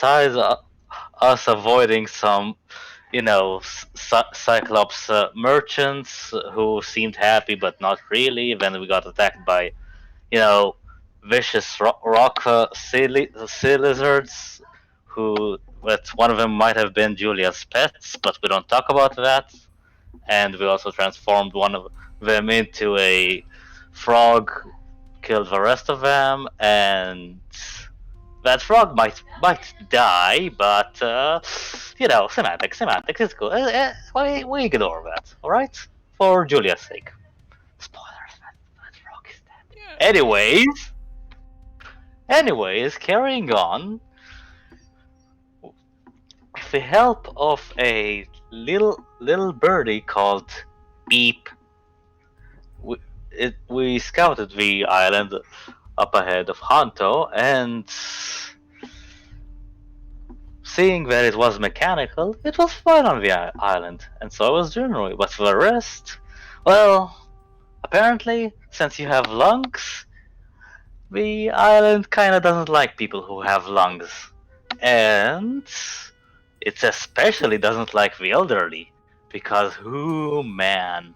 besides us avoiding some, Cyclops merchants who seemed happy but not really, when we got attacked by, you know, vicious rock sea lizards, who, but one of them might have been Julia's pets, but we don't talk about that. And we also transformed one of them into a frog, killed the rest of them, and that frog might die, but semantics is good. We ignore that, all right, for Julia's sake. Spoilers, that frog is dead. Yeah. Anyways, carrying on. With the help of a little birdie called Beep, we scouted the island up ahead of Hanto, and seeing that it was mechanical, it was fine on the island, and so was generally. But for the rest, well, apparently, since you have lungs, the island kinda doesn't like people who have lungs. And it especially doesn't like the elderly, because who man,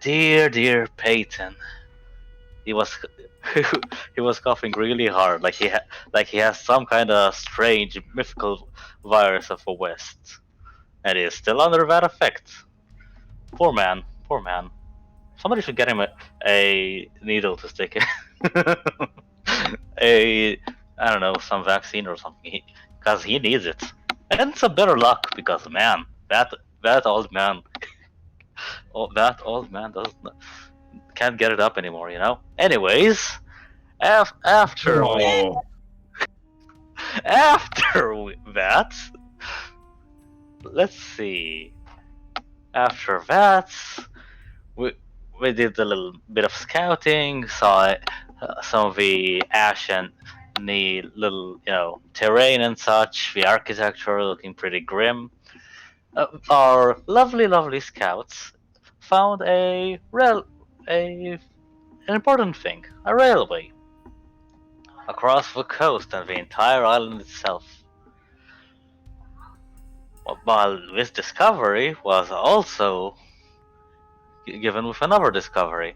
dear Peyton, he was he was coughing really hard, like he has some kind of strange mythical virus of the West, and he is still under that effect. Poor man, poor man. Somebody should get him a needle to stick in. a I don't know, some vaccine or something, because he needs it. And some better luck, because man, that old man, that old man doesn't can't get it up anymore, you know. Anyways, after Oh. that, let's see. After that, we we did a little bit of scouting, saw some of the ash and the little, terrain and such. The architecture looking pretty grim. Our lovely scouts found a an important thing, a railway across the coast and the entire island itself. While this discovery was also given with another discovery,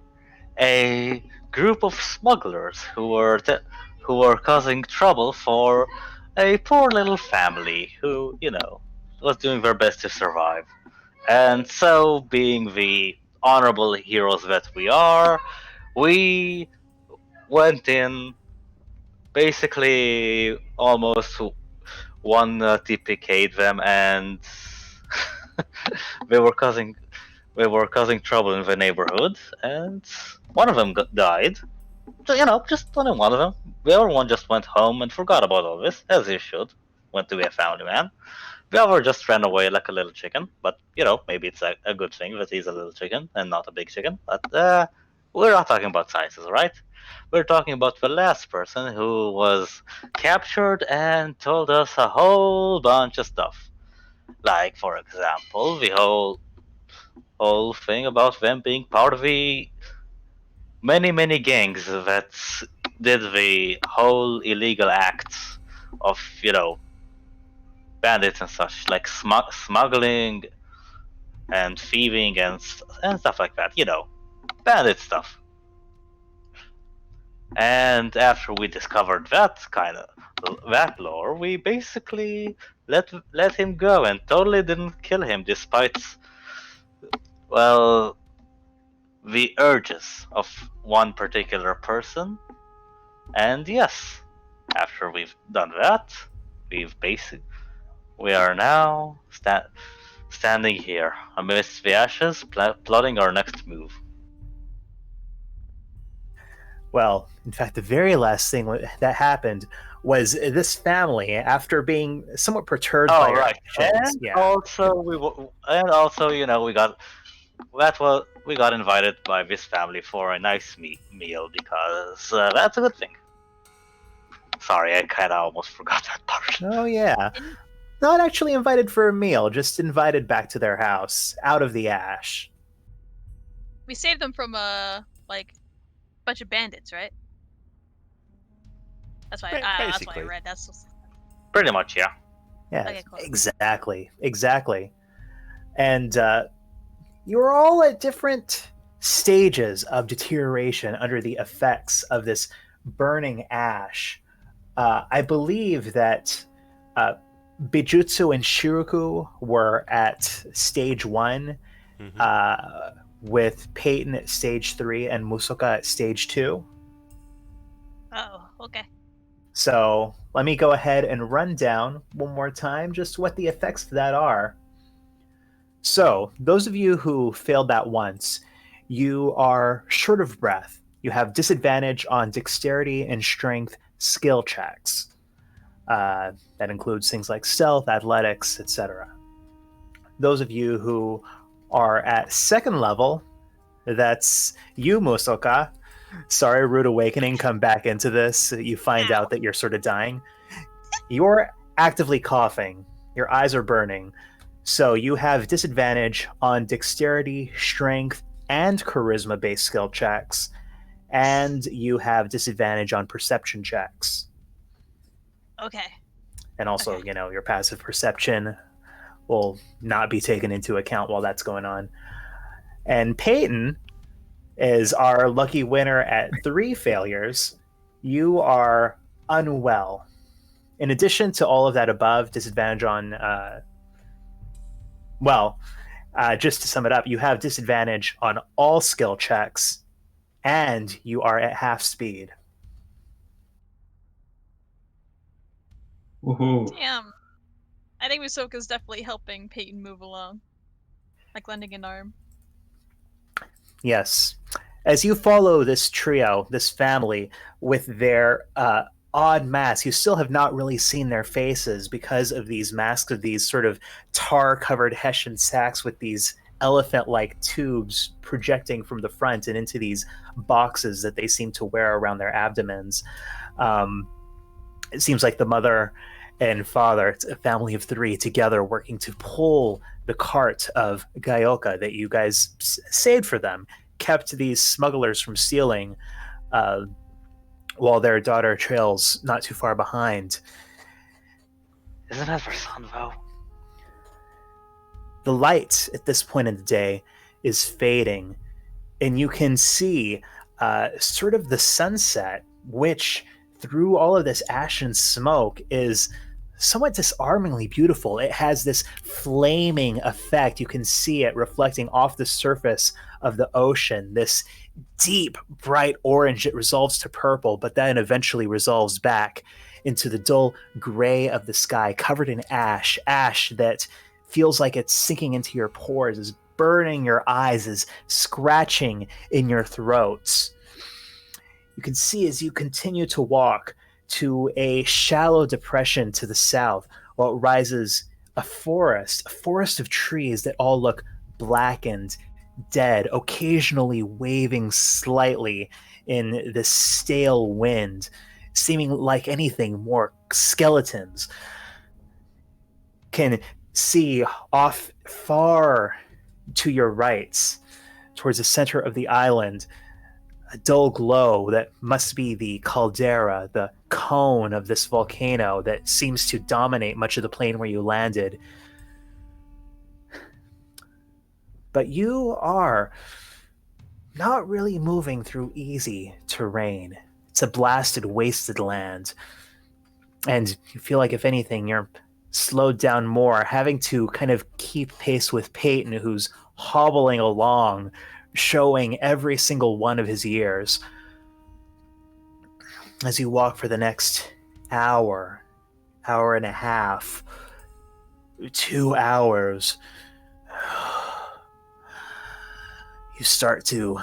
a group of smugglers who were causing trouble for a poor little family who, was doing their best to survive. And so, being the honorable heroes that we are, we went in, basically almost one TPK'd them, and they were causing trouble in the neighborhood, and one of them died. So, just only one of them. The other one just went home and forgot about all this, as he should. Went to be a family man. The other just ran away like a little chicken, but, maybe it's a good thing that he's a little chicken and not a big chicken. But we're not talking about sizes, right? We're talking about the last person who was captured and told us a whole bunch of stuff. Like, for example, the whole thing about them being part of the many gangs that did the whole illegal acts of, bandits and such, like smuggling and thieving and stuff like that. Bandit stuff. And after we discovered that lore, we basically let him go and totally didn't kill him, despite, well, the urges of one particular person. And yes, after we've done that, we are now standing here amidst the ashes, plotting our next move. Well, in fact, the very last thing that happened was this family, after being somewhat perturbed by your Right. actions, And also we got invited by this family for a nice meal, because that's a good thing. Sorry, I kind of almost forgot that part. Oh yeah, not actually invited for a meal, just invited back to their house, out of the ash. We saved them from a bunch of bandits, right? That's why. That's why I Basically. read. Pretty much, yeah. Yeah, Okay, cool. exactly. And you're all at different stages of deterioration under the effects of this burning ash. I believe that Bijutsu and Shiroku were at stage 1, with Peyton at stage 3 and Musoka at stage 2. Oh, okay. So let me go ahead and run down one more time just what the effects of that are. So, those of you who failed that once, you are short of breath. You have disadvantage on dexterity and strength skill checks. That includes things like stealth, athletics, etc. Those of you who are at second level, that's you, Musoka. Sorry, Rude Awakening, come back into this. You find out that you're sort of dying. You're actively coughing. Your eyes are burning. So you have disadvantage on dexterity, strength, and charisma-based skill checks. And you have disadvantage on perception checks. Okay. And also, your passive perception will not be taken into account while that's going on. And Peyton is our lucky winner at 3 failures. You are unwell. In addition to all of that above, disadvantage on... just to sum it up, you have disadvantage on all skill checks, and you are at half speed. Woohoo. Damn. I think Musoka's definitely helping Peyton move along. Like lending an arm. Yes. As you follow this trio, this family, with their odd masks, you still have not really seen their faces because of these masks of these sort of tar-covered Hessian sacks with these elephant-like tubes projecting from the front and into these boxes that they seem to wear around their abdomens. It seems like the mother and father, it's a family of 3 together working to pull the cart of Gaioka that you guys saved for them, kept these smugglers from stealing, while their daughter trails not too far behind. Isn't that for Sunvo? The light at this point in the day is fading, and you can see sort of the sunset, which through all of this ash and smoke is somewhat disarmingly beautiful. It has this flaming effect. You can see it reflecting off the surface of the ocean, this deep, bright orange. It resolves to purple, but then eventually resolves back into the dull gray of the sky, covered in ash that feels like it's sinking into your pores, is burning your eyes, is scratching in your throats. You can see as you continue to walk to a shallow depression to the south, while it rises a forest of trees that all look blackened, dead, occasionally waving slightly in the stale wind, seeming like anything more skeletons. Can see off far to your right, towards the center of the island, a dull glow that must be the caldera, the cone of this volcano that seems to dominate much of the plain where you landed. But you are not really moving through easy terrain. It's a blasted, wasted land. And you feel like, if anything, you're slowed down more, having to kind of keep pace with Peyton, who's hobbling along, showing every single one of his years. As you walk for the next hour and a half, 2 hours, you start to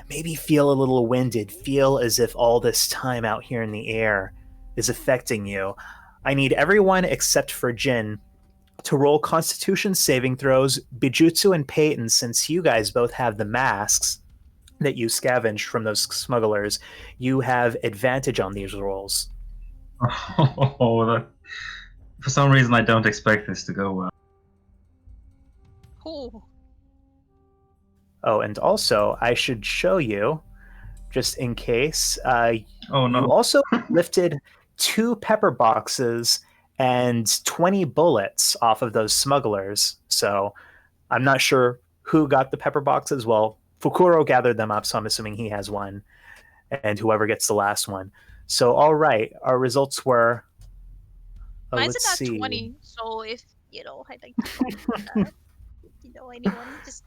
maybe feel a little winded, feel as if all this time out here in the air is affecting you. I need everyone except for Jin to roll Constitution saving throws. Bijutsu and Peyton, since you guys both have the masks that you scavenged from those smugglers, you have advantage on these rolls. For some reason I don't expect this to go well. Ooh. Oh, and also, I should show you, just in case, Oh no. you also lifted 2 pepper boxes and 20 bullets off of those smugglers. So I'm not sure who got the pepper boxes. Well, Fukuro gathered them up, so I'm assuming he has one, and whoever gets the last one. So, all right, our results were. Mine's Let's about see. 20, so if, I'd like to anyone, just...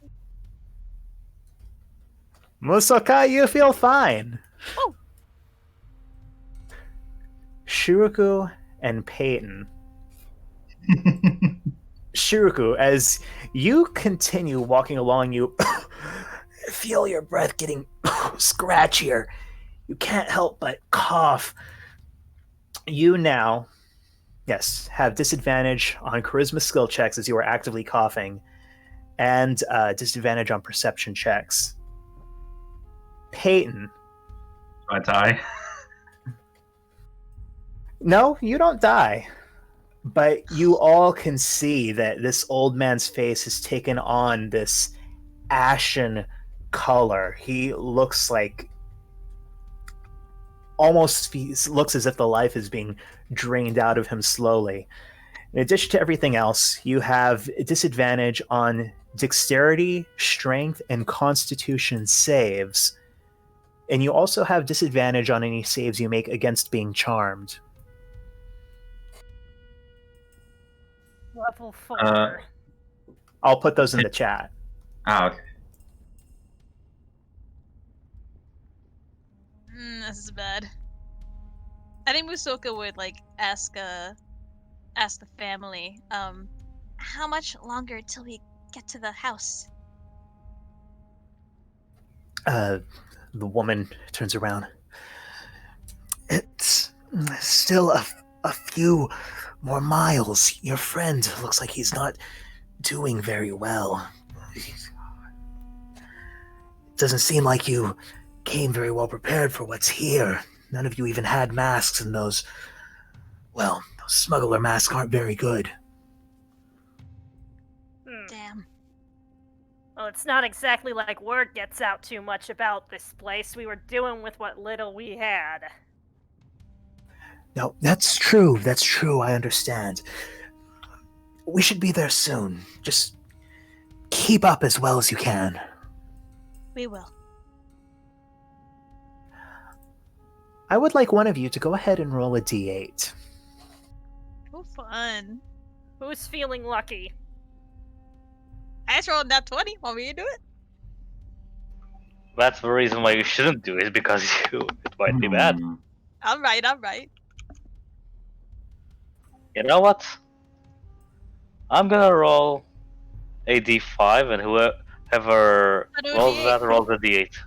Musaka, you feel fine. Oh. Shiruku and Peyton. Shiruku, as you continue walking along, you feel your breath getting scratchier. You can't help but cough. You now, yes, have disadvantage on charisma skill checks as you are actively coughing, and disadvantage on perception checks. Peyton. Do I die? No, you don't die. But you all can see that this old man's face has taken on this ashen color. He looks like almost looks as if the life is being drained out of him slowly. In addition to everything else, you have a disadvantage on dexterity, strength, and constitution saves. And you also have disadvantage on any saves you make against being charmed. Level 4. I'll put those in the chat. Okay. This is bad. I think Musoka would ask the family, how much longer till we get to the house? The woman turns around. It's still a few more miles. Your friend looks like he's not doing very well. It doesn't seem like you came very well prepared for what's here. None of you even had masks, and those smuggler masks aren't very good. Damn. Well, it's not exactly like word gets out too much about this place. We were doing with what little we had. No, that's true. That's true. I understand. We should be there soon. Just keep up as well as you can. We will. I would like one of you to go ahead and roll a d8. Oh, fun. Who's feeling lucky? I just rolled that 20. Want me to do it? That's the reason why you shouldn't do it, because it might be bad. I'm right. You know what? I'm gonna roll a d5, and whoever I do a rolls D8. that rolls a d8.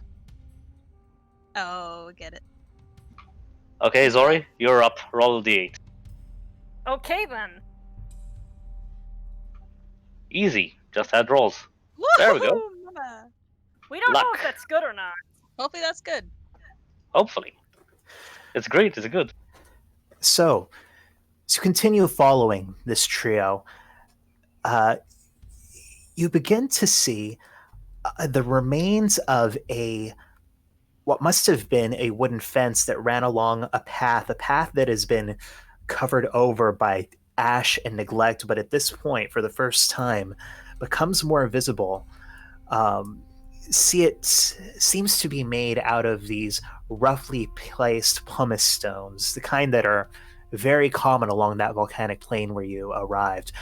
Oh, get it. Okay, Zori, you're up. Roll a d8. Okay then. Easy. Just add rolls. There we go. Woohoo, mama. We don't know Luck. if that's good or not. Hopefully that's good. Hopefully. It's great. It's good. So continue following this trio. You begin to see the remains of what must have been a wooden fence that ran along a path that has been covered over by ash and neglect, but at this point, for the first time, becomes more visible. See, it seems to be made out of these roughly placed pumice stones, the kind that are very common along that volcanic plain where you arrived.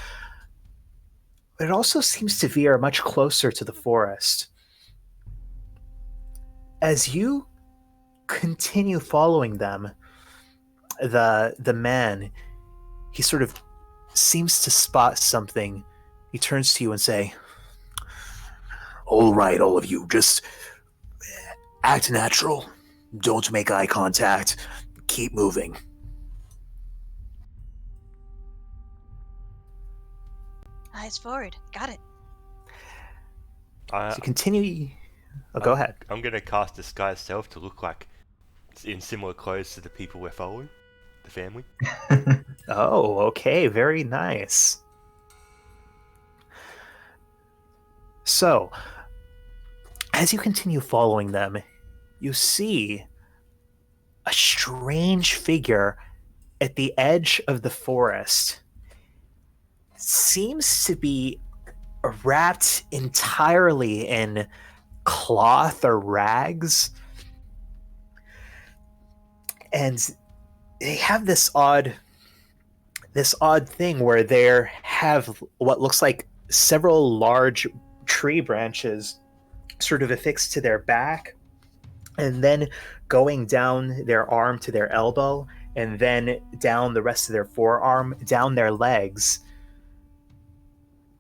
But it also seems to veer much closer to the forest. As you continue following them, the man, he sort of seems to spot something. He turns to you and say, "All right, all of you, just act natural. Don't make eye contact. Keep moving." Eyes forward. Got it. So continue. Go ahead. I'm gonna cast Disguise Self to look like in similar clothes to the people we're following, the family. Oh, okay. Very nice. So, as you continue following them, you see a strange figure at the edge of the forest seems to be wrapped entirely in cloth or rags. And they have this odd thing where they have what looks like several large tree branches sort of affixed to their back, and then going down their arm to their elbow, and then down the rest of their forearm, down their legs.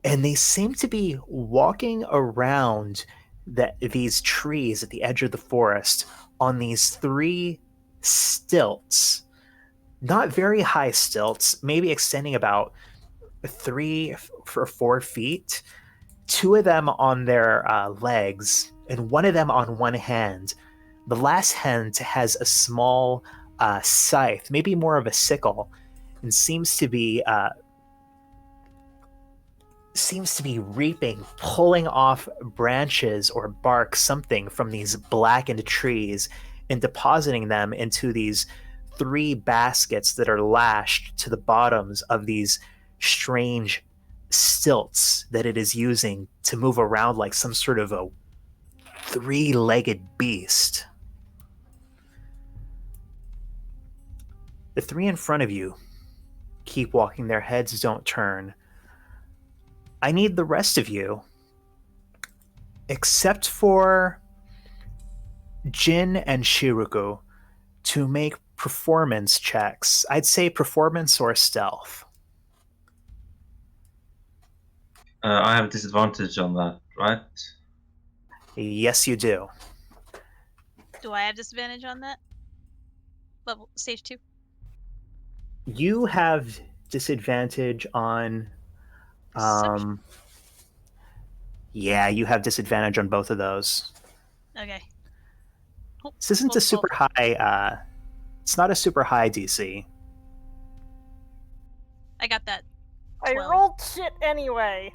And they seem to be walking around these trees at the edge of the forest on these 3 stilts. Not very high stilts, maybe extending about 3 or 4 feet. 2 of them on their legs, and 1 of them on one hand. The last hand has a small scythe, maybe more of a sickle, and seems to be reaping, pulling off branches or bark, something from these blackened trees, and depositing them into these 3 baskets that are lashed to the bottoms of these strange stilts that it is using to move around like some sort of a 3-legged beast. The 3 in front of you keep walking, their heads don't turn. I need the rest of you, except for Jin and Shiruku, to make performance checks. I'd say performance or stealth. I have disadvantage on that, right? Yes, you do. Do I have disadvantage on that? Level stage 2. You have disadvantage on. Perception. Yeah, you have disadvantage on both of those. Okay. This isn't a super high. It's not a super high DC. I got that. I 12. rolled shit anyway.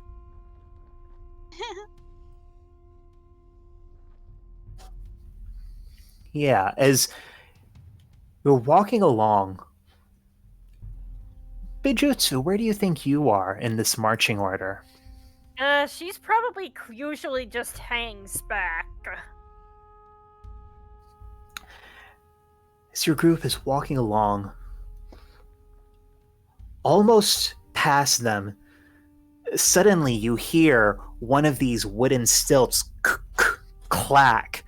Yeah, as you're walking along, Bijutsu, where do you think you are in this marching order? She's probably usually just hangs back. As your group is walking along, almost past them, suddenly you hear one of these wooden stilts clack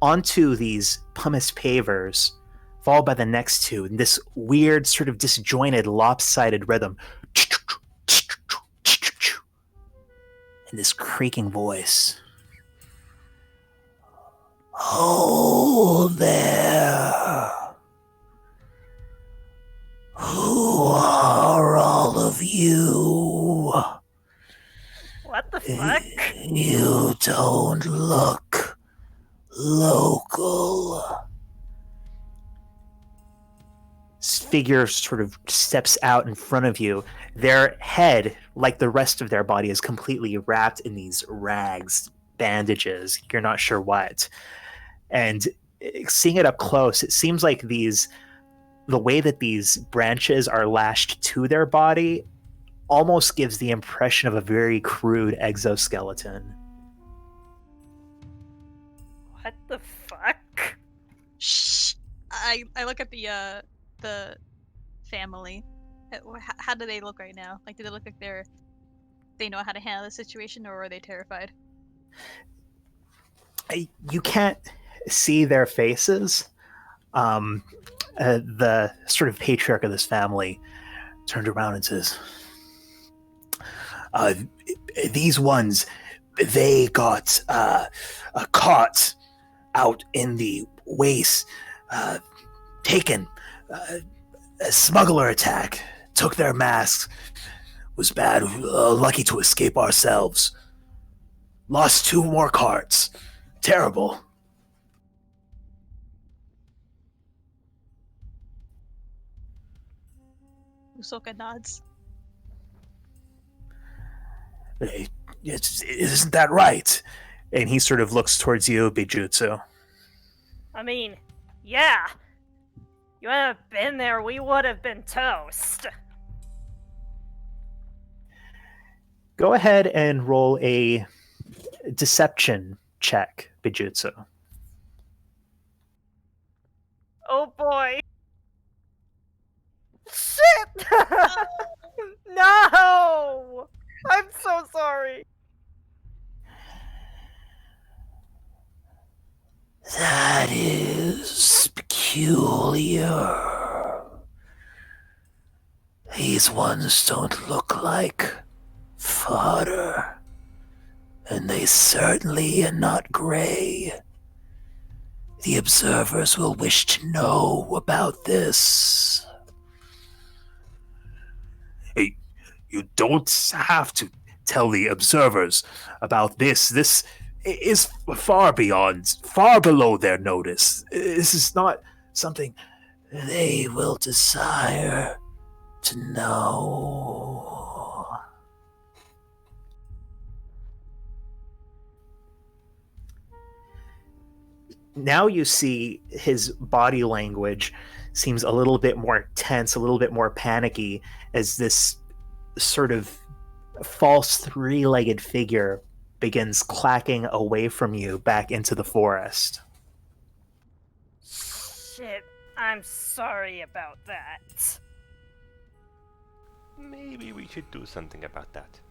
onto these pumice pavers, followed by the next 2, in this weird, sort of disjointed, lopsided rhythm. And this creaking voice. Oh, there. Who are all of you? What the fuck? You don't look local. This figure sort of steps out in front of you. Their head, like the rest of their body, is completely wrapped in these rags, bandages. You're not sure what. And seeing it up close, it seems like the way that these branches are lashed to their body almost gives the impression of a very crude exoskeleton. What the fuck? Shh. I look at the family. How do they look right now? Like, do they look like they know how to handle the situation, or are they terrified? You can't see their faces. The sort of patriarch of this family turned around and says, these ones, they got caught out in the waste, taken, a smuggler attack, took their masks, was bad, lucky to escape ourselves. Lost 2 more carts. Terrible. Usoka nods. Isn't that right? And he sort of looks towards you, Bijutsu. I mean, yeah. You hadn't have been there, we would have been toast. Go ahead and roll a deception check, Bijutsu. Oh boy. Shit! No! I'm so sorry. That is peculiar. These ones don't look like fodder, and they certainly are not gray. The observers will wish to know about this. Hey, you don't have to tell the observers about this. This is far below their notice. This is not something they will desire to know. Now you see his body language seems a little bit more tense, a little bit more panicky, as this sort of false three-legged figure begins clacking away from you back into the forest. Shit, I'm sorry about that. Maybe we should do something about that.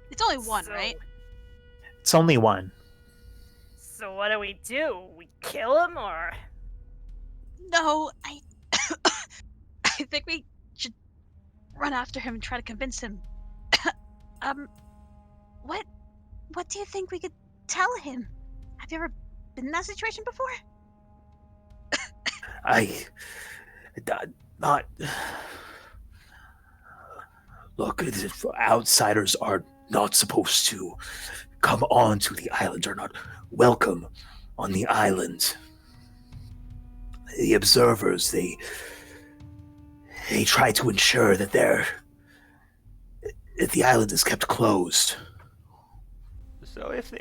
It's only one, right? It's only one. So what do? We kill him or? No, I I think we should run after him and try to convince him. What do you think we could tell him? Have you ever been in that situation before? Not. Look, outsiders are not supposed to come on to the island, are not welcome on the island. The observers, they try to ensure that the island is kept closed. So if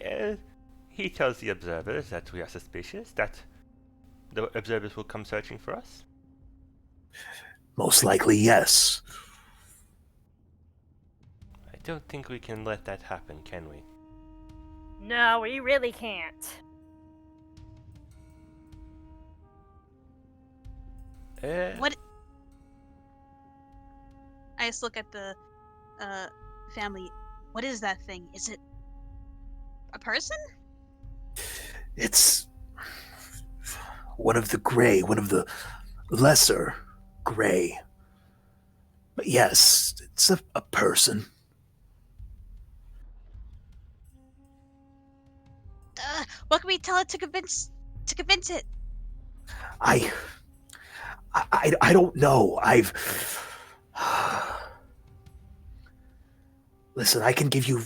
he tells the observers that we are suspicious, that the observers will come searching for us? Most likely, yes. I don't think we can let that happen, can we? No, we really can't. What? I just look at the family. What is that thing? Is it a person? It's one of the lesser gray. But yes, it's a person. What can we tell it to convince it? I don't know. Listen, I can give you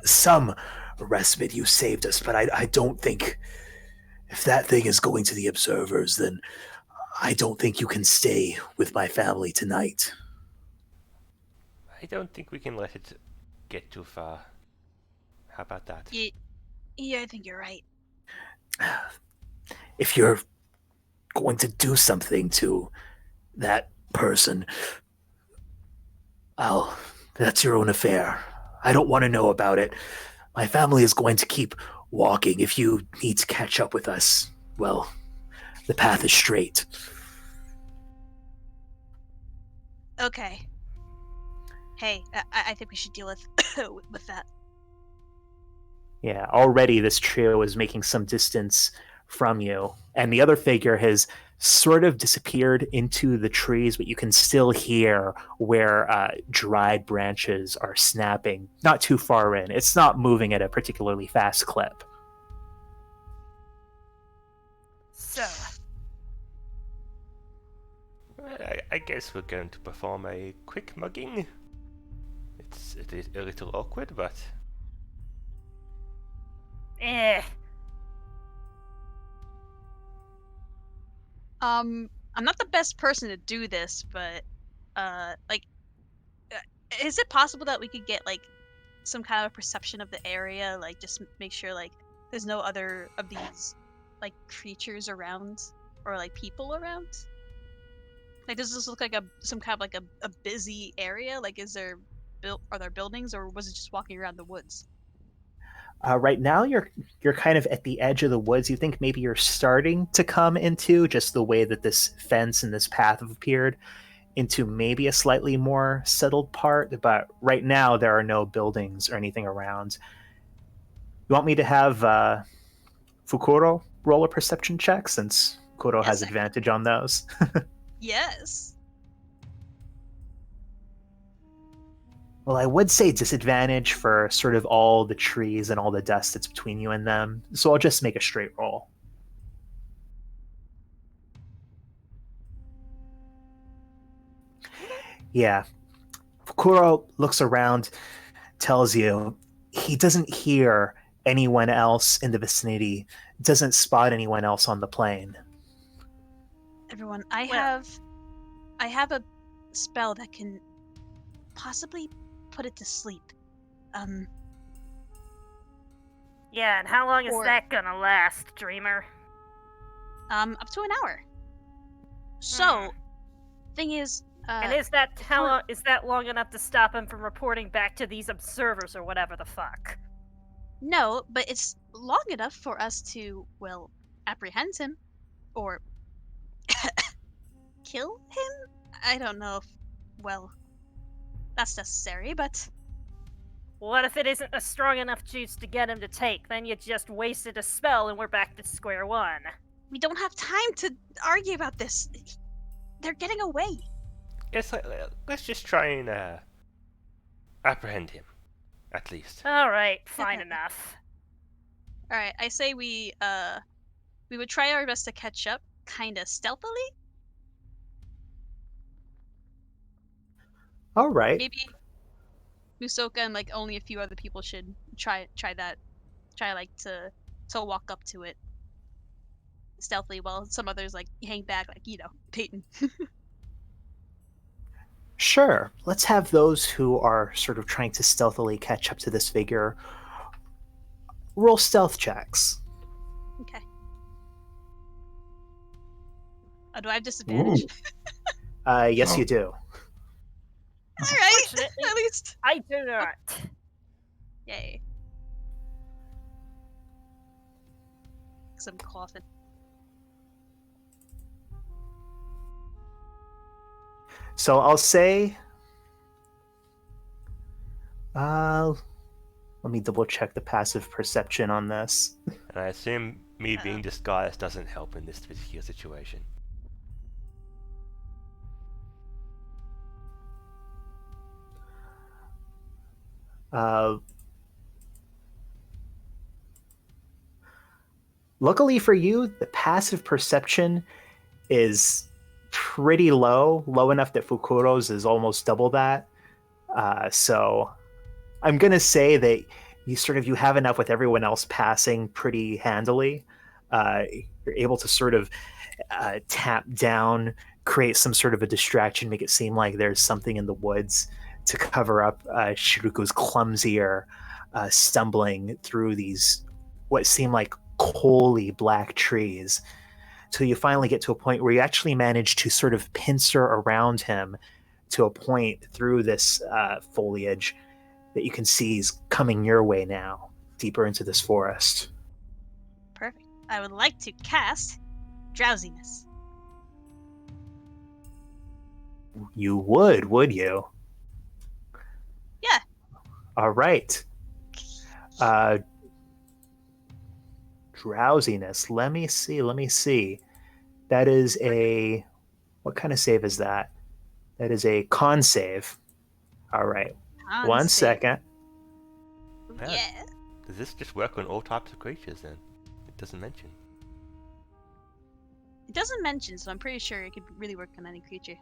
some respite. You saved us, but I don't think if that thing is going to the observers, then I don't think you can stay with my family tonight. I don't think we can let it get too far. How about that? Yeah, I think you're right. If you're going to do something to that person, that's your own affair. I don't want to know about it. My family is going to keep walking. If you need to catch up with us, well, the path is straight. Okay. Hey, I think we should deal with with that. Yeah, already this trio is making some distance from you, and the other figure has sort of disappeared into the trees, but you can still hear where dried branches are snapping not too far in. It's not moving at a particularly fast clip. So, I guess we're going to perform a quick mugging. It is a little awkward, but I'm not the best person to do this, but like, is it possible that we could get like some kind of a perception of the area, like just make sure like there's no other of these like creatures around? or like people around? Like, does this look like some kind of like a busy area? Like, are there buildings, or was it just walking around the woods? Right now, you're kind of at the edge of the woods. You think maybe you're starting to come into just the way that this fence and this path have appeared into maybe a slightly more settled part. But right now, there are no buildings or anything around. You want me to have Fukuro roll a perception check since Kuro has Yes, advantage on those? Yes. Well, I would say disadvantage for sort of all the trees and all the dust that's between you and them. So I'll just make a straight roll. Yeah. Fukuro looks around, tells you he doesn't hear anyone else in the vicinity, doesn't spot anyone else on the plane. Everyone, Well- I have a spell that can possibly put it to sleep. Yeah, and how long is Or- that gonna last, Dreamer? Up to an hour. So, thing is, And is that how we're- long, is that long enough to stop him from reporting back to these observers or whatever the fuck? no, but it's long enough for us to, well, apprehend him, or kill him. I don't know if, well, that's necessary, but What if it isn't a strong enough juice to get him to take? Then you just wasted a spell and we're back to square one. we don't have time to argue about this. They're getting away. It's like, let's just try and apprehend him, at least. Alright, fine enough. All right, I say we would try our best to catch up, kind of stealthily. All right. Maybe Musoka and like only a few other people should try that. Try like to walk up to it stealthily, while some others like hang back, like Peyton. Sure. Let's have those who are sort of trying to stealthily catch up to this figure roll stealth checks. Okay. Oh, do I have disadvantage? Yes, Oh. you do. All right, Fortunately- at least. I do not. Yay. Some coughing. So I'll say. Let me double check the passive perception on this. And I assume me being disguised doesn't help in this particular situation. Luckily for you, the passive perception is pretty low enough that Fukuro's is almost double that. So I'm gonna say that you have enough with everyone else passing pretty handily. You're able to sort of tap down, create some sort of a distraction, make it seem like there's something in the woods to cover up Shiruku's clumsier stumbling through these what seem like coaly black trees, till you finally get to a point where you actually manage to sort of pincer around him to a point through this foliage that you can see is coming your way now, deeper into this forest. Perfect. I would like to cast drowsiness. You would you? Yeah. All right. Drowsiness. Let me see. That is a... What kind of save is that? That is a con save. All right. One second. Yeah. Does this just work on all types of creatures then? It doesn't mention. It doesn't mention, so I'm pretty sure it could really work on any creature.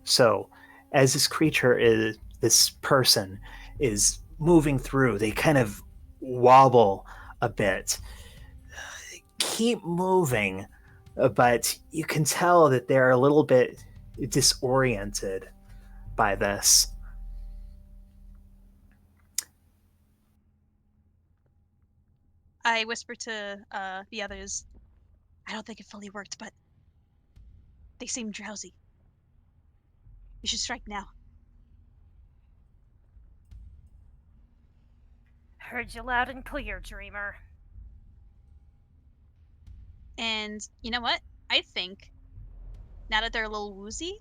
So, as this person is moving through, they kind of wobble a bit. Keep moving, but you can tell that they're a little bit disoriented by this. I whisper to the others, I don't think it fully worked, but they seem drowsy. We should strike now. Heard you loud and clear, Dreamer. And you know what? I think now that they're a little woozy,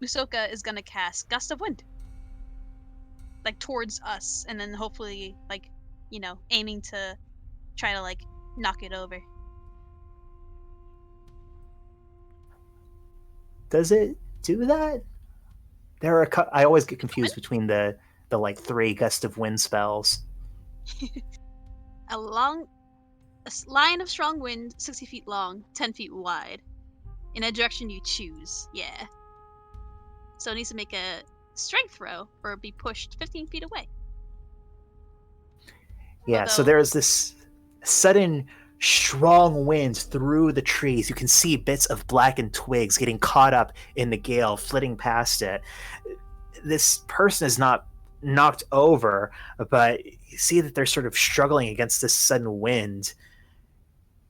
Musoka is gonna cast Gust of Wind, like towards us, and then hopefully, like, aiming to try to like knock it over. Does it do that? There are I always get confused between the like 3 gust of wind spells. A line of strong wind, 60 feet long, 10 feet wide, in a direction you choose. Yeah. So it needs to make a strength throw or be pushed 15 feet away. Yeah, so Although- there's this sudden strong wind through the trees. You can see bits of blackened twigs getting caught up in the gale, flitting past it. This person is not knocked over, but you see that they're sort of struggling against this sudden wind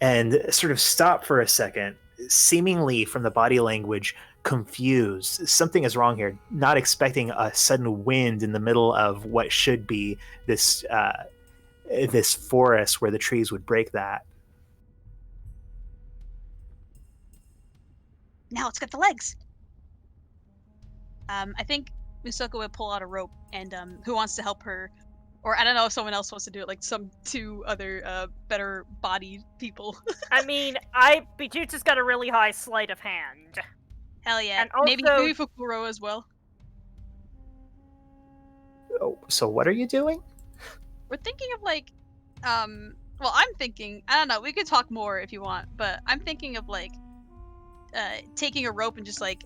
and sort of stop for a second, seemingly from the body language confused. Something is wrong here. Not expecting a sudden wind in the middle of what should be this this forest where the trees would break that. Now let's get the legs. I think Musoka would pull out a rope, and who wants to help her? Or I don't know if someone else wants to do it, like some 2 other better bodied people. I mean, Bijutsu's got a really high sleight of hand. Hell yeah. And also- Maybe Fukuro as well. Oh, so what are you doing? We're thinking of like, well, I'm thinking, I don't know, we could talk more if you want, but I'm thinking of like, taking a rope and just like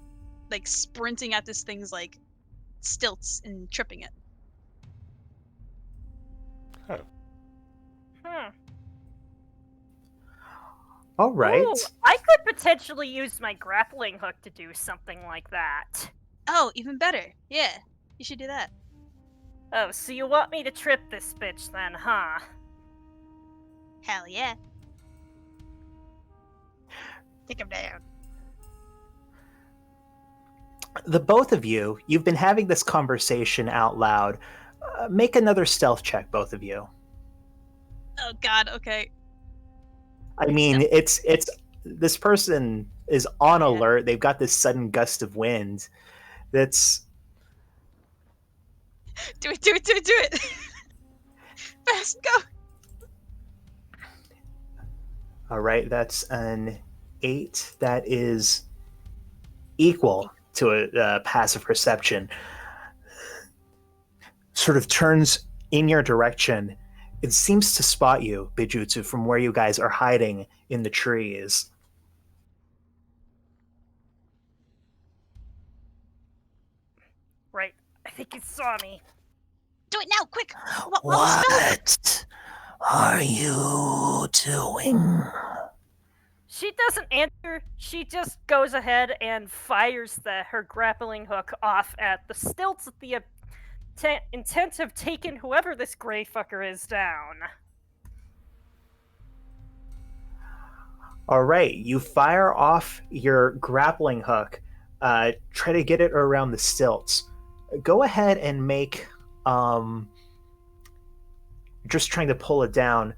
sprinting at this thing's like stilts and tripping it. All right. Ooh, I could potentially use my grappling hook to do something like that. Oh, even better. Yeah, you should do that. Oh, so you want me to trip this bitch then, huh? Hell yeah. Take him down. The both of you, you've been having this conversation out loud. Make another stealth check, both of you. Oh god, okay. I mean, it's this person is on Yeah. alert. They've got this sudden gust of wind. That's Do it! Fast, go! all right. That's an 8. That is equal to a passive perception. Sort of turns in your direction. It seems to spot you, Bijutsu, from where you guys are hiding in the trees. Right, I think it saw me. Do it now, quick! While the spell- are you doing? She doesn't answer, she just goes ahead and fires her grappling hook off at the stilts with the intent of taking whoever this gray fucker is down. All right, you fire off your grappling hook. Try to get it around the stilts. Go ahead and make. Just trying to pull it down.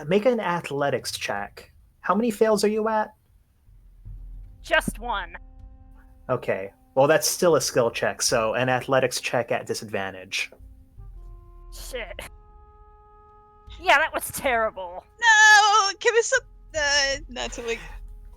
Make an athletics check. How many fails are you at? Just one. Okay. Well, that's still a skill check, so an athletics check at disadvantage. Shit. Yeah, that was terrible. No! Give us some... not to like...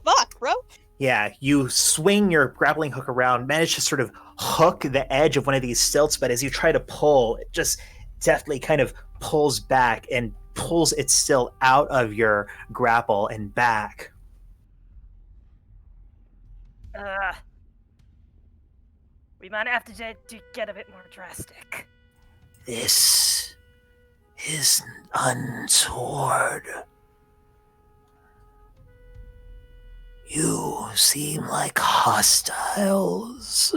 Fuck, bro! Yeah, you swing your grappling hook around, manage to sort of hook the edge of one of these stilts, but as you try to pull, it just deftly kind of pulls back and pulls it still out of your grapple and back. We might have to get a bit more drastic. This is untoward. You seem like hostiles.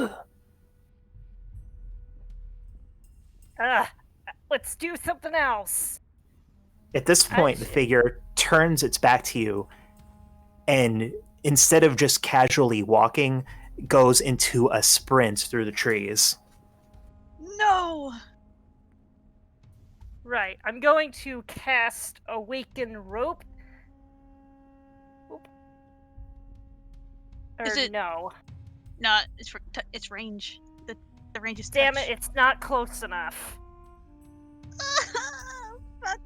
Let's do something else. At this point, the figure turns its back to you, and instead of just casually walking, goes into a sprint through the trees. No! Right, I'm going to cast Awaken Rope. Oop. Is it- no? No, it's range. The range is Damn touch. it, it's not close enough. Fuck.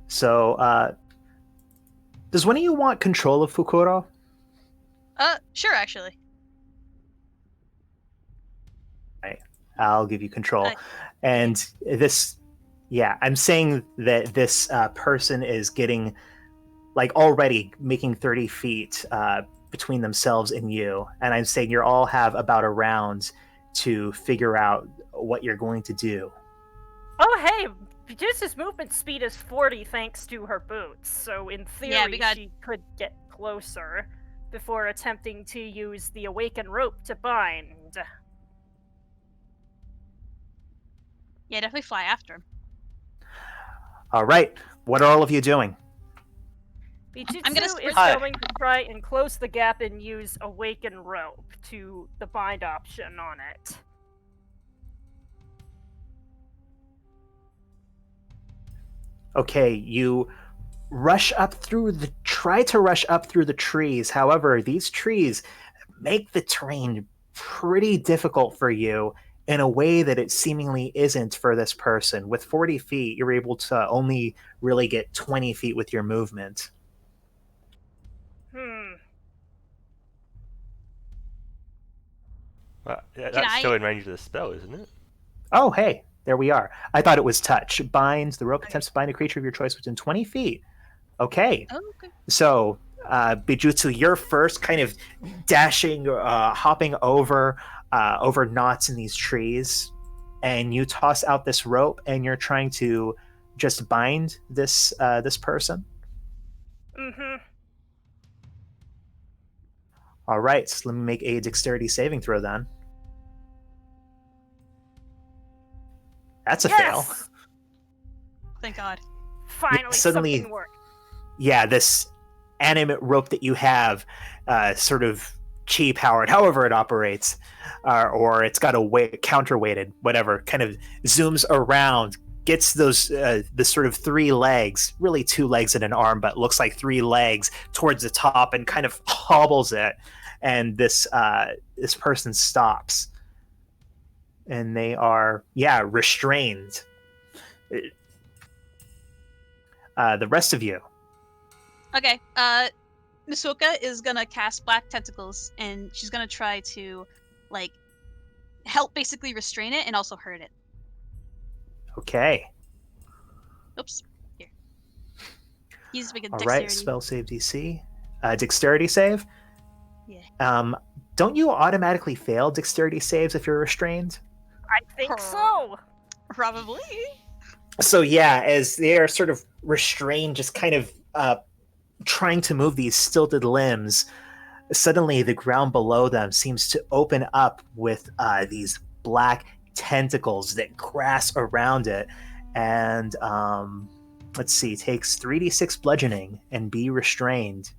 So, does one of you want control of Fukuro? Sure, actually. I'll give you control. Okay. And this, yeah, I'm saying that this person is getting, like, already making 30 feet between themselves and you. And I'm saying you all have about a round to figure out what you're going to do. Oh, hey, Medusa's movement speed is 40 thanks to her boots, so in theory she could get closer before attempting to use the Awaken Rope to bind. Yeah, definitely fly after him. All right, what are all of you doing? Bijutsu is Hi. going to try and close the gap and use Awaken Rope to the bind option on it. Okay, you try to rush up through the trees. However, these trees make the terrain pretty difficult for you in a way that it seemingly isn't for this person. With 40 feet, you're able to only really get 20 feet with your movement. Well, yeah, that's still in range of the spell, isn't it? Oh, hey, there we are. I thought it was touch. Binds. The rope attempts to bind a creature of your choice within 20 feet. Okay. Oh, okay. So, Bijutsu, you're first kind of dashing, hopping over knots in these trees, and you toss out this rope, and you're trying to just bind this person. Mm-hmm. All right, so let me make a dexterity saving throw then. That's a fail. Thank God. Finally, suddenly- something worked. Yeah, this animate rope that you have, sort of chi powered, however it operates, or it's got a counterweighted, whatever, kind of zooms around, gets those the sort of 3 legs, really 2 legs and an arm, but looks like 3 legs towards the top, and kind of hobbles it, and this person stops, and they are restrained. The rest of you. Okay, Misuoka is gonna cast Black Tentacles, and she's gonna try to, like, help basically restrain it and also hurt it. Okay. Oops. Here. He's making All dexterity. right, spell save DC. Dexterity save? Yeah. Don't you automatically fail dexterity saves if you're restrained? I think so. Probably. So yeah, as they are sort of restrained, just kind of trying to move these stilted limbs, suddenly the ground below them seems to open up with these black tentacles that grasp around it, and let's see, takes 3d6 bludgeoning and be restrained.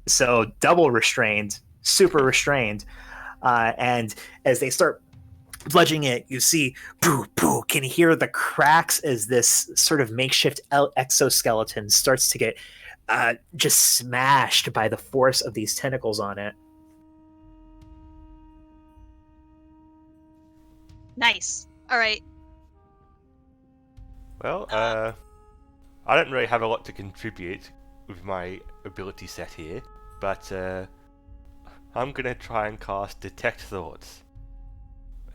So double restrained, super restrained, and as they start bludgeoning it, you see boo boo, can hear the cracks as this sort of makeshift exoskeleton starts to get just smashed by the force of these tentacles on it. Nice. All right. Well, I don't really have a lot to contribute with my ability set here, but I'm gonna try and cast Detect Thoughts.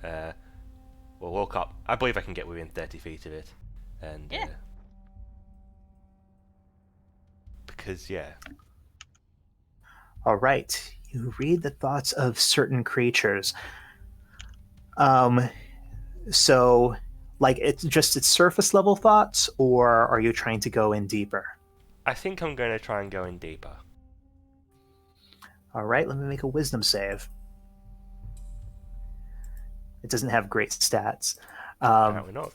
We'll walk up. I believe I can get within 30 feet of it, and Yeah. Because yeah. All right, You read the thoughts of certain creatures. So, like, it's just its surface level thoughts, or are you trying to go in deeper? I think I'm going to try and go in deeper. All right, let me make a wisdom save. It doesn't have great stats. Apparently not.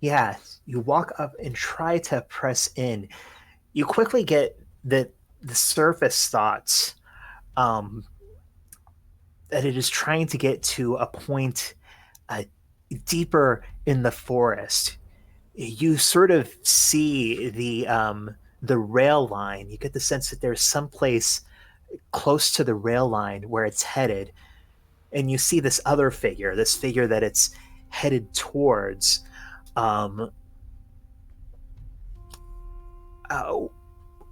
Yeah, you walk up and try to press in. You quickly get the surface thoughts that it is trying to get to a point deeper in the forest. You sort of see the rail line. You get the sense that there's some place close to the rail line where it's headed, and you see this other figure, this figure that it's headed towards.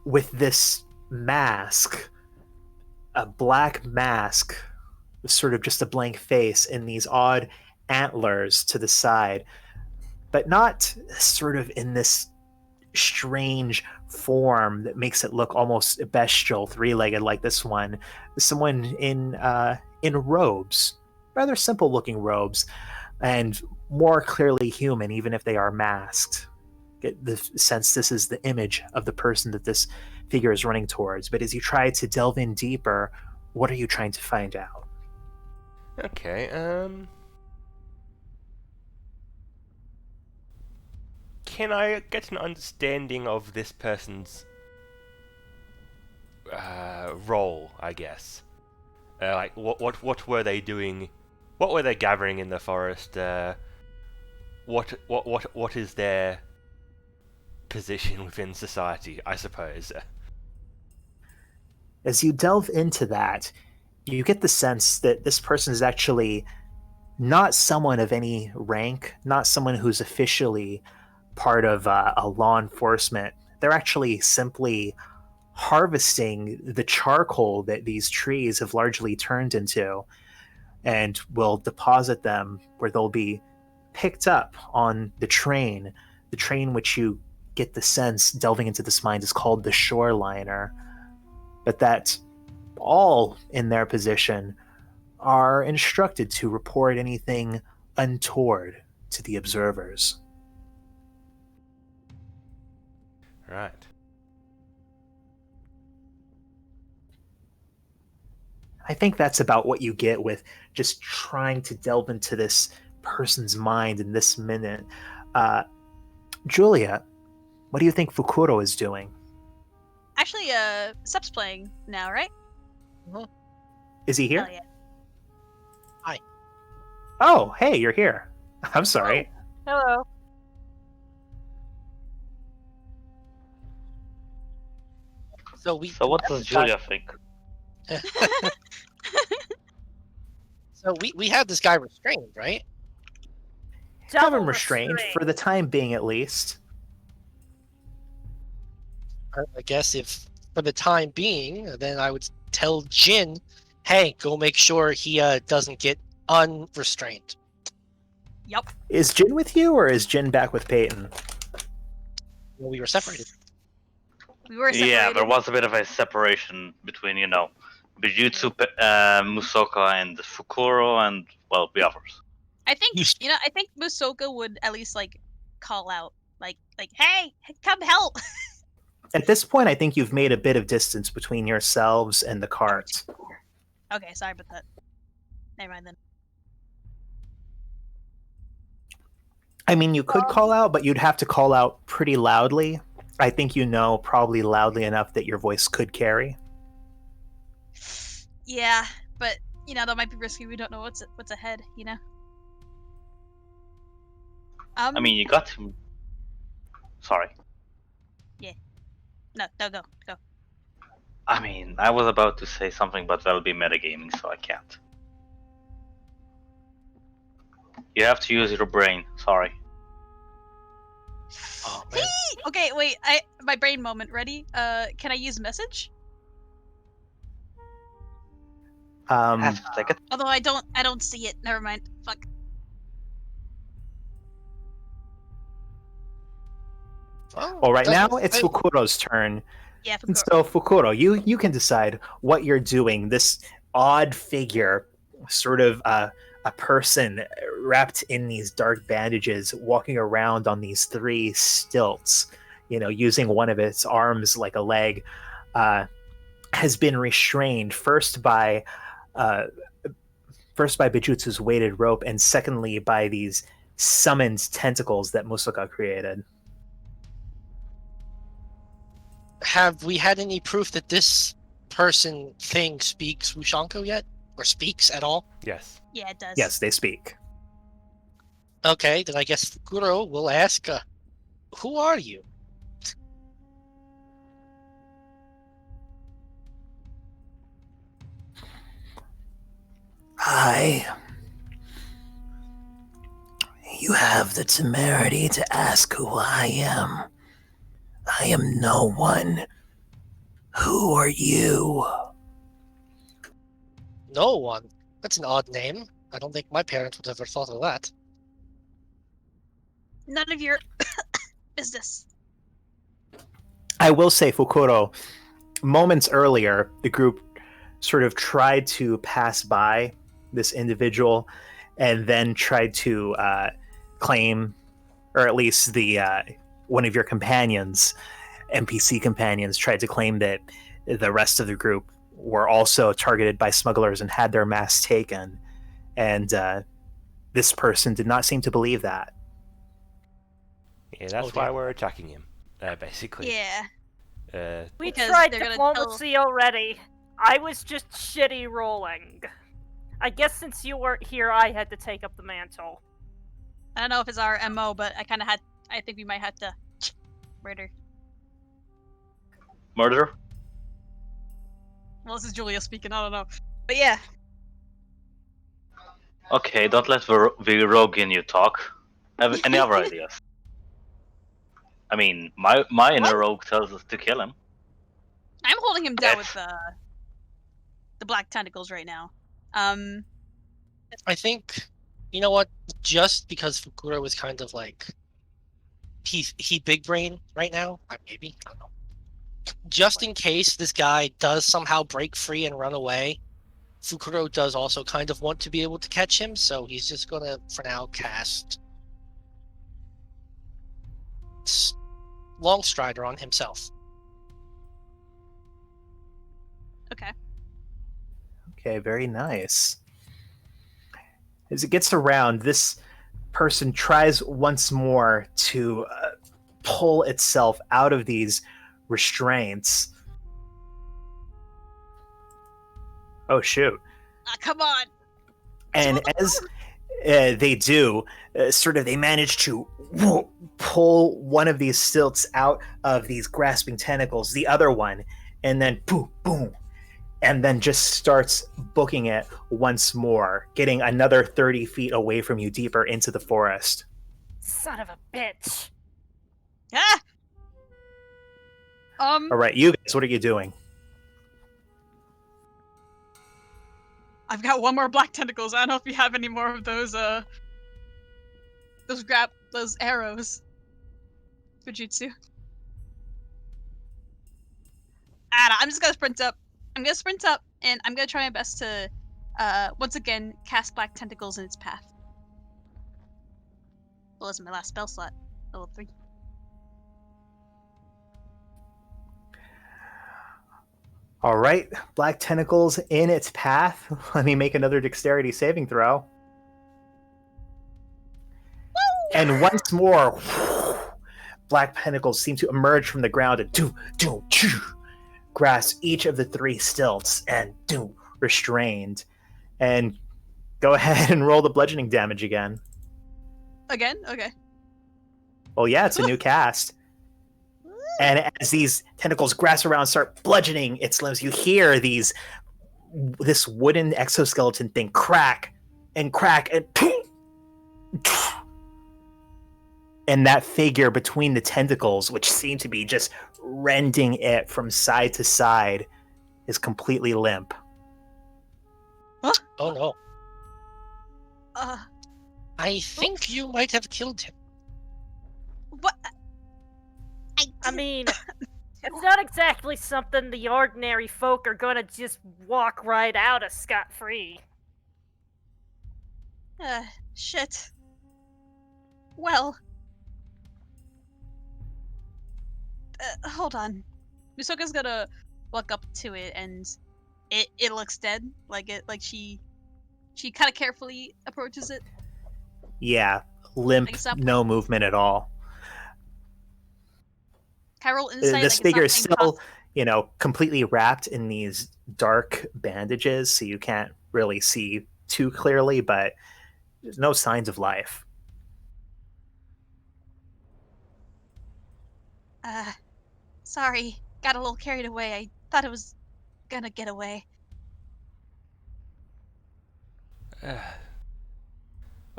With this mask, a black mask, sort of just a blank face, and these odd antlers to the side, but not sort of in this strange form that makes it look almost bestial, three-legged like this one. Someone in robes, rather simple-looking robes, and more clearly human, even if they are masked. Get the sense this is the image of the person that this figure is running towards. But as you try to delve in deeper, what are you trying to find out? Okay, can I get an understanding of this person's role, I guess? Like, what were they doing? What were they gathering in the forest? What is their position within society, I suppose? As you delve into that, you get the sense that this person is actually not someone of any rank, not someone who's officially part of a law enforcement. They're actually simply harvesting the charcoal that these trees have largely turned into, and will deposit them where they'll be picked up on the train which you get the sense, delving into this mind, is called the Shoreliner. But that all in their position are instructed to report anything untoward to the observers. Right. I think that's about what you get with just trying to delve into this person's mind in this minute. Julia, what do you think Fukuro is doing? Actually, Sep's playing now, right? Is he here? Hell yeah. Hi. Oh, hey, you're here. I'm sorry. Hello. So what does Julia think? So we have this guy restrained, right? Have Double him restrained for the time being, at least. I guess if for the time being, then I would tell Jin, hey, go make sure he doesn't get unrestrained. Yup. Is Jin with you, or is Jin back with Peyton? Well, we were separated. We were separated. Yeah, there was a bit of a separation between, Bijutsu, Musoka, and Fukuro, and, well, the others. I think I think Musoka would at least call out, like, hey, come help. At this point, I think you've made a bit of distance between yourselves and the cart. Okay, sorry about that. Never mind then. I mean, you could call out, but you'd have to call out pretty loudly. I think probably loudly enough that your voice could carry. Yeah, but that might be risky. We don't know what's ahead. I mean, you got him. Sorry. No, go. I mean, I was about to say something, but that'll be metagaming, so I can't. You have to use your brain. Sorry. Oh, man. Okay, wait. My brain moment. Ready? Can I use message? Have to take it. Although I don't see it. Never mind. Fuck. Oh, Well, right now that's- it's Fukuro's turn. Yeah, And Fukuro. so, Fukuro, you can decide what you're doing. This odd figure, sort of a person wrapped in these dark bandages, walking around on these 3 stilts, using one of its arms like a leg, has been restrained uh, first by Bijutsu's weighted rope, and secondly by these summoned tentacles that Musoka created. Have we had any proof that this person thing speaks Wushanko yet? Or speaks at all? Yes. Yeah, it does. Yes, they speak. Okay, then I guess Fukuro will ask, who are you? You have the temerity to ask who I am. I am no one. Who are you? No one. That's an odd name. I don't think my parents would have ever thought of that. None of your business. I will say, Fukuro, moments earlier, the group sort of tried to pass by this individual and then tried to claim, or at least the one of your companions, NPC companions, tried to claim that the rest of the group were also targeted by smugglers and had their masks taken. And this person did not seem to believe that. Yeah, that's why we're attacking him, basically. Yeah. We Because tried they're gonna diplomacy already. I was just shitty rolling. I guess since you weren't here, I had to take up the mantle. I don't know if it's our MO, but I think we might have to murder. Murder? Well, this is Julia speaking, I don't know. But yeah. Okay, don't let the rogue in you talk. Have any other ideas? I mean, my inner rogue tells us to kill him. I'm holding him down Yes. with the black tentacles right now. I think, you know what? Just because Fukuro was kind of like he big brain right now, maybe, I don't know. Just in case this guy does somehow break free and run away, Fukuro does also kind of want to be able to catch him, so he's just gonna, for now, cast Long Strider on himself. Okay. Okay, very nice. As it gets around, this person tries once more to pull itself out of these restraints. Oh, shoot. Come on. And as they do, they manage to pull one of these stilts out of these grasping tentacles, the other one, and then boom, boom, and then just starts booking it once more, getting another 30 feet away from you, deeper into the forest. Son of a bitch. Ah! All right, you guys, what are you doing? I've got one more black tentacles. I don't know if you have any more of those arrows. Fujitsu. I don't know, I'm just gonna sprint up. I'm gonna sprint up, and I'm gonna try my best to, once again, cast black tentacles in its path. Well, that's my last spell slot. Level 3. All right, black tentacles in its path. Let me make another dexterity saving throw. Woo! And once more, black tentacles seem to emerge from the ground and grasp each of the 3 stilts and restrained. And go ahead and roll the bludgeoning damage again. Again? Okay. Well, yeah, it's a new cast. And as these tentacles grasp around and start bludgeoning its limbs, you hear this wooden exoskeleton thing crack and and that figure between the tentacles, which seem to be just rending it from side to side, is completely limp. Huh? Oh no. Uh, I think you might have killed him. what? I mean, It's not exactly something the ordinary folk are gonna just walk right out of scot-free. Shit. Well. Hold on. Misoka's gonna walk up to it and it looks dead. She kind of carefully approaches it. Yeah, limp, Like it's not no movement at all. Can I roll insight? This Like it's figure not is being still, completely wrapped in these dark bandages, so you can't really see too clearly, but there's no signs of life. Sorry, got a little carried away. I thought it was gonna get away.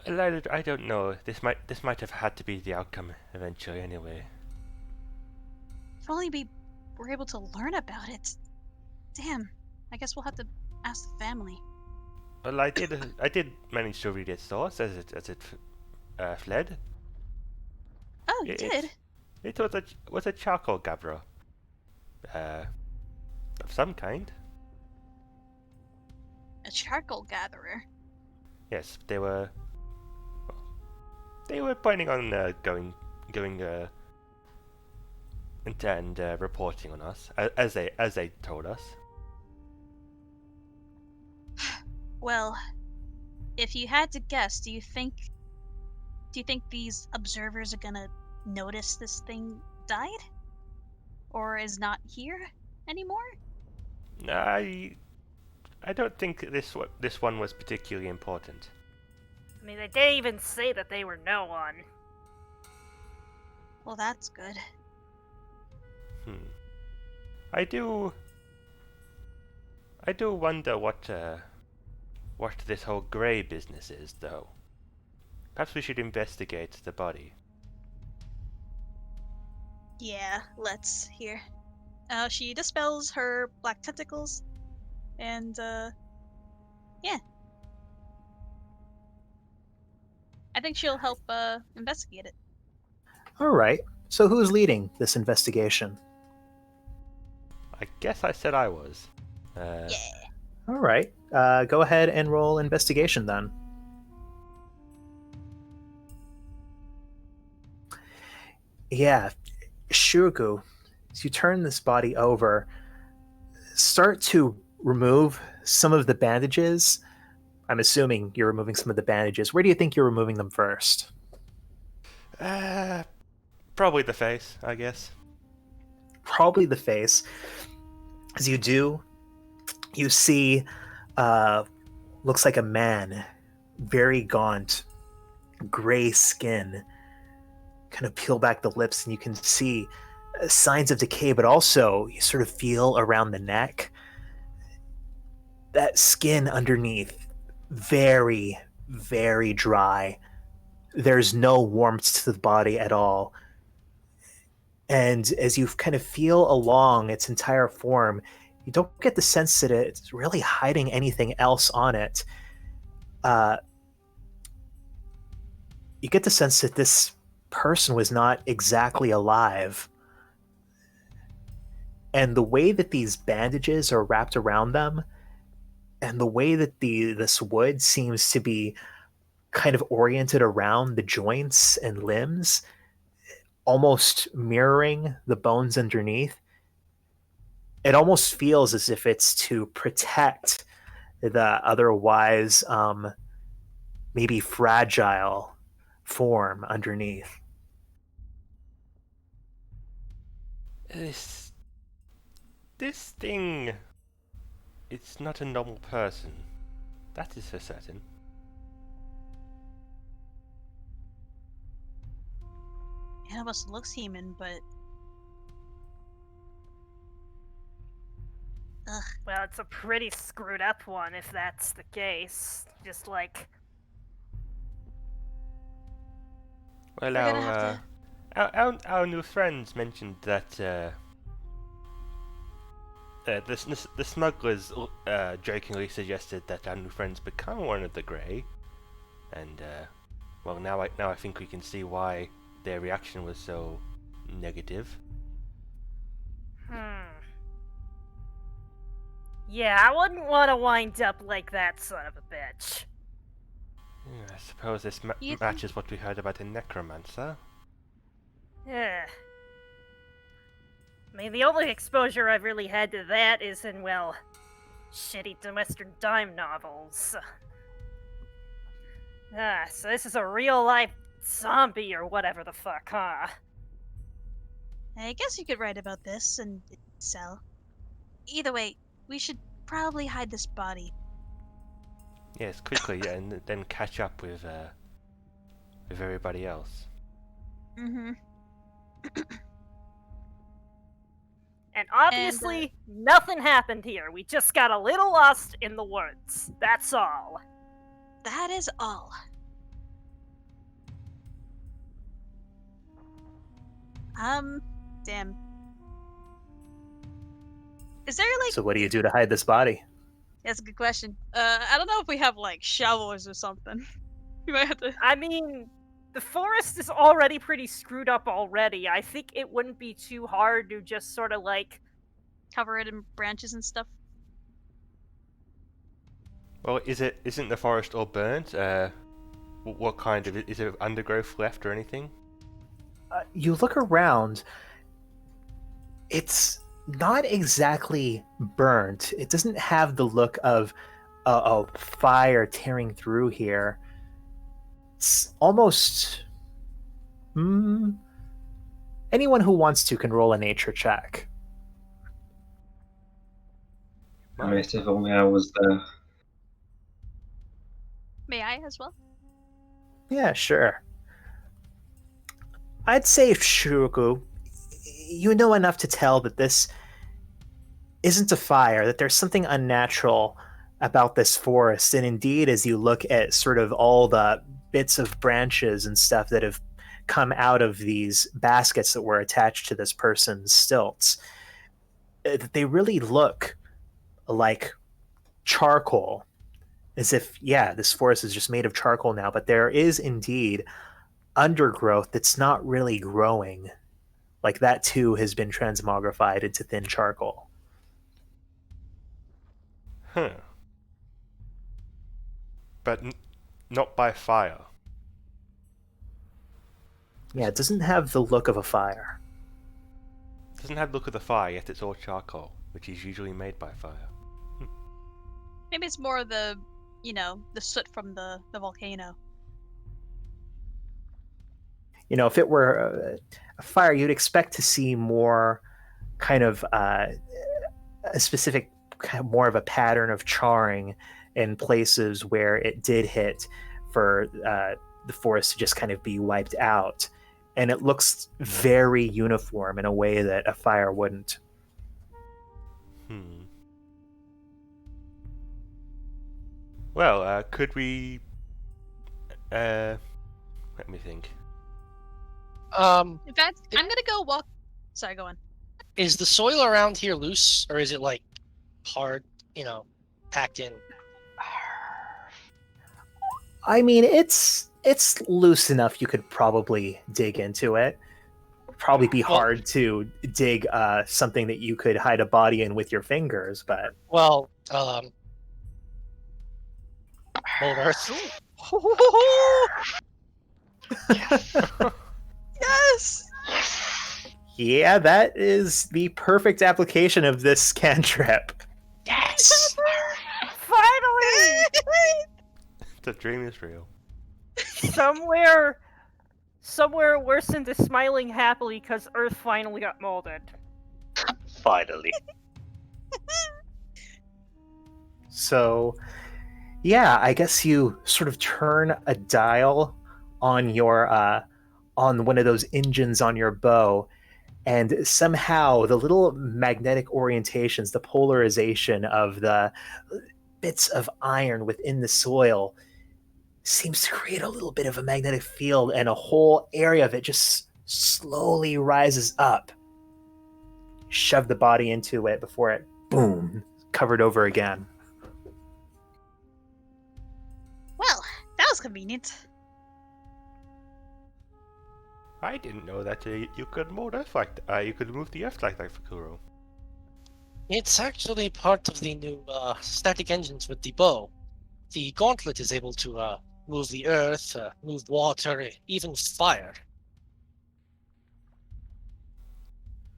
Well, I don't know. This might have had to be the outcome eventually, anyway. If only we were able to learn about it. Damn, I guess we'll have to ask the family. Well, I did manage to read its thoughts as it fled. Oh, you It did? it was a charcoal gabbro. Of some kind. A charcoal gatherer. Yes, they were planning on going and reporting on us as they told us. Well, if you had to guess, do you think these observers are gonna notice this thing died? Or is not here anymore? I don't think this one was particularly important. I mean, they didn't even say that they were no one. Well, that's good. I do wonder what this whole grey business is, though. Perhaps we should investigate the body. Yeah, let's here. She dispels her black tentacles, and yeah. I think she'll help investigate it. All right. So who's leading this investigation? I guess I said I was. Yeah. All right. Go ahead and roll investigation then. Yeah, Shugu, as you turn this body over, start to remove some of the bandages. I'm assuming you're removing some of the bandages. Where do you think you're removing them first? Probably the face, I guess. Probably the face. As you do, you see, looks like a man, very gaunt, gray skin, kind of peel back the lips, and you can see signs of decay, but also you sort of feel around the neck that skin underneath, very, very dry. There's no warmth to the body at all. And as you kind of feel along its entire form, you don't get the sense that it's really hiding anything else on it. You get the sense that this person was not exactly alive. And the way that these bandages are wrapped around them, and the way that this wood seems to be kind of oriented around the joints and limbs, almost mirroring the bones underneath, it almost feels as if it's to protect the otherwise maybe fragile form underneath. This thing, it's not a normal person. That is for certain. It almost looks human, but ugh. Well, it's a pretty screwed up one if that's the case. Just like, Well, We're gonna have our new friends mentioned that the smugglers jokingly suggested that our new friends become one of the Grey, and well, now I think we can see why their reaction was so negative. Yeah, I wouldn't want to wind up like that son of a bitch. I suppose this You think- matches what we heard about the necromancer. Yeah. I mean, the only exposure I've really had to that is in, well, shitty Western dime novels. So this is a real-life zombie or whatever the fuck, huh? I guess you could write about this and sell. Either way, we should probably hide this body. Yes, quickly, and then catch up with everybody else. Mm-hmm. And obviously, nothing happened here. We just got a little lost in the woods. That's all. That is all. Damn. Is there like? So what do you do to hide this body? That's a good question. I don't know if we have like shovels or something. We might have to. I mean, the forest is already pretty screwed up already. I think it wouldn't be too hard to just sort of like Cover it in branches and stuff. Well, isn't the forest all burnt? What kind of is there undergrowth left or anything? You look around. It's not exactly burnt. It doesn't have the look of a fire tearing through here. It's almost. Anyone who wants to can roll a nature check. I mean, if only I was there. May I as well? Yeah, sure. I'd say, Shuruku, you know enough to tell that this isn't a fire, that there's something unnatural about this forest. And indeed, as you look at sort of all the bits of branches and stuff that have come out of these baskets that were attached to this person's stilts, they really look like charcoal. As if, yeah, this forest is just made of charcoal now, but there is indeed undergrowth that's not really growing. Like that too has been transmogrified into thin charcoal. Huh. But not by fire. Yeah, it doesn't have the look of a fire. Doesn't have the look of the fire, yet it's all charcoal, which is usually made by fire. Maybe it's more the, the soot from the volcano. You know, if it were a fire, you'd expect to see more kind of a specific, more of a pattern of charring in places where it did hit for the forest to just kind of be wiped out. And it looks very uniform in a way that a fire wouldn't. Well, could we... let me think. In fact, I'm gonna go walk. Sorry, go on. Is the soil around here loose, or is it like hard, packed in? I mean, it's loose enough you could probably dig into it. Probably be hard to dig something that you could hide a body in with your fingers, but... Well, Mold Earth. Yes! Yeah, that is the perfect application of this cantrip. Yes! finally The dream is real. somewhere Wilson is smiling happily because Earth finally got molded. Finally. So, yeah, I guess you sort of turn a dial on your on one of those engines on your bow, and somehow the little magnetic orientations, the polarization of the bits of iron within the soil seems to create a little bit of a magnetic field, and a whole area of it just slowly rises up. Shove the body into it before it, boom, covered over again. Well, that was convenient. I didn't know that you could mold Earth like you could move the Earth like that, Fakuro. It's actually part of the new static engines with the bow. The gauntlet is able to move the earth, move water, even fire.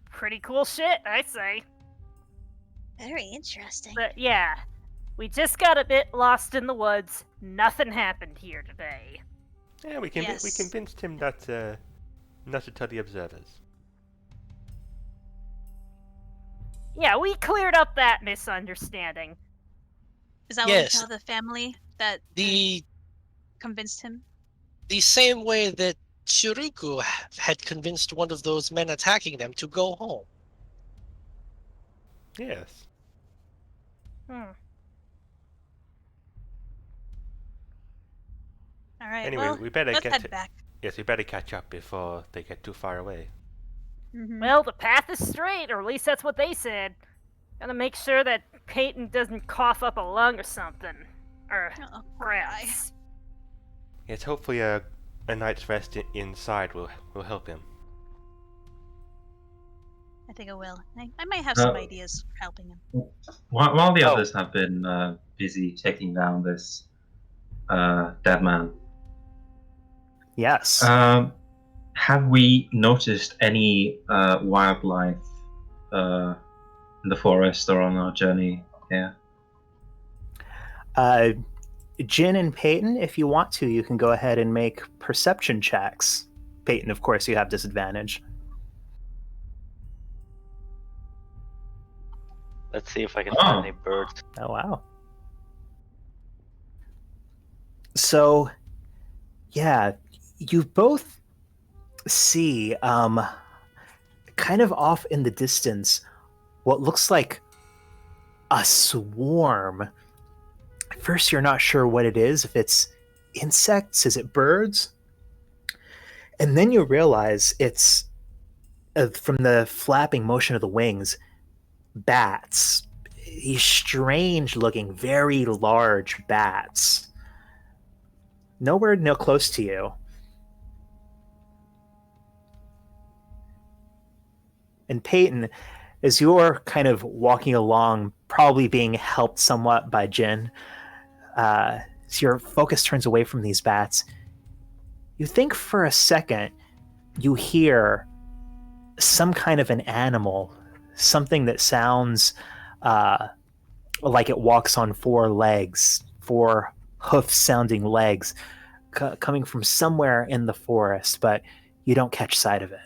Pretty cool shit, I say. Very interesting. But yeah, we just got a bit lost in the woods. Nothing happened here today. Yeah, we Yes. convinced him that not to tell the observers. Yeah, we cleared up that misunderstanding. Is that Yes. what we tell the family that The convinced him? same way that Shiruku had convinced one of those men attacking them to go home. Yes. Hmm. All right. Anyway, well, we better let's get head to- back. Yes, we better catch up before they get too far away. Mhm. Well, the path is straight, or at least that's what they said. Gotta make sure that Peyton doesn't cough up a lung or something. Or Oh, poor guy. rats. Yes, hopefully a night's rest inside will help him. I think I will. I might have some Oh. ideas for helping him. While the Oh. others have been busy taking down this dead man, Yes. have we noticed any wildlife in the forest or on our journey here? Jin and Peyton, if you want to, you can go ahead and make perception checks. Peyton, of course, you have disadvantage. Let's see if I can Oh. find any birds. Oh, wow. So, yeah, you both see, kind of off in the distance, what looks like a swarm. At first, you're not sure what it is, if it's insects, is it birds? And then you realize it's, from the flapping motion of the wings, bats. These strange looking, very large bats. Nowhere no close to you. And Peyton, as you're kind of walking along, probably being helped somewhat by Jin, as your focus turns away from these bats, you think for a second you hear some kind of an animal, something that sounds like it walks on four legs, four hoof-sounding legs, coming from somewhere in the forest, but you don't catch sight of it.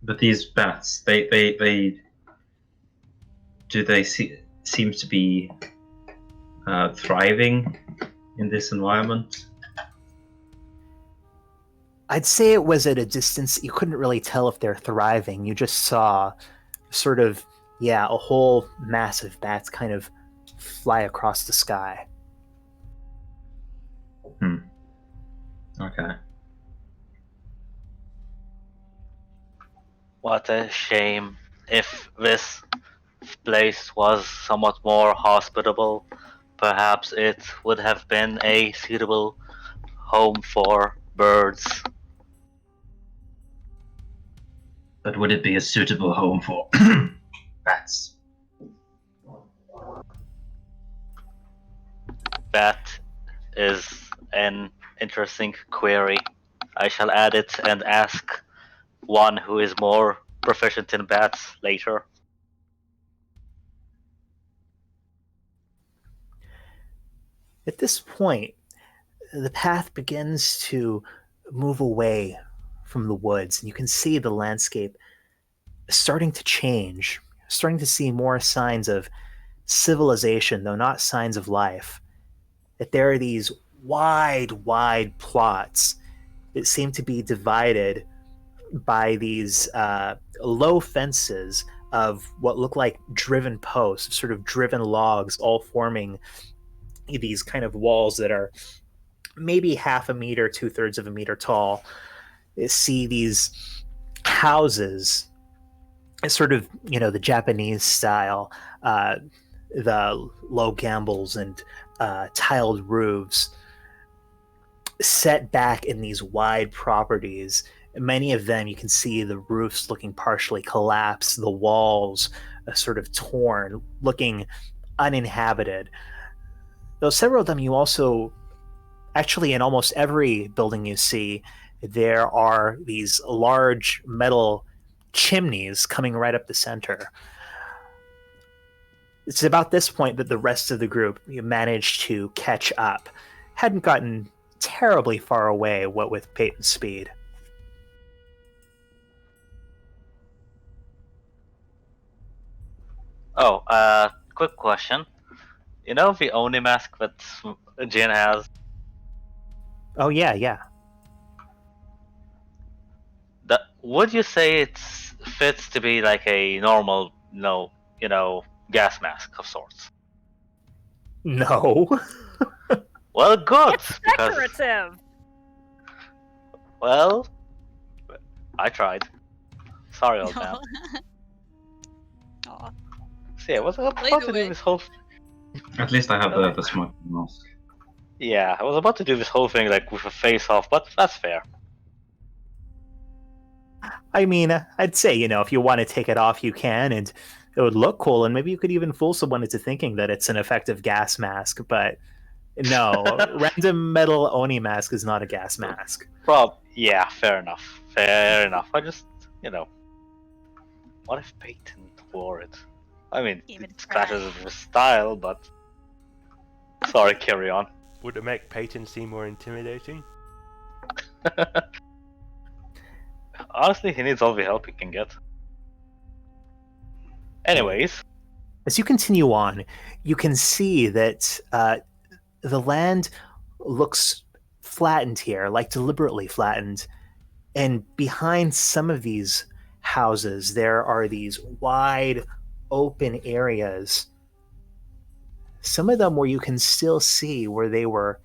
But these bats, they seem to be thriving in this environment? I'd say it was at a distance. You couldn't really tell if they're thriving. You just saw sort of, a whole mass of bats kind of fly across the sky. Okay. What a shame. If this place was somewhat more hospitable, perhaps it would have been a suitable home for birds. But would it be a suitable home for bats? That is an interesting query. I shall add it and ask one who is more proficient in bats later. At this point, the path begins to move away from the woods, and you can see the landscape starting to change, starting to see more signs of civilization, though not signs of life. That there are these wide plots that seem to be divided by these low fences of what look like driven posts, sort of driven logs, all forming these kind of walls that are maybe half a meter, 2/3 of a meter tall. You see these houses, sort of, the Japanese style, the low gambles and tiled roofs, set back in these wide properties, Many of them, you can see the roofs looking partially collapsed, the walls sort of torn, looking uninhabited. Though several of them you also, actually, in almost every building you see, there are these large metal chimneys coming right up the center. It's about this point that the rest of the group managed to catch up. Hadn't gotten terribly far away, what with Peyton's speed. Oh, quick question. You know the Oni mask that Jin has? Oh, yeah. Would you say it fits to be like a normal, gas mask of sorts? No. Well, good, It's because, decorative. well, I tried. Sorry, old man. Aw. See, I was about Either to do way. this whole. At least I have the smoke mask. Yeah, I was about to do this whole thing like with a face off, but that's fair. I mean, I'd say, if you want to take it off, you can, and it would look cool, and maybe you could even fool someone into thinking that it's an effective gas mask, but no, random metal Oni mask is not a gas mask. Yeah, fair enough. Fair enough. I just, what if Peyton wore it? I mean, Give it a it try. clashes with style, but. Sorry, carry on. Would it make Peyton seem more intimidating? Honestly, he needs all the help he can get. Anyways. As you continue on, you can see that the land looks flattened here, like deliberately flattened. And behind some of these houses, there are these wide open areas. Some of them where you can still see where they were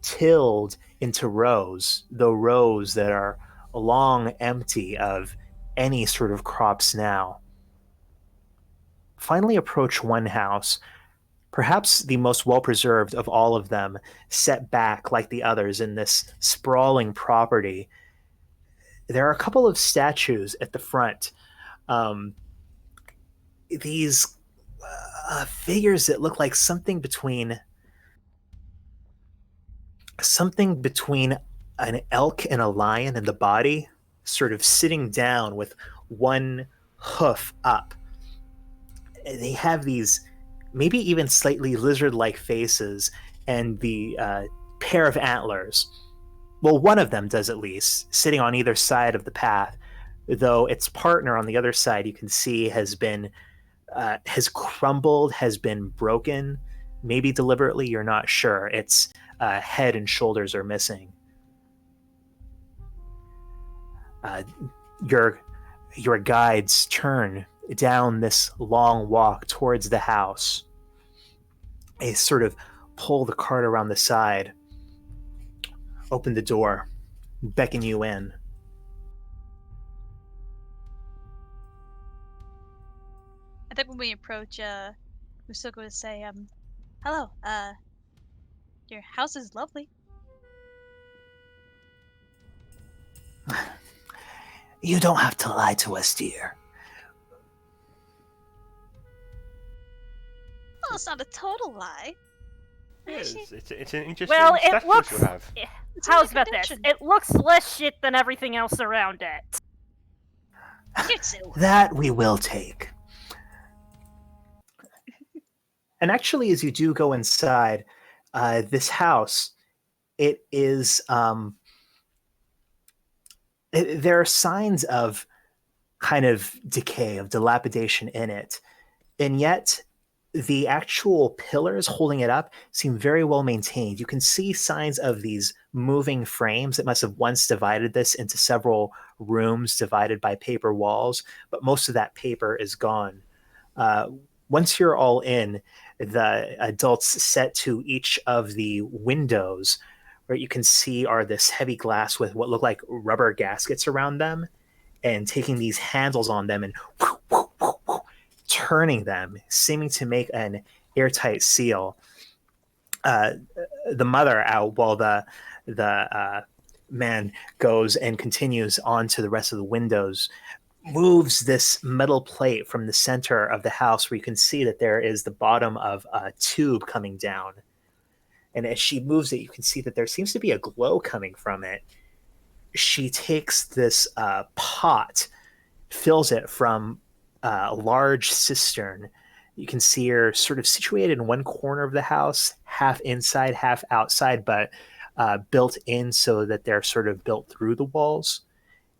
tilled into rows, though rows that are long empty of any sort of crops now. Finally approach one house, perhaps the most well-preserved of all of them, set back like the others in this sprawling property. There are a couple of statues at the front. These figures that look like something between an elk and a lion in the body, sort of sitting down with one hoof up. They have these maybe even slightly lizard-like faces and the pair of antlers. Well, one of them does at least, sitting on either side of the path, though its partner on the other side you can see has crumbled, has been broken, maybe deliberately, you're not sure. Its head and shoulders are missing. Your guides turn down this long walk towards the house. They sort of pull the cart around the side, open the door, beckon you in. I think when we approach, Musoko would say, hello, your house is lovely. You don't have to lie to us, dear. Well, it's not a total lie. Yes, it's an interesting Well, it statue looks. you have. It's How's only about this? condition. It looks less shit than everything else around it. That we will take. And actually, as you do go inside this house, it is there are signs of kind of decay, of dilapidation in it, and yet the actual pillars holding it up seem very well maintained. You can see signs of these moving frames that must have once divided this into several rooms divided by paper walls, but most of that paper is gone. Once you're all in, the adults set to each of the windows, where you can see are this heavy glass with what look like rubber gaskets around them, and taking these handles on them and turning them, seeming to make an airtight seal. The mother, while the man goes and continues on to the rest of the windows, moves this metal plate from the center of the house where you can see that there is the bottom of a tube coming down. And as she moves it, you can see that there seems to be a glow coming from it. She takes this pot, fills it from a large cistern. You can see her sort of situated in one corner of the house, half inside, half outside, but built in so that they're sort of built through the walls,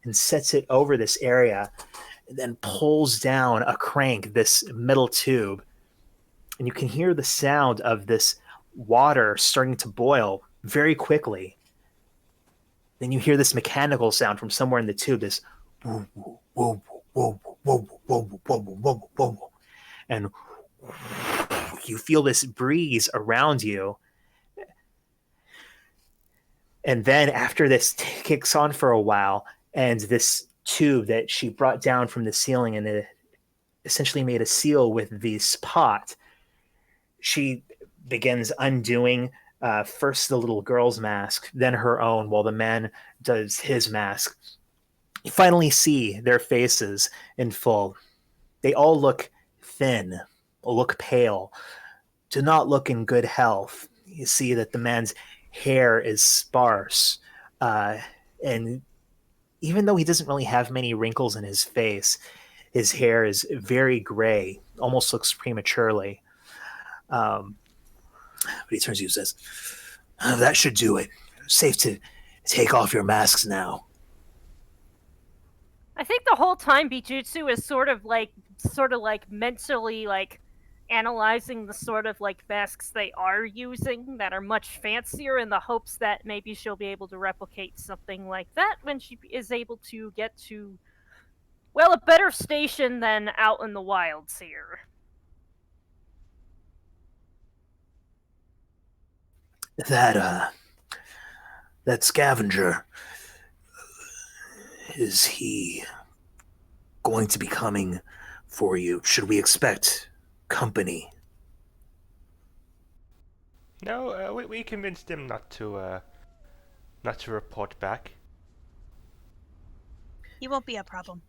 and sets it over this area, and then pulls down a crank, this metal tube. And you can hear the sound of this water starting to boil very quickly. Then you hear this mechanical sound from somewhere in the tube, this whoa, whoa, whoa, whoa, whoa, whoa, whoa, whoa, whoa, and you feel this breeze around you. And then after this kicks on for a while, and this tube that she brought down from the ceiling and it essentially made a seal with this pot, she begins undoing first the little girl's mask, then her own, while the man does his mask. You finally see their faces in full. They all look thin, look pale, do not look in good health. You see that the man's hair is sparse, and even though he doesn't really have many wrinkles in his face, his hair is very gray, almost looks prematurely. But he turns to you and says, that should do it. Safe to take off your masks now. I think the whole time Bijutsu is sort of like mentally like analyzing the sort of like masks they are using that are much fancier, in the hopes that maybe she'll be able to replicate something like that when she is able to get to, well, a better station than out in the wilds here. That scavenger, is he going to be coming for you? Should we expect company? No, we convinced him not to report back. He won't be a problem.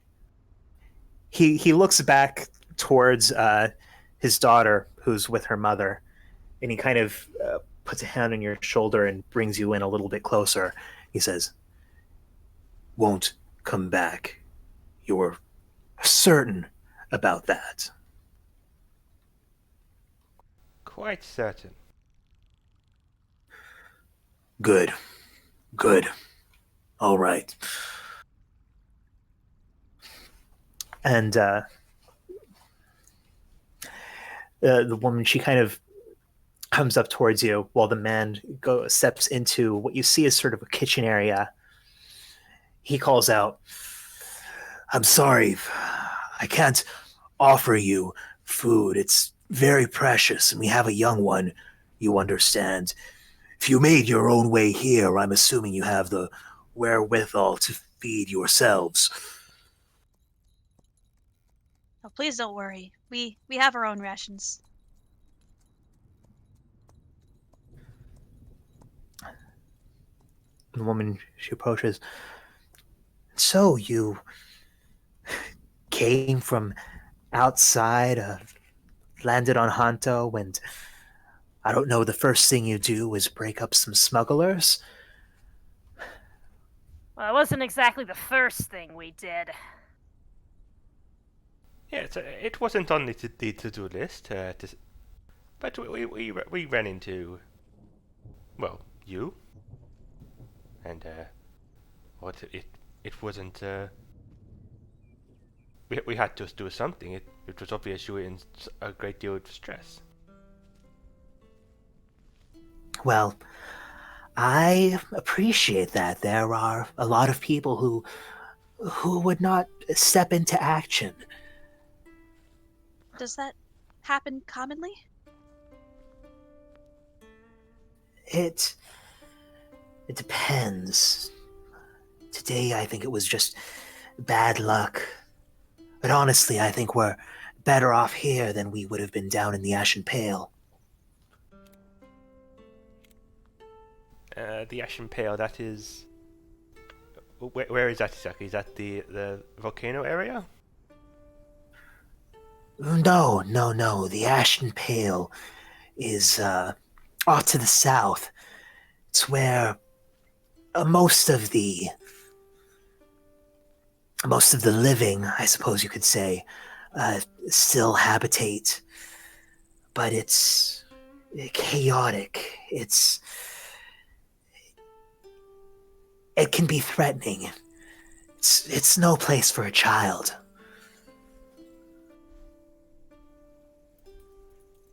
He looks back towards his daughter, who's with her mother, and he kind of puts a hand on your shoulder and brings you in a little bit closer. He says, Won't come back. You're certain about that? Quite certain. Good. Good. All right. And the woman, she kind of comes up towards you while the man steps into what you see as sort of a kitchen area. He calls out, I'm sorry. I can't offer you food. It's very precious, and we have a young one, you understand. If you made your own way here, I'm assuming you have the wherewithal to feed yourselves. Oh, please don't worry. We have our own rations. the woman, she approaches. So you came from outside, landed on Hanto, and I don't know, the first thing you do is break up some smugglers? Well, it wasn't exactly the first thing we did. Yeah, it wasn't on the to-do list, but we ran into, well, you, and what it wasn't. We had to do something. It was obvious you were in a great deal of stress. Well, I appreciate that. There are a lot of people who would not step into action. Does that happen commonly? It depends. Today, I think it was just bad luck. But honestly, I think we're better off here than we would have been down in the Ashen Pale. The Ashen Pale, that is... Where is that exactly? Is that the volcano area? No, no, no. The Ashen Pale is off to the south. It's where most of the living, I suppose you could say, still habitate. But it's chaotic. It can be threatening. It's no place for a child.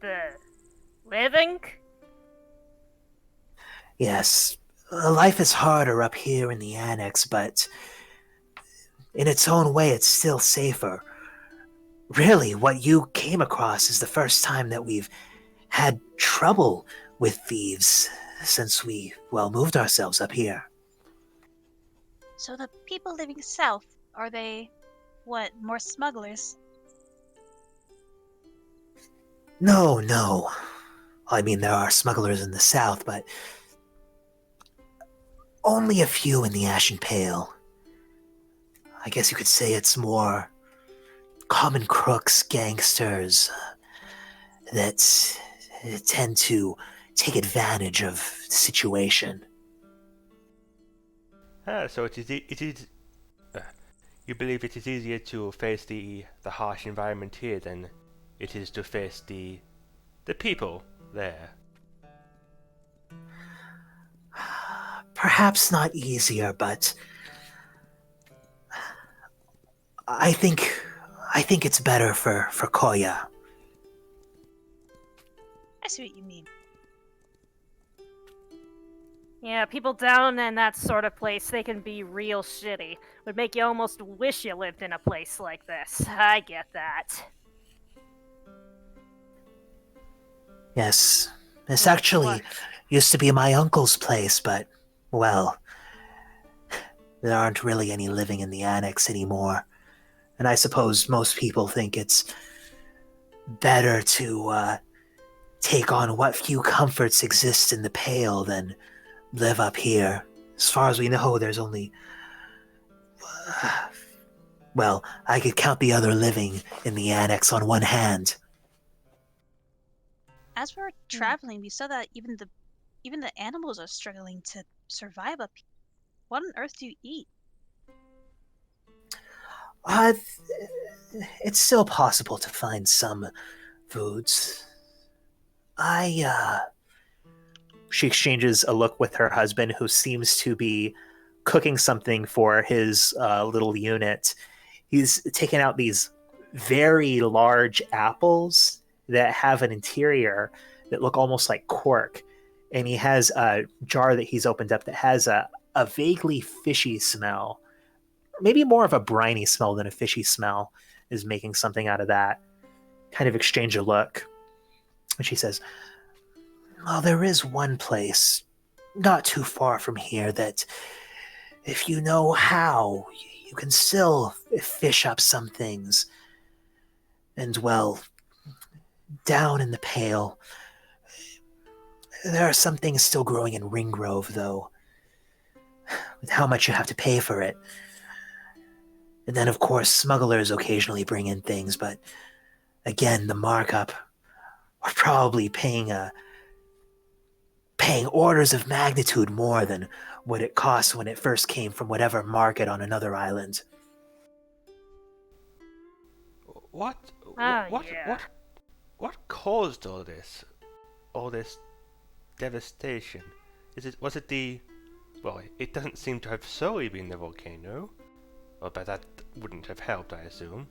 The living? Yes, life is harder up here in the annex, but in its own way, it's still safer. Really, what you came across is the first time that we've had trouble with thieves since we, well, moved ourselves up here. So the people living south, are they, what, more smugglers? No, no. I mean, there are smugglers in the south, but only a few in the Ashen Pale. I guess you could say it's more common crooks, gangsters that tend to take advantage of the situation. So it is. You believe it is easier to face the harsh environment here than it is to face the people there. Perhaps not easier, but I think it's better for Koya. I see what you mean. Yeah, people down in that sort of place, they can be real shitty. Would make you almost wish you lived in a place like this. I get that. Yes, this What- actually what? used to be my uncle's place, but, well, there aren't really any living in the annex anymore. And I suppose most people think it's better to take on what few comforts exist in the Pale than live up here. As far as we know, there's only... well, I could count the other living in the annex on one hand. As we're traveling, we saw that even the animals are struggling to survive up here. What on earth do you eat? It's still possible to find some foods. She exchanges a look with her husband, who seems to be cooking something for his little unit. He's taken out these very large apples that have an interior that look almost like cork. And he has a jar that he's opened up that has a vaguely fishy smell. Maybe more of a briny smell than a fishy smell, is making something out of that. Kind of exchange a look. And she says, well, there is one place not too far from here that, if you know how, you can still fish up some things. And, well, down in the Pale, there are some things still growing in Ringgrove, though, with how much you have to pay for it. And then, of course, smugglers occasionally bring in things, but again, the markup, we're probably paying orders of magnitude more than what it cost when it first came from whatever market on another island. What? Ah, What? yeah. What caused all this? All this devastation? Was it the? Well, it doesn't seem to have solely been the volcano. Well, but that wouldn't have helped, I assume.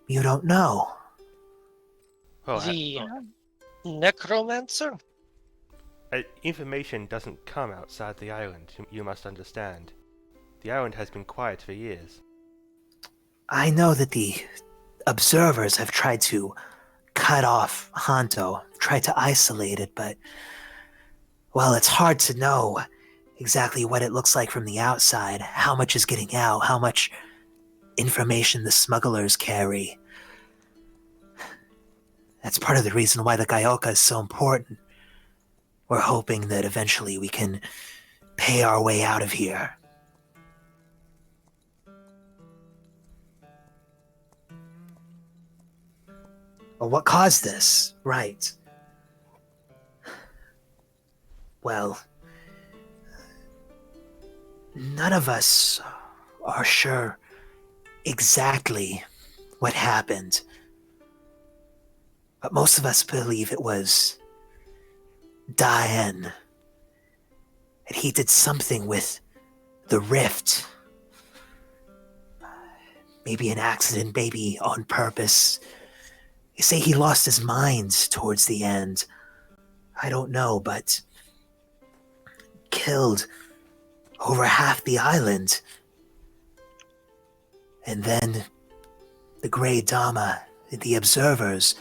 You don't know. Well, The necromancer? information doesn't come outside the island. You must understand. The island has been quiet for years. I know that the observers have tried to cut off Hanto, tried to isolate it, but, well, it's hard to know exactly what it looks like from the outside, how much is getting out, how much information the smugglers carry. That's part of the reason why the Gaioka is so important. We're hoping that eventually we can pay our way out of here. Well, what caused this? Right. Well, none of us are sure exactly what happened, but most of us believe it was Diane. And he did something with the rift. Maybe an accident, maybe on purpose. They say he lost his mind towards the end. I don't know, but killed over half the island. And then the Grey Dama, the observers,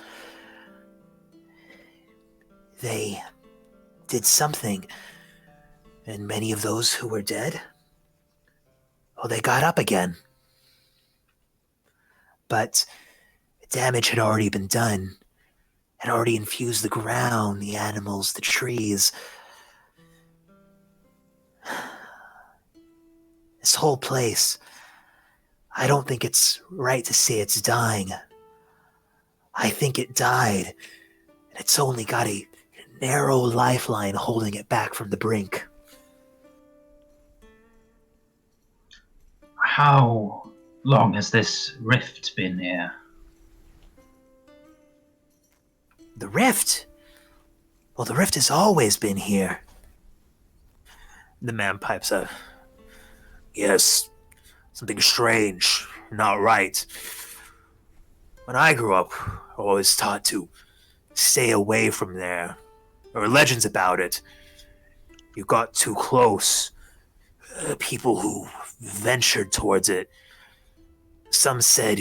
they did something. And many of those who were dead, well, they got up again. But damage had already been done, had already infused the ground, the animals, the trees. This whole place, I don't think it's right to say it's dying. I think it died, and it's only got a narrow lifeline holding it back from the brink. How long has this rift been here? The rift? Well, the rift has always been here. The man pipes up. Yes, something strange, not right. When I grew up, I was taught to stay away from there. There were legends about it. You got too close. People who ventured towards it. Some said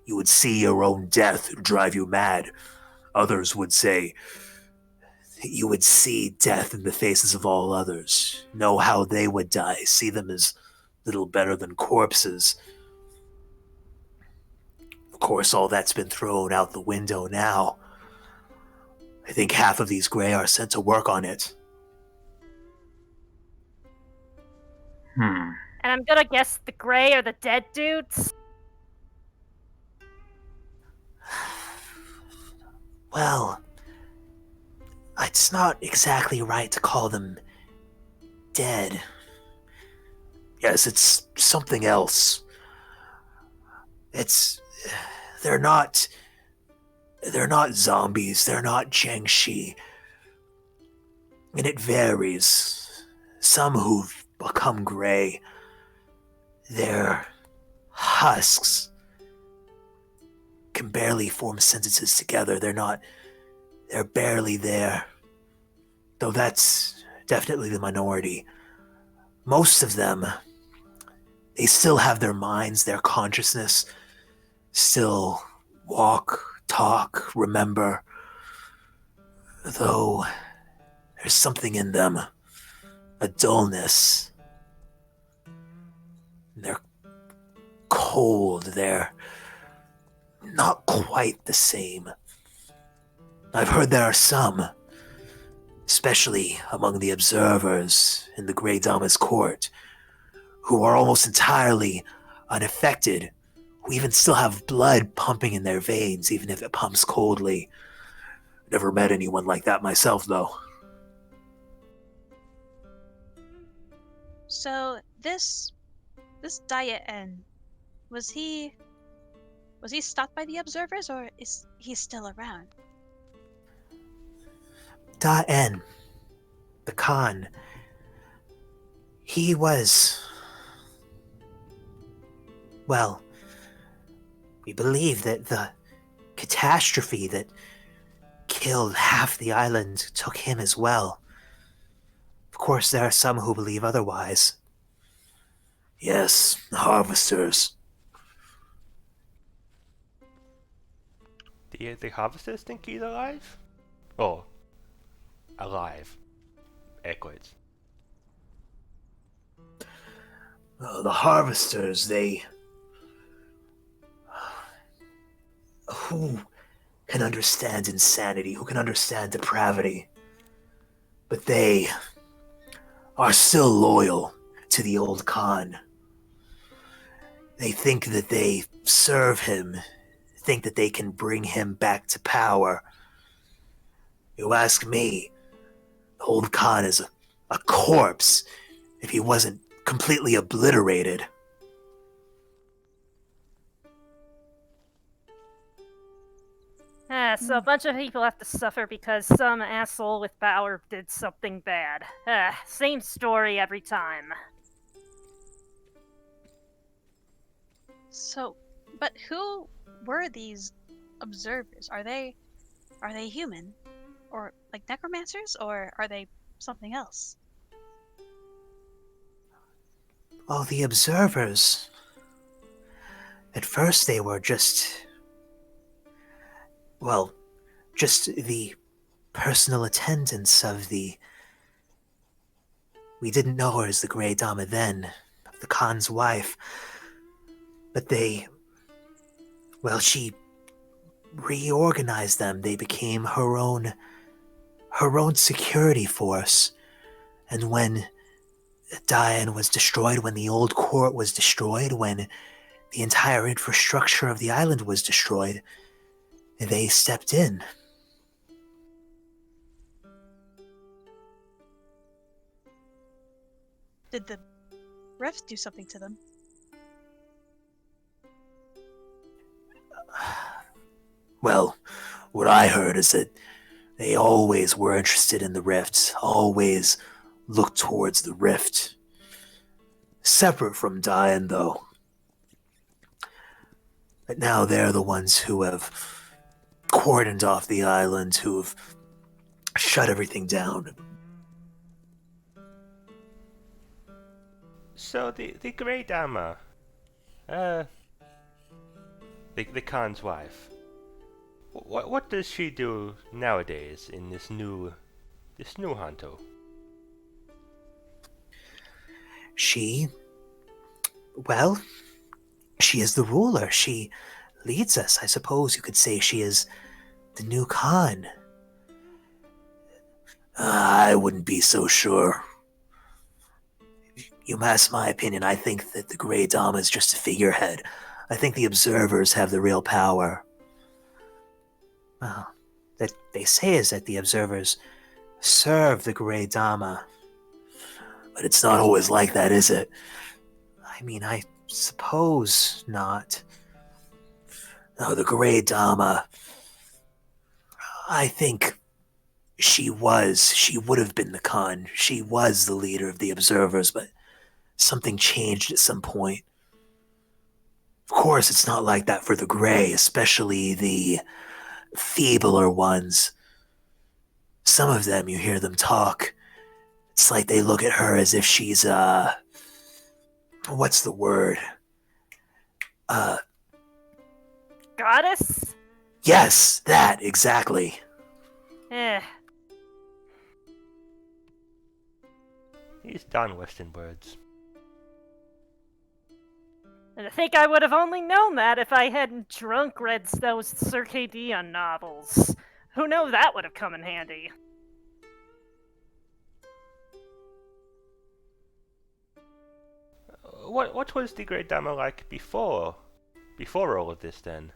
you would see your own death drive you mad. Others would say you would see death in the faces of all others, know how they would die, see them as little better than corpses. Of course, all that's been thrown out the window now. I think half of these Grey are sent to work on it. And I'm gonna guess the Grey are the dead dudes? Well, it's not exactly right to call them dead. Yes, it's something else. They're not zombies, they're not Jiangshi. And it varies. Some who've become Grey, their husks can barely form sentences together. They're barely there. Though that's definitely the minority. Most of them, they still have their minds, their consciousness, still walk, talk, remember. Though there's something in them, a dullness. They're cold, they're not quite the same. I've heard there are some, especially among the observers in the Grey Dama's court, who are almost entirely unaffected, who even still have blood pumping in their veins, even if it pumps coldly. Never met anyone like that myself, though. So this Diet N, was he stopped by the observers, or is he still around? Da-En, the Khan, he was... Well, we believe that the catastrophe that killed half the island took him as well. Of course, there are some who believe otherwise. Yes, the harvesters. The harvesters think he's alive? Oh, alive. Air quotes. The harvesters, they... Who can understand insanity? Who can understand depravity? But they are still loyal to the old Khan. They think that they serve him, think that they can bring him back to power. You ask me, the old Khan is a corpse if he wasn't completely obliterated. So a bunch of people have to suffer because some asshole with power did something bad. Same story every time. So, but who were these observers? Are they human, or like necromancers, or are they something else? Well, the observers. At first, they were just the personal attendants of the. We didn't know her as the Grey Dama then, the Khan's wife. But she reorganized them. They became her own security force. And when Diane was destroyed, when the old court was destroyed, when the entire infrastructure of the island was destroyed, they stepped in. Did the refs do something to them? Well, what I heard is that they always were interested in the rifts, always looked towards the rift. Separate from Diane, though. But now they're the ones who have cordoned off the island, who have shut everything down. So the Grey Dama, the Khan's wife. What does she do nowadays in this new Hanto? She is the ruler. She leads us. I suppose you could say she is the new Khan. I wouldn't be so sure. You ask my opinion, I think that the Grey Dama is just a figurehead. I think the observers have the real power. Well, that they say is that the observers serve the Grey Dama. But it's not always like that, is it? I mean, I suppose not. No, the Grey Dama, I think she would have been the Khan. She was the leader of the observers, but something changed at some point. Of course, it's not like that for the Grey, especially the feebler ones. Some of them, you hear them talk. It's like they look at her as if she's, what's the word? Goddess? Yes, that, exactly. He's done Western words. And I think I would have only known that if I hadn't drunk read those Circadian novels. Who knows, that would have come in handy. What was the Great Dama like before all of this then?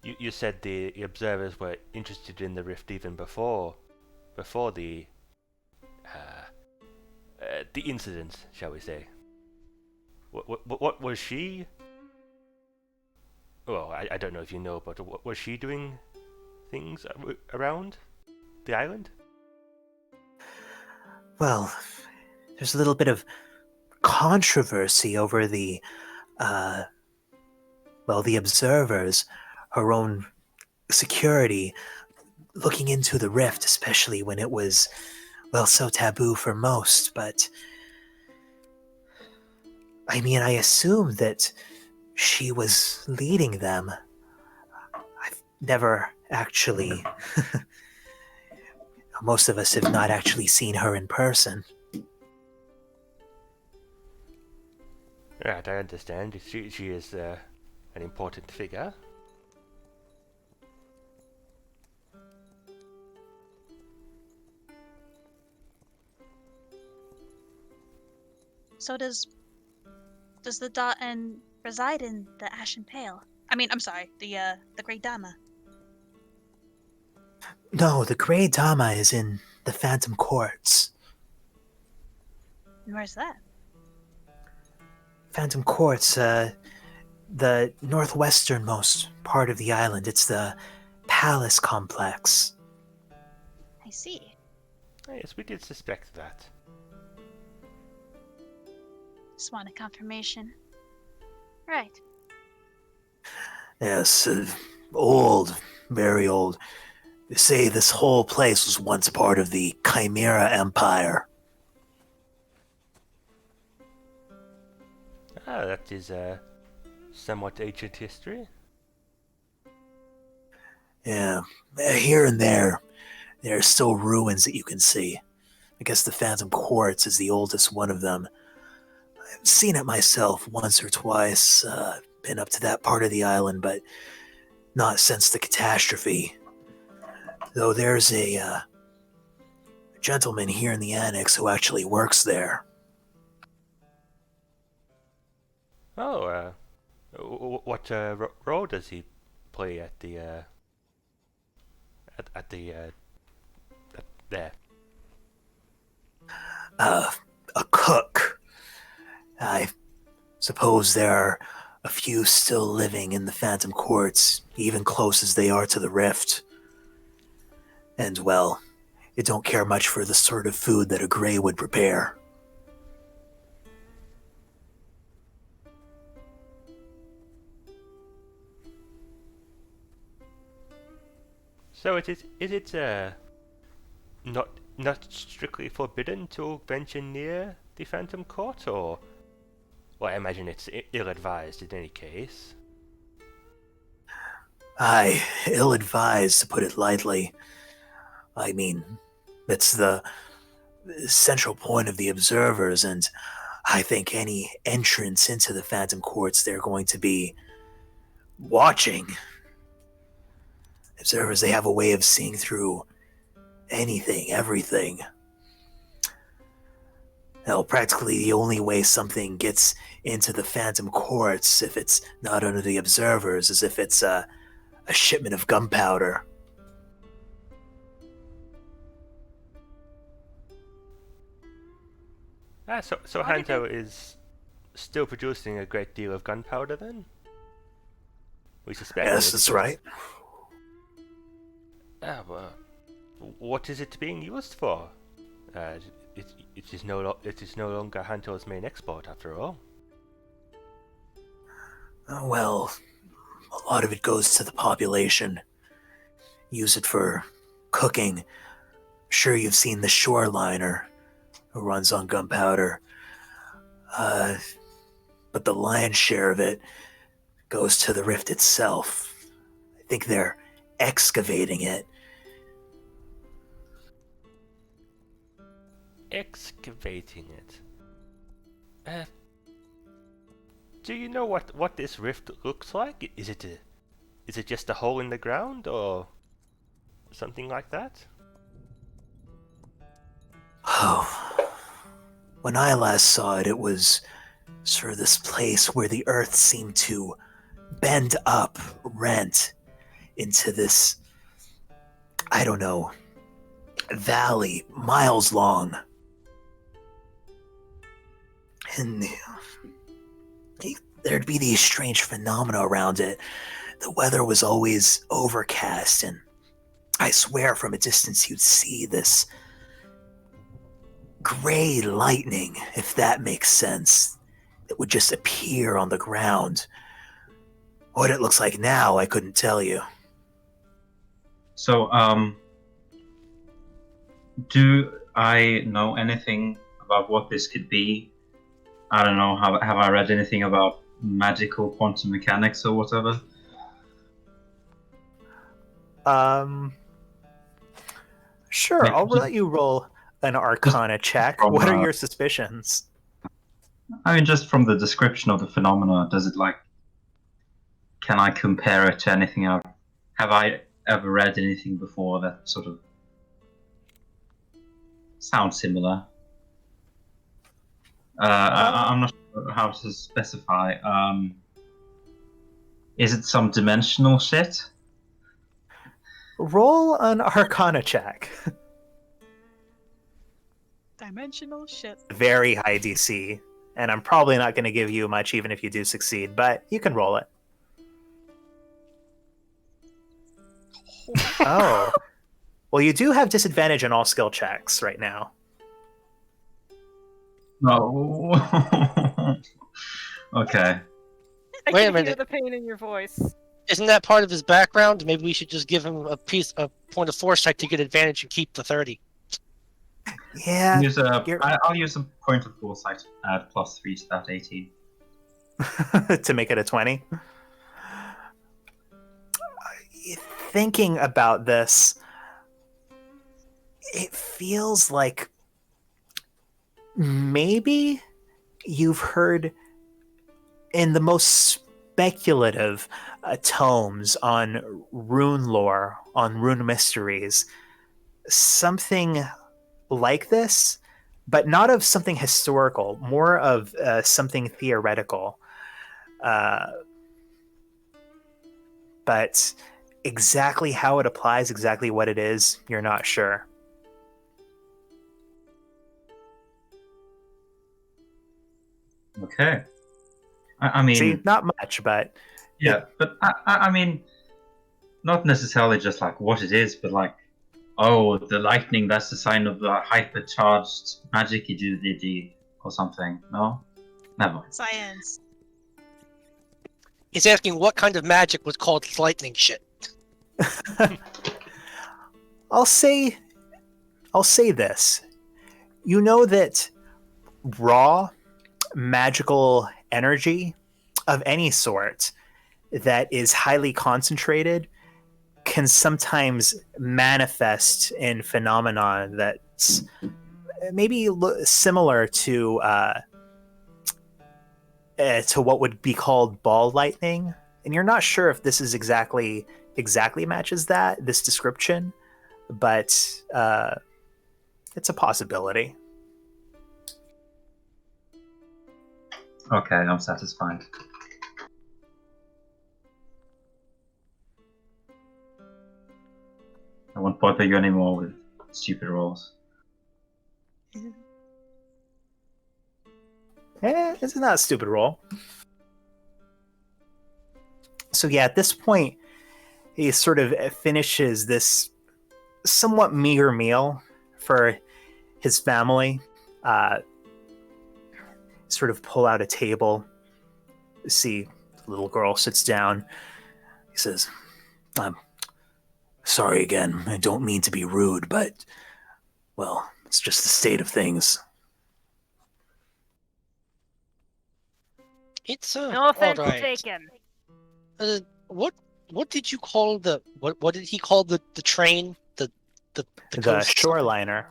You said the observers were interested in the rift even before the incident, shall we say? What was she? Well, I don't know if you know, but what was she doing things around the island? Well, there's a little bit of controversy over the observers, her own security, looking into the rift, especially when it was, so taboo for most, but I mean, I assume that she was leading them. I've never actually... Most of us have not actually seen her in person. Right, I understand. She is an important figure. So does the Da'an reside in the Ashen Pale? I mean, I'm sorry, the Great Dama. No, the Grey Dama is in the Phantom Courts. And where's that? Phantom Courts, the northwesternmost part of the island. It's the palace complex. I see. Yes, we did suspect that. Just want a confirmation. Right. Yes, old, very old. They say this whole place was once part of the Chimera Empire. Ah, that is somewhat ancient history. Yeah, here and there are still ruins that you can see. I guess the Phantom Quartz is the oldest one of them. I've seen it myself once or twice, been up to that part of the island, but not since the catastrophe. Though there's a gentleman here in the annex who actually works there. Oh, what role does he play at the there? A cook. I suppose there are a few still living in the Phantom Courts, even close as they are to the Rift. And, well, you don't care much for the sort of food that a Grey would prepare. So is it not strictly forbidden to venture near the Phantom Court, or? Well, I imagine it's ill-advised in any case. Aye, ill-advised, to put it lightly. I mean, it's the central point of the observers, and I think any entrance into the Phantom Courts, they're going to be watching. Observers, they have a way of seeing through anything, everything. Hell, practically the only way something gets into the Phantom Courts, if it's not under the observers, is if it's a shipment of gunpowder. Ah, so Why did Hanto is still producing a great deal of gunpowder then? We suspect. Yes, it, that's but- right. Ah, well, what is it being used for? It is no longer Hanto's main export after all. Well, a lot of it goes to the population. Use it for cooking. Sure, you've seen the shoreliner who runs on gunpowder. But the lion's share of it goes to the rift itself. I think they're excavating it. Excavating it. Do you know what this rift looks like? Is it just a hole in the ground or something like that? Oh, when I last saw it, it was sort of this place where the earth seemed to bend up, rent into this, I don't know, valley miles long. And there'd be these strange phenomena around it. The weather was always overcast, and I swear from a distance you'd see this gray lightning, if that makes sense, that would just appear on the ground. What it looks like now, I couldn't tell you. So, do I know anything about what this could be? I don't know. Have I read anything about magical quantum mechanics or whatever? Sure, Like, I'll just- let you roll an Arcana check. from, What are your suspicions? I mean, just from the description of the phenomena, does it like? Can I compare it to anything else? Have I ever read anything before that sort of sounds similar? I'm not sure how to specify. Is it some dimensional shit? Roll an Arcana check. Dimensional shit. Very high DC, and I'm probably not going to give you much even if you do succeed, but you can roll it. Oh. Well, you do have disadvantage on all skill checks right now. No. Okay. I Wait a can hear minute. the pain in your voice. Isn't that part of his background? Maybe we should just give him a point of foresight to get advantage and keep the 30. Yeah. I'll use a point of foresight to add +3 to that 18. To make it a 20. Thinking about this, it feels like maybe you've heard in the most speculative tomes on rune lore, on rune mysteries, something like this, but not of something historical, more of something theoretical. But exactly how it applies, exactly what it is, you're not sure. Okay. I mean, See, not much, but yeah, but I mean, not necessarily just like what it is, but like, oh, the lightning, that's the sign of the hypercharged magic you do, or something. No? Never mind. Science. He's asking what kind of magic was called lightning shit. I'll say this. You know that raw magical energy of any sort that is highly concentrated can sometimes manifest in phenomena that's maybe similar to what would be called ball lightning, and you're not sure if this is exactly matches this description, but it's a possibility. Okay, I'm satisfied. I won't bother you anymore with stupid rolls. It's not a stupid roll. So yeah, at this point, he sort of finishes this somewhat meager meal for his family. Sort of pull out a table. See, the little girl sits down. He says, "I'm sorry again. I don't mean to be rude, but, well, it's just the state of things." It's No offense all right. taken. What did you call the what did he call the train the coast? Shoreliner.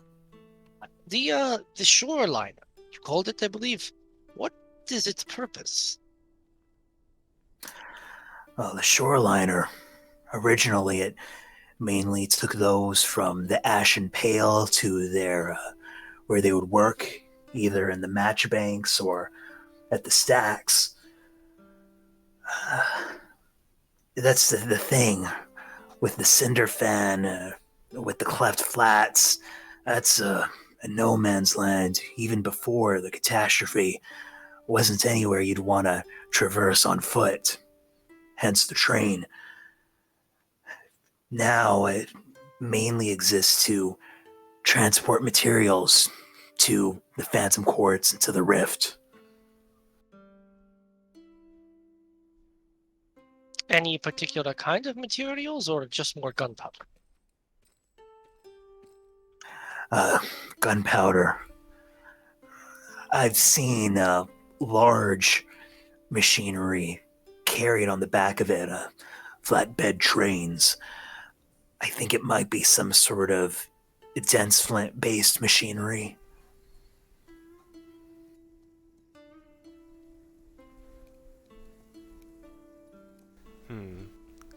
The shoreline. You called it, I believe. What is its purpose? The Shoreliner, originally it mainly took those from the Ashen Pale to their where they would work, either in the match banks or at the stacks. That's the thing with the Cinder Fan, with the Cleft Flats. That's a no man's land. Even before the catastrophe, wasn't anywhere you'd want to traverse on foot. Hence the train. Now it mainly exists to transport materials to the Phantom Courts and to the Rift. Any particular kind of materials, or just more gunpowder? Gunpowder. I've seen large machinery carried on the back of it, flatbed trains. I think it might be some sort of dense flint-based machinery.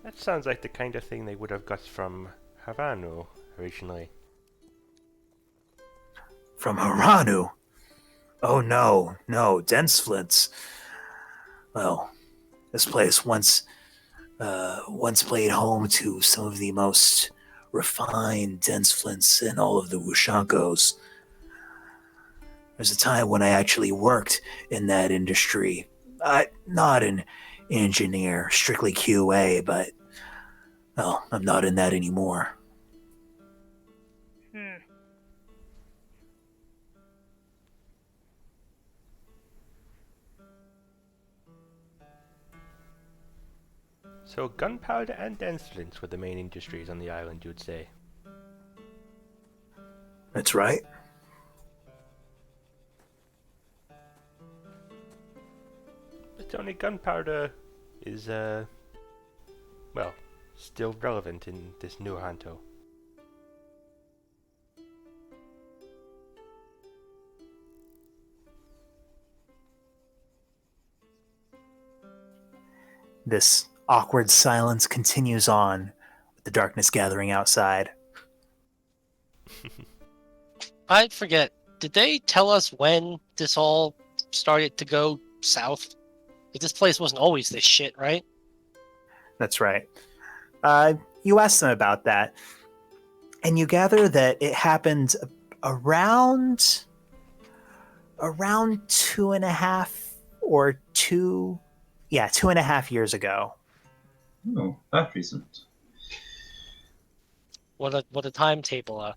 That sounds like the kind of thing they would have got from Haranu originally. From Haranu? Oh no, dense flints. Well, this place once played home to some of the most refined dense flints in all of the Wushankos. There's a time when I actually worked in that industry. Not an engineer, strictly QA, but well, I'm not in that anymore. Hmm. So gunpowder and dense flints were the main industries on the island, you'd say? That's right. But only gunpowder is, well, still relevant in this new Hanto. This awkward silence continues on, with the darkness gathering outside. I forget. Did they tell us when this all started to go south? 'Cause this place wasn't always this shit, right? That's right. You asked them about that, and you gather that it happened around 2.5 years ago. Oh, that recent. What a timetable.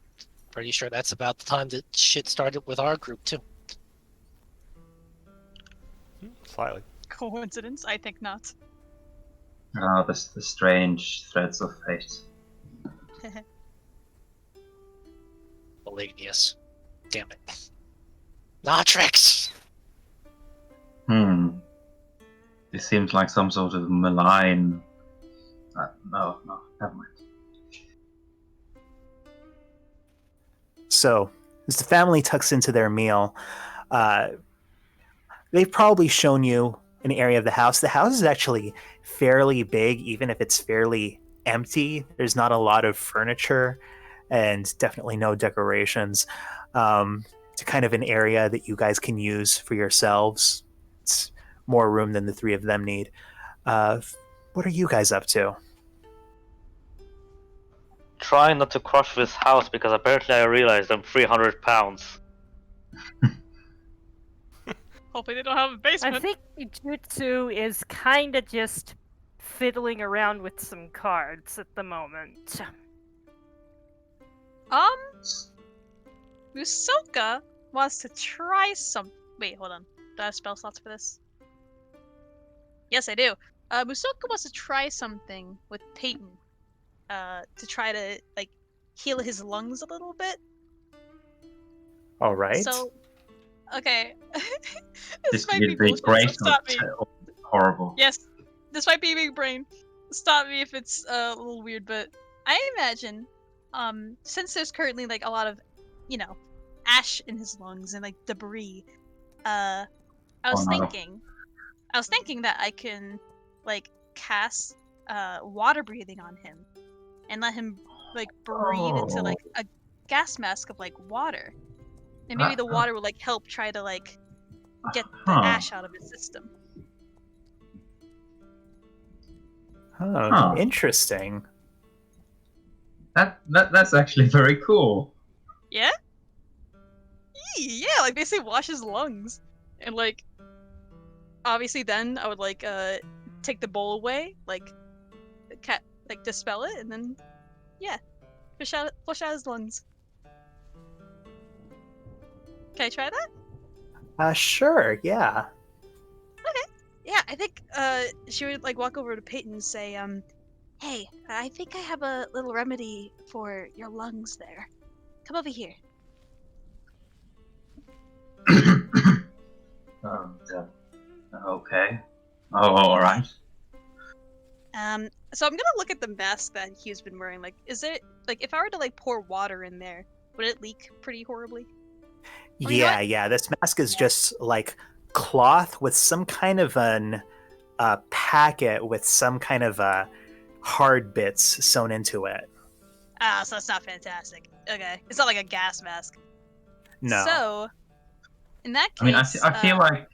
Pretty sure that's about the time that shit started with our group too. Slightly. Coincidence? I think not. Ah, the strange threads of fate. Palladius. Damn it. Natrix! This seems like some sort of malign. No, never mind. So, as the family tucks into their meal, they've probably shown you an area of the house. The house is actually fairly big, even if it's fairly empty. There's not a lot of furniture and definitely no decorations. It's kind of an area that you guys can use for yourselves. It's more room than the three of them need. What are you guys up to? Try not to crush this house because apparently I realized I'm 300 pounds. Hopefully they don't have a basement. I think Jutsu is kind of just fiddling around with some cards at the moment. Musoka wants to try some. Wait, hold on. Do I have spell slots for this? Yes, I do. Musoka wants to try something with Peyton. To try to like heal his lungs a little bit. All right. So, okay. This might could be be bullshit, great so stop me. or horrible. Yes, this might be big brain. Stop me if it's a little weird, but I imagine, since there's currently like a lot of, ash in his lungs and like debris, I was thinking that I can, like, cast water breathing on him, and let him like breathe into like a gas mask of like water, and maybe the water will like help try to like get the ash out of his system. Interesting. That's actually very cool. Yeah? Yeah, like basically wash his lungs. And like obviously then I would like take the bowl away, like dispel it, and then flush out his lungs. Can I try that? Sure, yeah. Okay. Yeah, I think she would like walk over to Peyton and say, hey, I think I have a little remedy for your lungs there. Come over here. Okay. Oh, all right. So I'm gonna look at the mask that he's been wearing. Like, is it like if I were to like pour water in there, would it leak pretty horribly? Or you know what? Yeah. This mask is just like cloth with some kind of an packet with some kind of hard bits sewn into it. So that's not fantastic. Okay, it's not like a gas mask. No. So, In that I mean, case, I feel like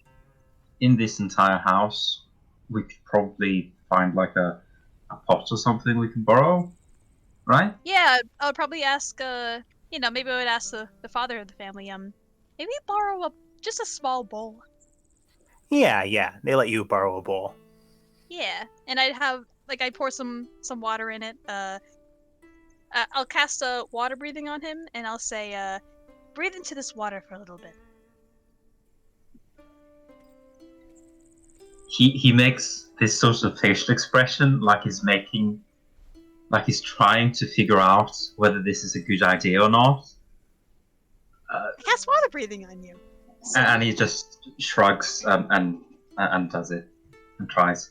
in this entire house, we could probably find like a pot or something we can borrow, right? yeah, I would probably ask. Maybe I would ask the father of the family. Maybe borrow just a small bowl. Yeah, they let you borrow a bowl. Yeah, and I'd have I pour some water in it. I'll cast a water breathing on him, and I'll say, breathe into this water for a little bit. He makes this sort of facial expression like he's trying to figure out whether this is a good idea or not. I cast water breathing on you. So... And he just shrugs and does it and tries.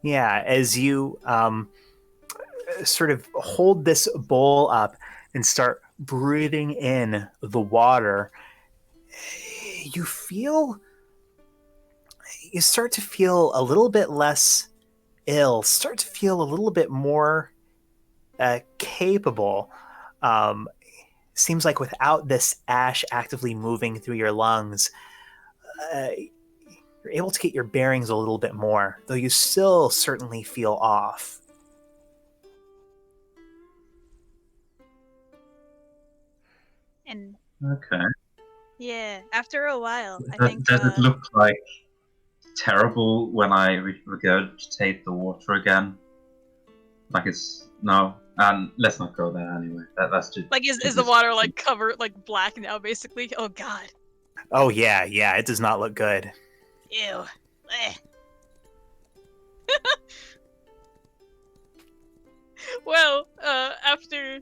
Yeah, as you sort of hold this bowl up and start breathing in the water, you start to feel a little bit less ill, start to feel a little bit more capable. Seems like without this ash actively moving through your lungs, you're able to get your bearings a little bit more, though you still certainly feel off. And Okay. yeah, after a while, I Does, think. does it look like terrible when I regurgitate the water again? Like it's no, and let's not go there anyway. That's just is the water covered black now, basically? Oh God. Oh yeah, it does not look good. Ew. Well, after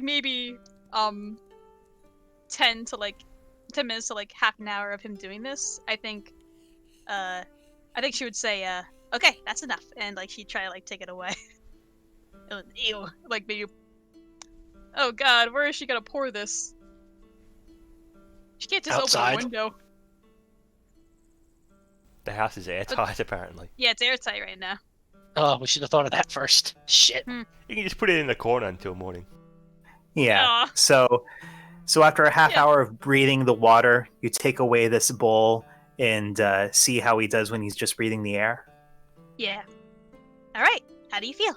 maybe 10 to 10 minutes to half an hour of him doing this, I think she would say, okay, that's enough, and she'd try to take it away. Ew. Maybe. Oh God, where is she gonna pour this? She can't just Outside. open a window. The house is airtight, apparently. Yeah, it's airtight right now. Oh, we should have thought of that first. Shit. You can just put it in the corner until morning. Yeah. Aw. So after a half Yeah. hour of breathing the water, you take away this bowl and see how he does when he's just breathing the air. Yeah. All right. How do you feel?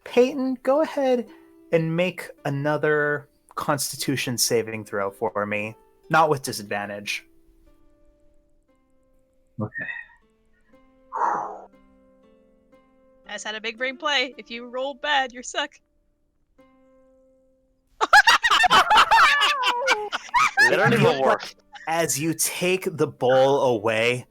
Peyton, go ahead and make another Constitution saving throw for me. Not with disadvantage. okay. I just had a big brain play. If you roll bad, you're suck. Literally the worst. As you take the bowl away,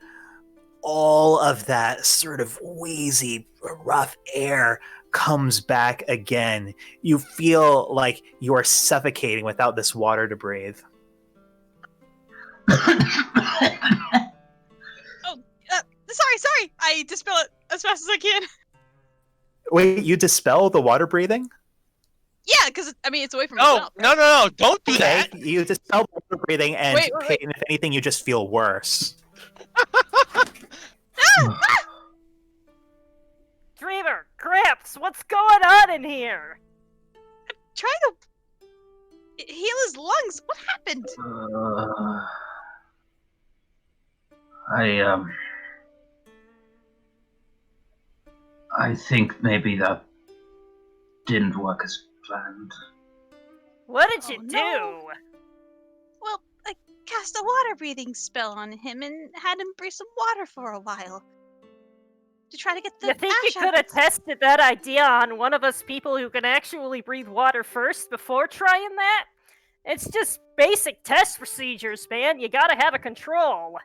all of that sort of wheezy, rough air comes back again. You feel like you are suffocating without this water to breathe. Sorry. I dispel it as fast as I can. Wait, you dispel the water breathing? Yeah, because it's away from No, myself. no, don't do Okay, that. you dispel the water breathing, and Wait. Peyton, if anything, you just feel worse. Dreamer, Gramps, what's going on in here? Trying to heal his lungs. What happened? I think maybe that didn't work as planned. What did you Oh, do? no. Well, I cast a water breathing spell on him and had him breathe some water for a while. To try to get the You think you ash out could have tested that idea on one of us people who can actually breathe water first before trying that? It's just basic test procedures, man. You gotta have a control.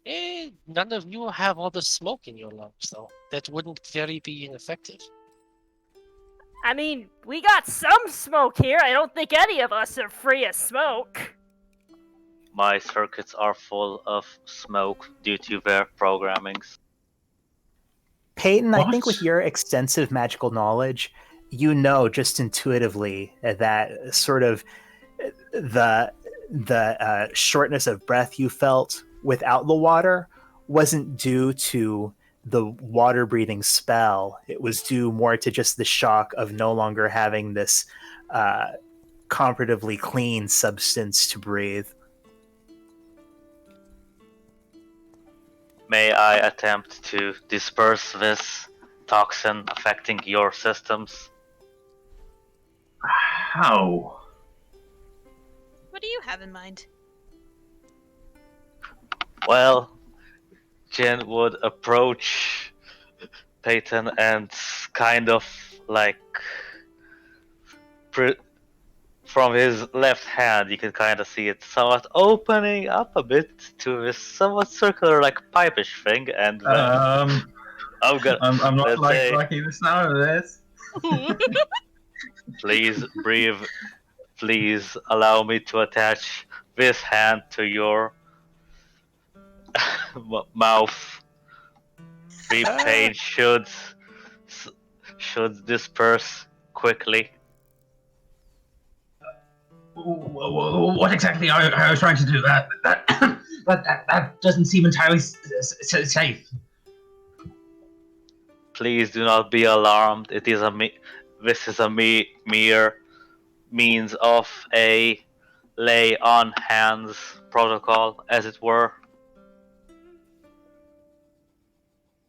None of you have all the smoke in your lungs, though. That wouldn't very be ineffective. I mean, we got some smoke here. I don't think any of us are free of smoke. My circuits are full of smoke due to their programmings. Peyton, I think What? with your extensive magical knowledge, you know just intuitively that sort of the shortness of breath you felt without the water wasn't due to the water breathing spell. It was due more to just the shock of no longer having this comparatively clean substance to breathe. May I attempt to disperse this toxin affecting your systems? How? What do you have in mind? Well, Jin would approach Peyton and kind of like from his left hand, you can kind of see it somewhat opening up a bit to this somewhat circular, like pipish thing, and then I'm not let's say, liking the sound of this. please breathe. Please allow me to attach this hand to your mouth. The pain should disperse quickly. What exactly are you trying to do? That doesn't seem entirely safe. Please do not be alarmed. This is a mere means of a lay on hands protocol, as it were.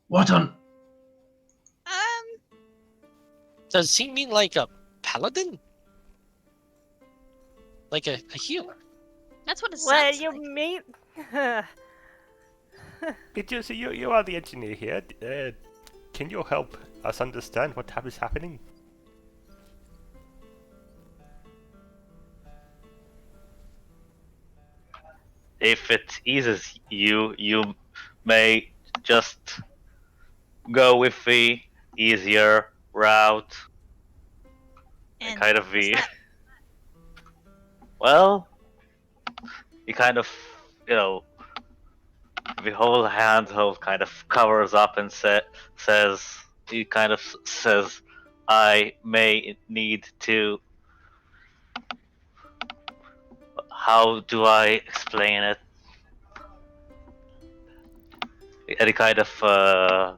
What on? Does he mean like a paladin? Like a healer? That's what it Well, sounds you like. mean... Medusa, you are the engineer here. Can you help us understand what is happening? If it eases you, you may just go with the easier route. And Kind of what's the that? well, he kind of, the whole handhold kind of covers up and says, I may need to. How do I explain it? And he kind of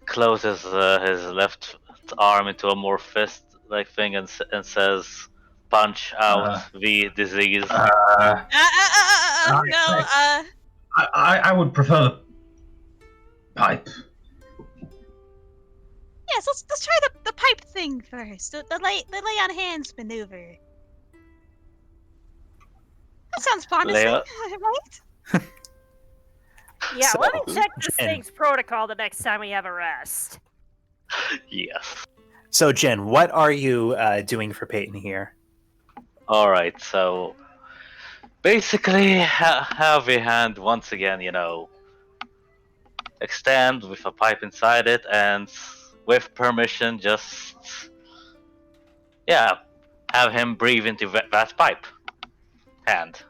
closes his left arm into a more fist-like thing and says, "Punch out the disease." No, I would prefer the pipe. yes, let's try the pipe thing first. The lay on hands maneuver. That sounds promising, Leia- right? Yeah, So, let me check this Jen. thing's protocol the next time we have a rest. Yes. So, Jen, what are you doing for Peyton here? All right. So basically, have a hand once again. Extend with a pipe inside it, and with permission, just have him breathe into that pipe. Hand.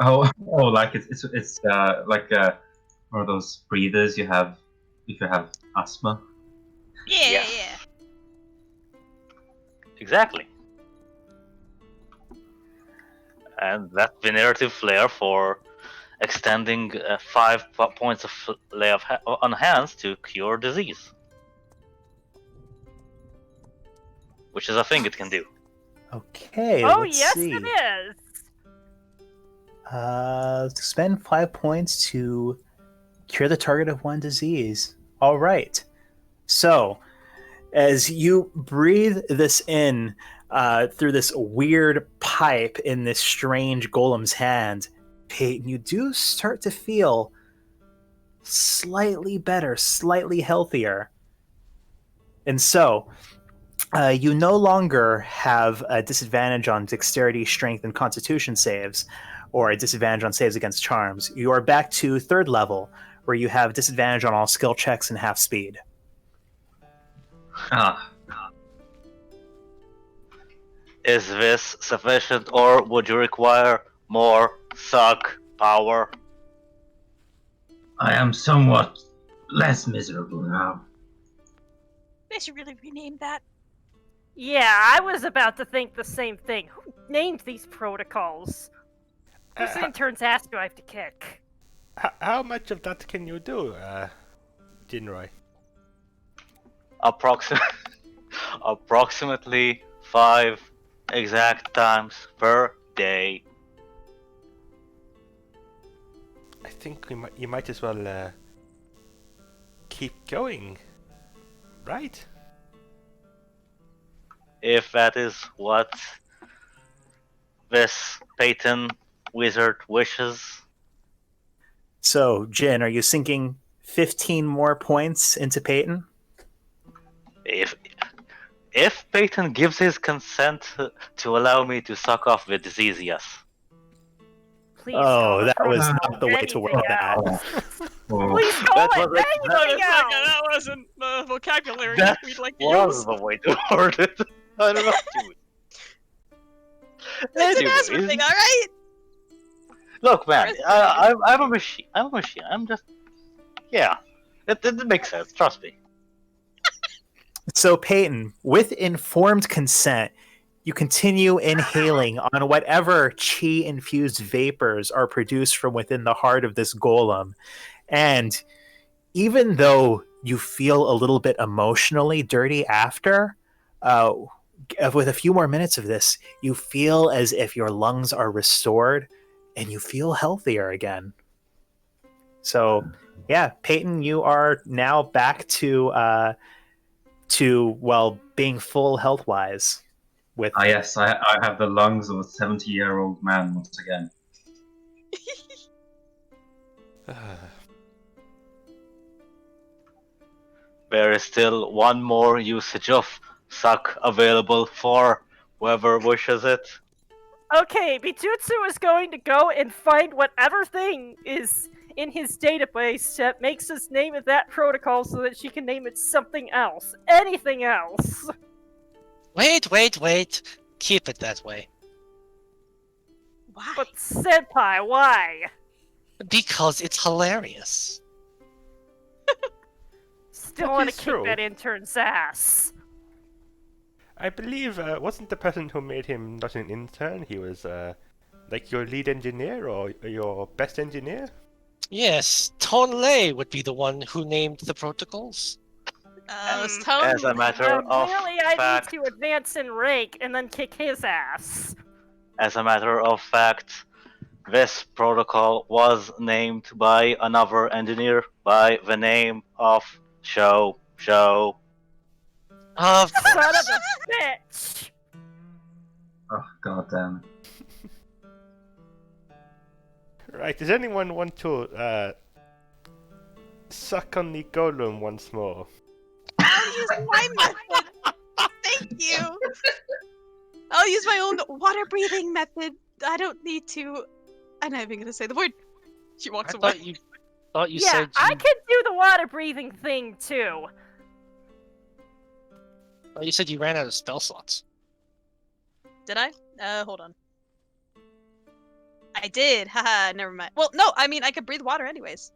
Oh, like it's like one of those breathers you have if you have asthma. Yeah. Exactly. And that's the narrative flair for extending 5 points of lay on hands to cure disease, which is a thing it can do. Okay, Oh, let's yes, see. it is! Spend 5 points to cure the target of one disease. All right. So, as you breathe this in through this weird pipe in this strange golem's hand, Peyton, you do start to feel slightly better, slightly healthier. And so, you no longer have a disadvantage on dexterity, strength, and constitution saves, or a disadvantage on saves against charms. You are back to 3rd level, where you have disadvantage on all skill checks and half speed. Is this sufficient, or would you require more thug power? I am somewhat less miserable now. They should really rename that. Yeah, I was about to think the same thing. Who named these protocols? Whose intern's ass do I have to kick? How much of that can you do? Jinrai? Approximately 5 exact times per day. I think you might as well keep going, right? If that is what this Peyton wizard wishes. So, Jin, are you sinking 15 more points into Peyton? If Peyton gives his consent to allow me to suck off the disease, yes. Please Oh, call it that was from not the way to word anything that. else. Oh, Please call That it was anything else. That wasn't the vocabulary That we'd like to was use. the way to word it. I don't know. It's an asthma Anyways, thing, alright? look, man, I'm a machine. I'm just, yeah, it makes sense. Trust me. So, Peyton, with informed consent, you continue inhaling on whatever chi-infused vapors are produced from within the heart of this golem. And even though you feel a little bit emotionally dirty after, with a few more minutes of this, you feel as if your lungs are restored and you feel healthier again. So, yeah, Peyton, you are now back to being full health wise. With yes, I have the lungs of a 70-year-old man once again. There is still one more usage of suck available for whoever wishes it. Okay, Bijutsu is going to go and find whatever thing is in his database that makes us name it that protocol so that she can name it something else. Anything else. Wait. Keep it that way. Why? But Senpai, why? Because it's hilarious. Still That want is to kick true. that intern's ass. I believe, wasn't the person who made him not an intern, he was, like your lead engineer or your best engineer? Yes, Tonlei would be the one who named the protocols. Stone. As a matter of Clearly, I fact, need to advance in rank and then kick his ass. as a matter of fact, this protocol was named by another engineer by the name of Show. Of Son of course. a bitch! Oh, god damn it. Right, does anyone want to, suck on the golem once more? I'll use my method. Thank you. I'll use my own water breathing method. I don't need to. I'm not even gonna say the word. She walks I away. thought you Yeah, said I you, can do the water breathing thing too. thought you said you ran out of spell slots. Did I? Hold on. I did. Haha, never mind. Well, no, I mean I could breathe water anyways.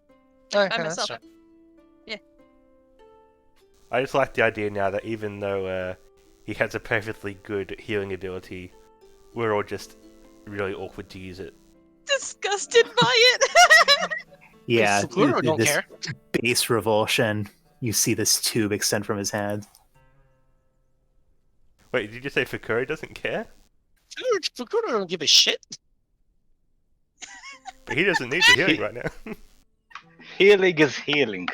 Alright, By yeah, myself. that's right. I just like the idea now that even though, he has a perfectly good healing ability, we're all just really awkward to use it. Disgusted by it. yeah, Fukuro don't this care. base revulsion. You see this tube extend from his hand. Wait, did you say Fukuri doesn't care? Dude, Fukuro don't give a shit. But he doesn't need the healing right now. Healing is healing.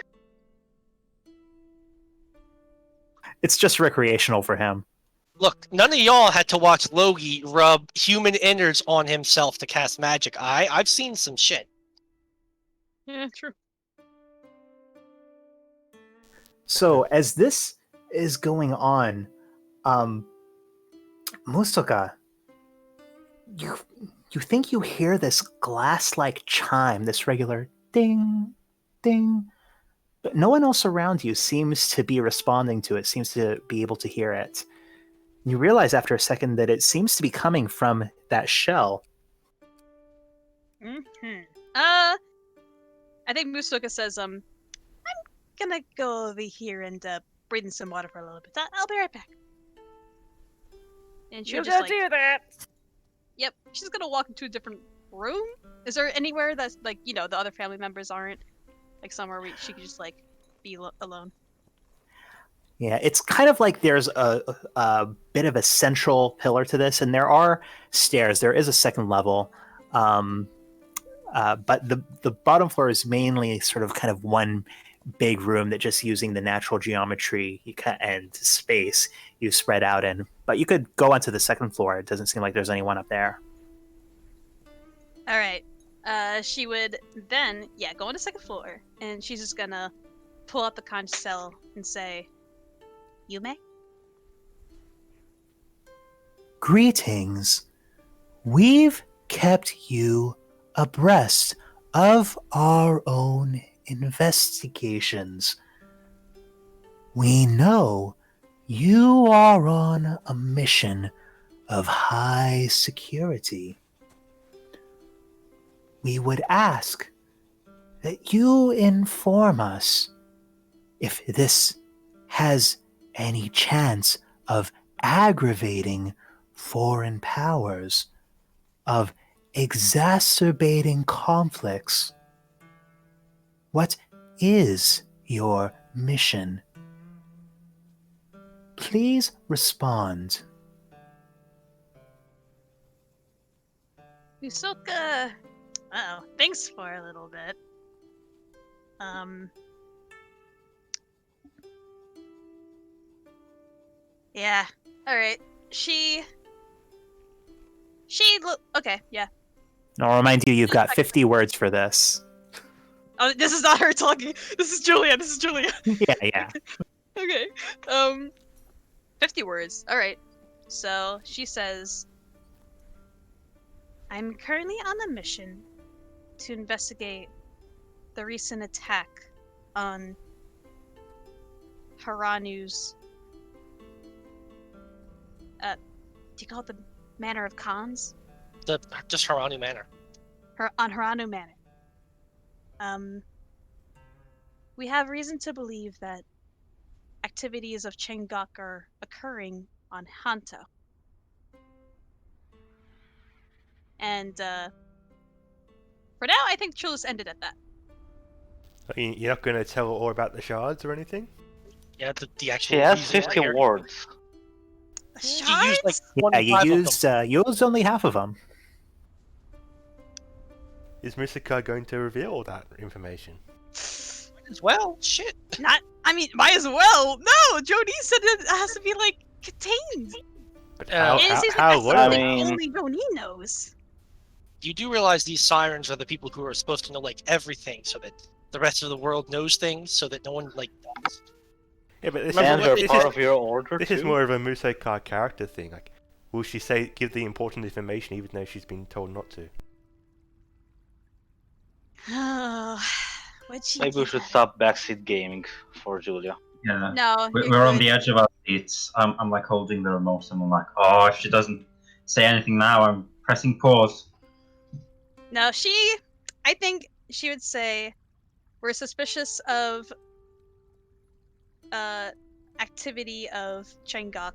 It's just recreational for him. Look, none of y'all had to watch Logi rub human innards on himself to cast magic. I've seen some shit. Yeah, true. So as this is going on, Musoka, you think you hear this glass-like chime, this regular ding, ding, but no one else around you seems to be responding to it, seems to be able to hear it. You realize after a second that it seems to be coming from that shell. Mm-hmm. I think Musoka says, I'm gonna go over here and breathe in some water for a little bit. I'll be right back. And she'll You just gotta do that. Yep, she's gonna walk into a different room. Is there anywhere that's like, the other family members aren't? Like somewhere where she could just like be alone. Yeah, it's kind of like there's a bit of a central pillar to this, and there are stairs. There is a second level, but the bottom floor is mainly sort of kind of one big room that just using the natural geometry and space you spread out in. But you could go onto the second floor. It doesn't seem like there's anyone up there. All right. She would then, go on the second floor, and she's just gonna pull out the conch shell and say, "Yume?" Greetings. We've kept you abreast of our own investigations. We know you are on a mission of high security. We would ask that you inform us if this has any chance of aggravating foreign powers, of exacerbating conflicts. What is your mission? Please respond. Usoka, thanks for a little bit. Yeah, alright. Okay, yeah. I'll remind you, you've got 50 words for this. Oh, this is not her talking. This is Julia. Yeah. Okay. 50 words. Alright. So, she says, I'm currently on a mission to investigate the recent attack on Haranu's do you call it the Manor of Khans? Just Haranu Manor. On Haranu Manor. We have reason to believe that activities of Chengok are occurring on Hanto. And for now, I think Chulus ended at that. You're not going to tell all about the shards or anything? Yeah, the actual. She has reason 50 here. words. She used like Yeah, 25 you of them. used only half of them. Is Misaka going to reveal all that information? As well, shit. Might as well. No, Jody said it has to be like contained. But It seems like how that's would something I mean- only Joni knows. You do realize these sirens are the people who are supposed to know like everything, so that the rest of the world knows things, so that no one like dies. Yeah, but this And they're this part is, of your order this too. is more of a Musaka character thing. Like, will she give the important information even though she's been told not to? What'd she Maybe we get should at? stop backseat gaming for Julia. Yeah. No, We're on the edge of our seats. I'm like holding the remote and I'm like, oh, if she doesn't say anything now, I'm pressing pause. No, I think she would say, we're suspicious of activity of Chengok.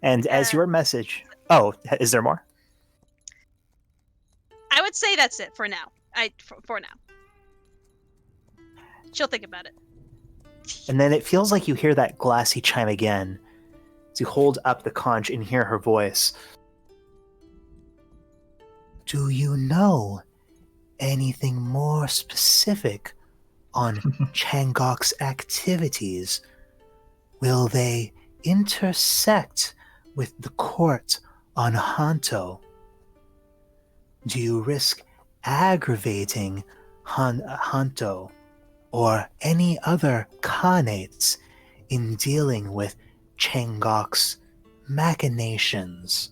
And as your message... Oh, is there more? I would say that's it for now. For now. She'll think about it. And then it feels like you hear that glassy chime again. As you hold up the conch and hear her voice. Do you know anything more specific on Changok's activities? Will they intersect with the court on Hanto? Do you risk aggravating Hanto or any other Khanates in dealing with Changok's machinations?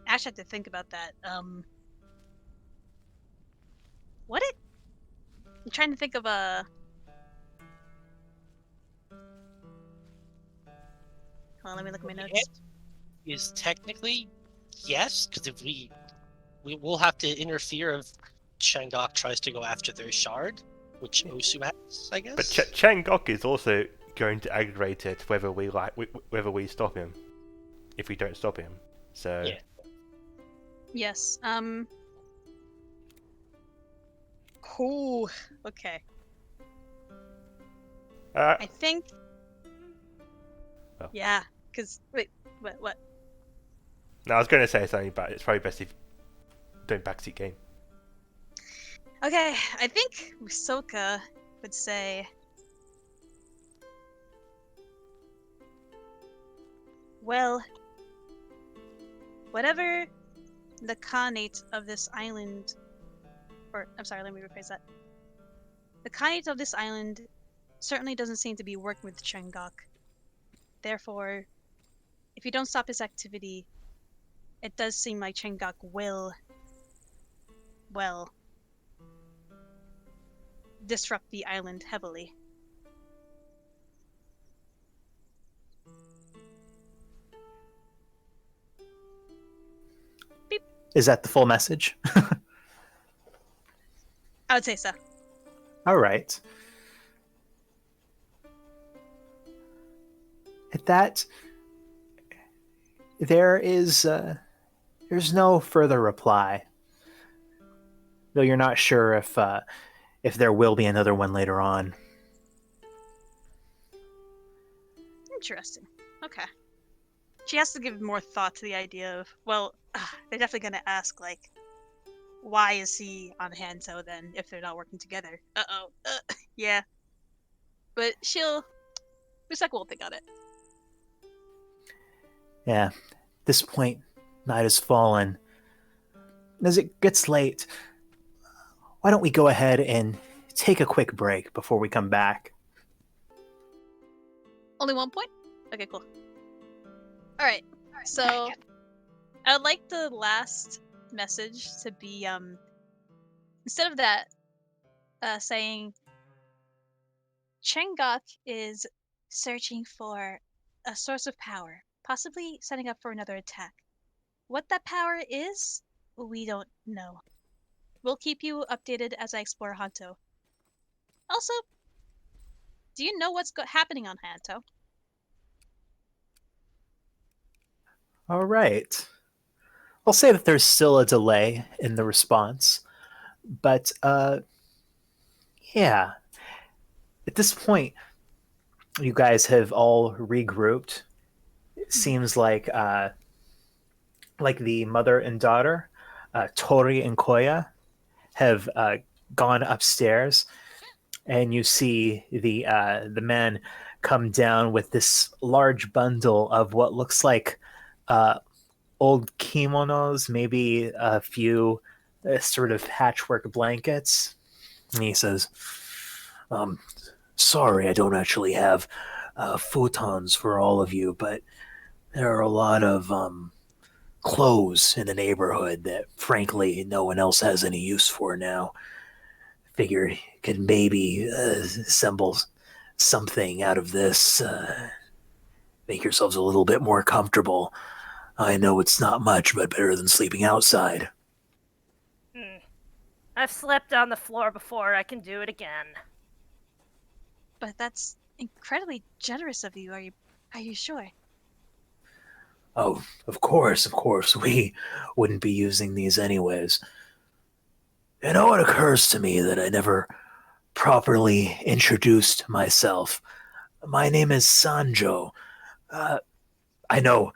I actually have to think about that. I'm trying to think of a... Hold on, let me look at my notes. Is technically yes, because if we will have to interfere if Changok tries to go after their shard, which Osu has, I guess. But Changok is also going to aggravate it whether we stop him. If we don't stop him, so Yeah. Yes. Ooh. Okay. I think. Oh. Yeah. Cause wait. What? No, I was going to say something, but it's probably best if don't backseat game. Okay. I think Usoka would say. Well, whatever the Khanate of this island, or I'm sorry, let me rephrase that. The Khanate of this island certainly doesn't seem to be working with Chengok. Therefore, if you don't stop his activity, it does seem like Chengok will, well, disrupt the island heavily. Beep. Is that the full message? I would say so. All right. At that, there's no further reply. Though you're not sure if there will be another one later on. Interesting. Okay. She has to give more thought to the idea of, well, they're definitely going to ask, like, why is he on Hanto then if they're not working together? Uh-oh. Yeah. But Misaka will think on it. Yeah. At this point, night has fallen. As it gets late, why don't we go ahead and take a quick break before we come back? Only 1 point? Okay, cool. Alright, so I would like the last message to be, instead of that, saying Chengok is searching for a source of power, possibly setting up for another attack. What that power is, we don't know. We'll keep you updated as I explore Hanto. Also, do you know what's happening on Hanto? All right. I'll say that there's still a delay in the response, but yeah. At this point, you guys have all regrouped. It seems like the mother and daughter, Tori and Koya, have gone upstairs, and you see the men come down with this large bundle of what looks like old kimonos, maybe a few sort of patchwork blankets. And he says, Sorry, I don't actually have futons for all of you, but there are a lot of clothes in the neighborhood that, frankly, no one else has any use for now. Figured you could maybe assemble something out of this, make yourselves a little bit more comfortable. I know it's not much, but better than sleeping outside. I've slept on the floor before. I can do it again. But that's incredibly generous of you. Are you sure? Oh, of course. We wouldn't be using these anyways. You know, it occurs to me that I never properly introduced myself. My name is Sanjo. I know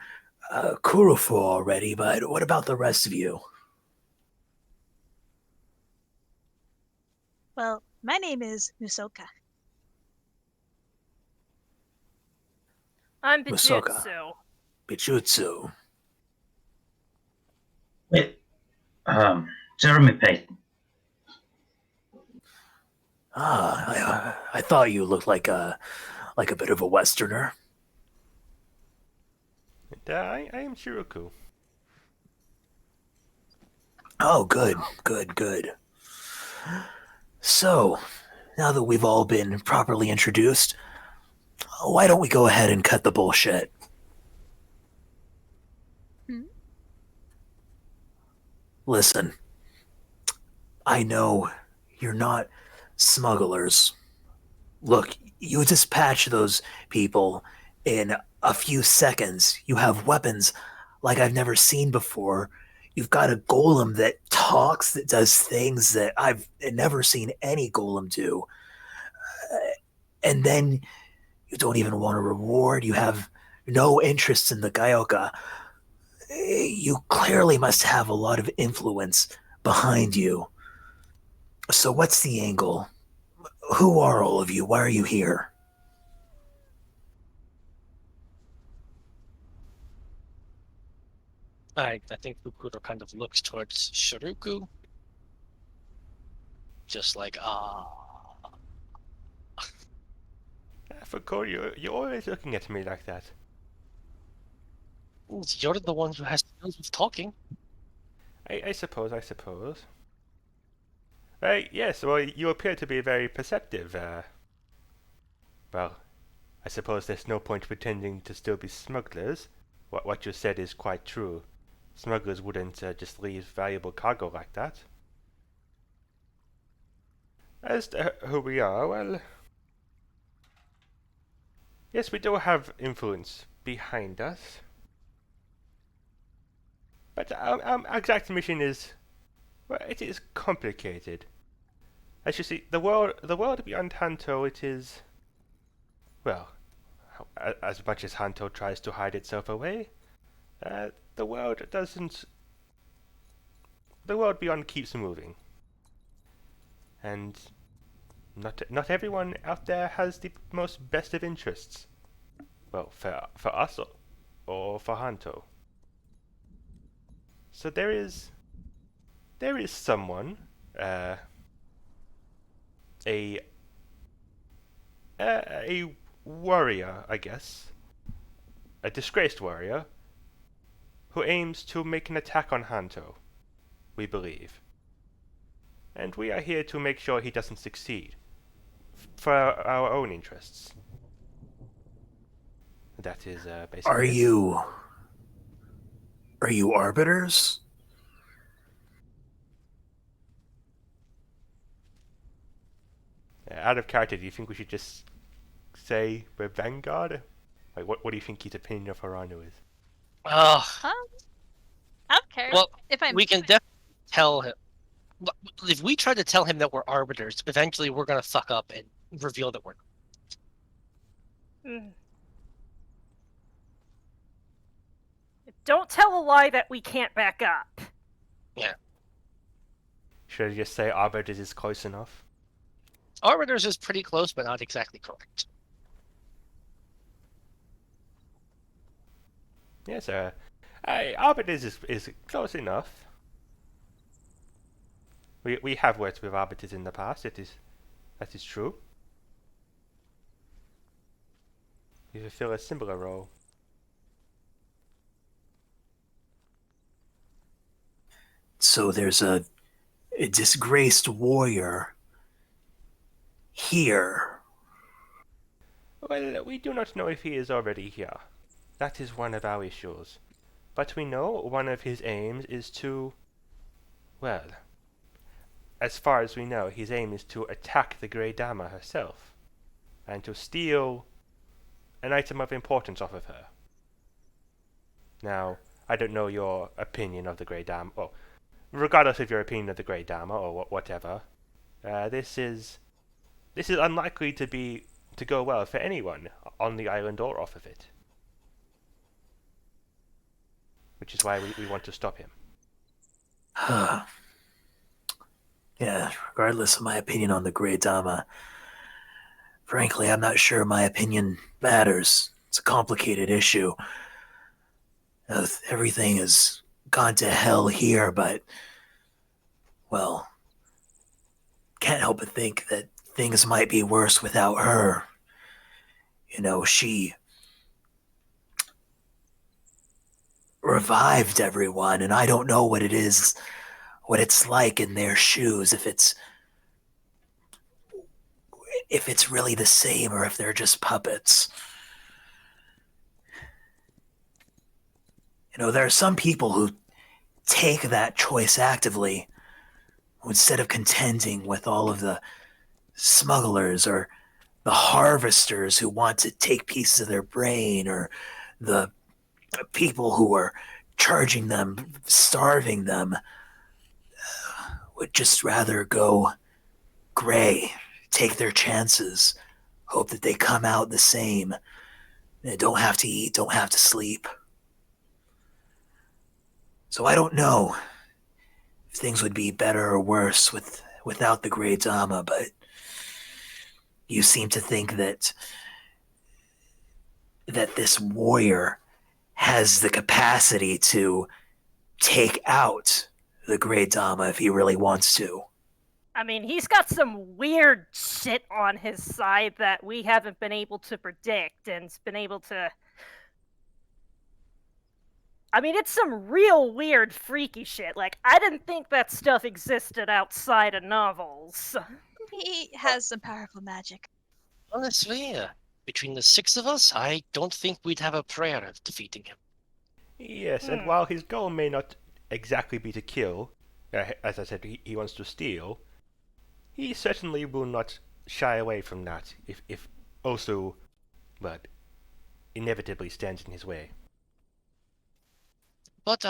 Kurufu already, but what about the rest of you? Well, my name is Musoka. I'm Musoka. Bijutsu. Bijutsu. Wait, Jeremy Payton. I thought you looked like a bit of a Westerner. And, I am Shiroku. Oh, good. So, now that we've all been properly introduced, why don't we go ahead and cut the bullshit? Listen, I know you're not smugglers. Look, you dispatch those people in a few seconds. You have weapons like I've never seen before. you've got a golem that talks, that does things that I've never seen any golem do. And then you don't even want a reward. You have no interest in the Gaioka. You clearly must have a lot of influence behind you. So what's the angle? Who are all of you? Why are you here? I think Fukuro kind of looks towards Shiruku. Just like, Fukuyo, you're always looking at me like that. you're the one who has skills with talking. I suppose. Yes, well, you appear to be very perceptive. Well, I suppose there's no point pretending to still be smugglers. What you said is quite true. Smugglers wouldn't just leave valuable cargo like that. As to who we are, well... Yes, we do have influence behind us. But our exact mission is... Well, it is complicated. As you see, the world beyond Hanto, it is... Well, as much as Hanto tries to hide itself away, the world doesn't... The world beyond keeps moving. And not everyone out there has the most best of interests. Well, for us or for Hanto. So there is someone, a warrior, I guess, a disgraced warrior, who aims to make an attack on Hanto, we believe. And we are here to make sure he doesn't succeed, for our own interests. That is basically... Are you arbiters? Out of character, do you think we should just say we're Vanguard? Like, what do you think his opinion of Haranu is? I don't care. Well, if I'm we can definitely tell him. If we try to tell him that we're arbiters, eventually we're gonna fuck up and reveal that we're not. Mm. Don't tell a lie that we can't back up. Should I just say Arbiters is close enough? Arbiters is pretty close, but not exactly correct. Yes, Arbiters is close enough. We have worked with Arbiters in the past, that is true. We fulfill a similar role. So there's a disgraced warrior here. Well, we do not know if he is already here. That is one of our issues. But we know one of his aims is to... Well, as far as we know, his aim is to attack the Grey Dama herself, and to steal an item of importance off of her. Now, I don't know your opinion of the Grey Dama. Well, regardless of your opinion of the Grey Dama or whatever, this is unlikely to go well for anyone on the island or off of it. Which is why we want to stop him. Yeah, regardless of my opinion on the Grey Dama, frankly, I'm not sure my opinion matters. It's a complicated issue. Everything has gone to hell here, but, well, can't help but think that things might be worse without her. You know, she revived everyone, and I don't know what it is, what it's like in their shoes, if it's really the same or if they're just puppets. You know, there are some people who take that choice actively, who instead of contending with all of the smugglers or the harvesters who want to take pieces of their brain, or the people who are charging them, starving them. Would just rather go gray, take their chances, hope that they come out the same. They don't have to eat, don't have to sleep. So I don't know if things would be better or worse without the Grey Dama, but you seem to think that this warrior has the capacity to take out the Grey Dama if he really wants to. I mean, he's got some weird shit on his side that we haven't been able to predict and been able to. I mean, it's some real weird, freaky shit. Like, I didn't think that stuff existed outside of novels. He has some powerful magic. Honestly, between the 6 of us, I don't think we'd have a prayer of defeating him. Yes, and while his goal may not exactly be to kill, as I said, he wants to steal, he certainly will not shy away from that if also, but inevitably stands in his way. But,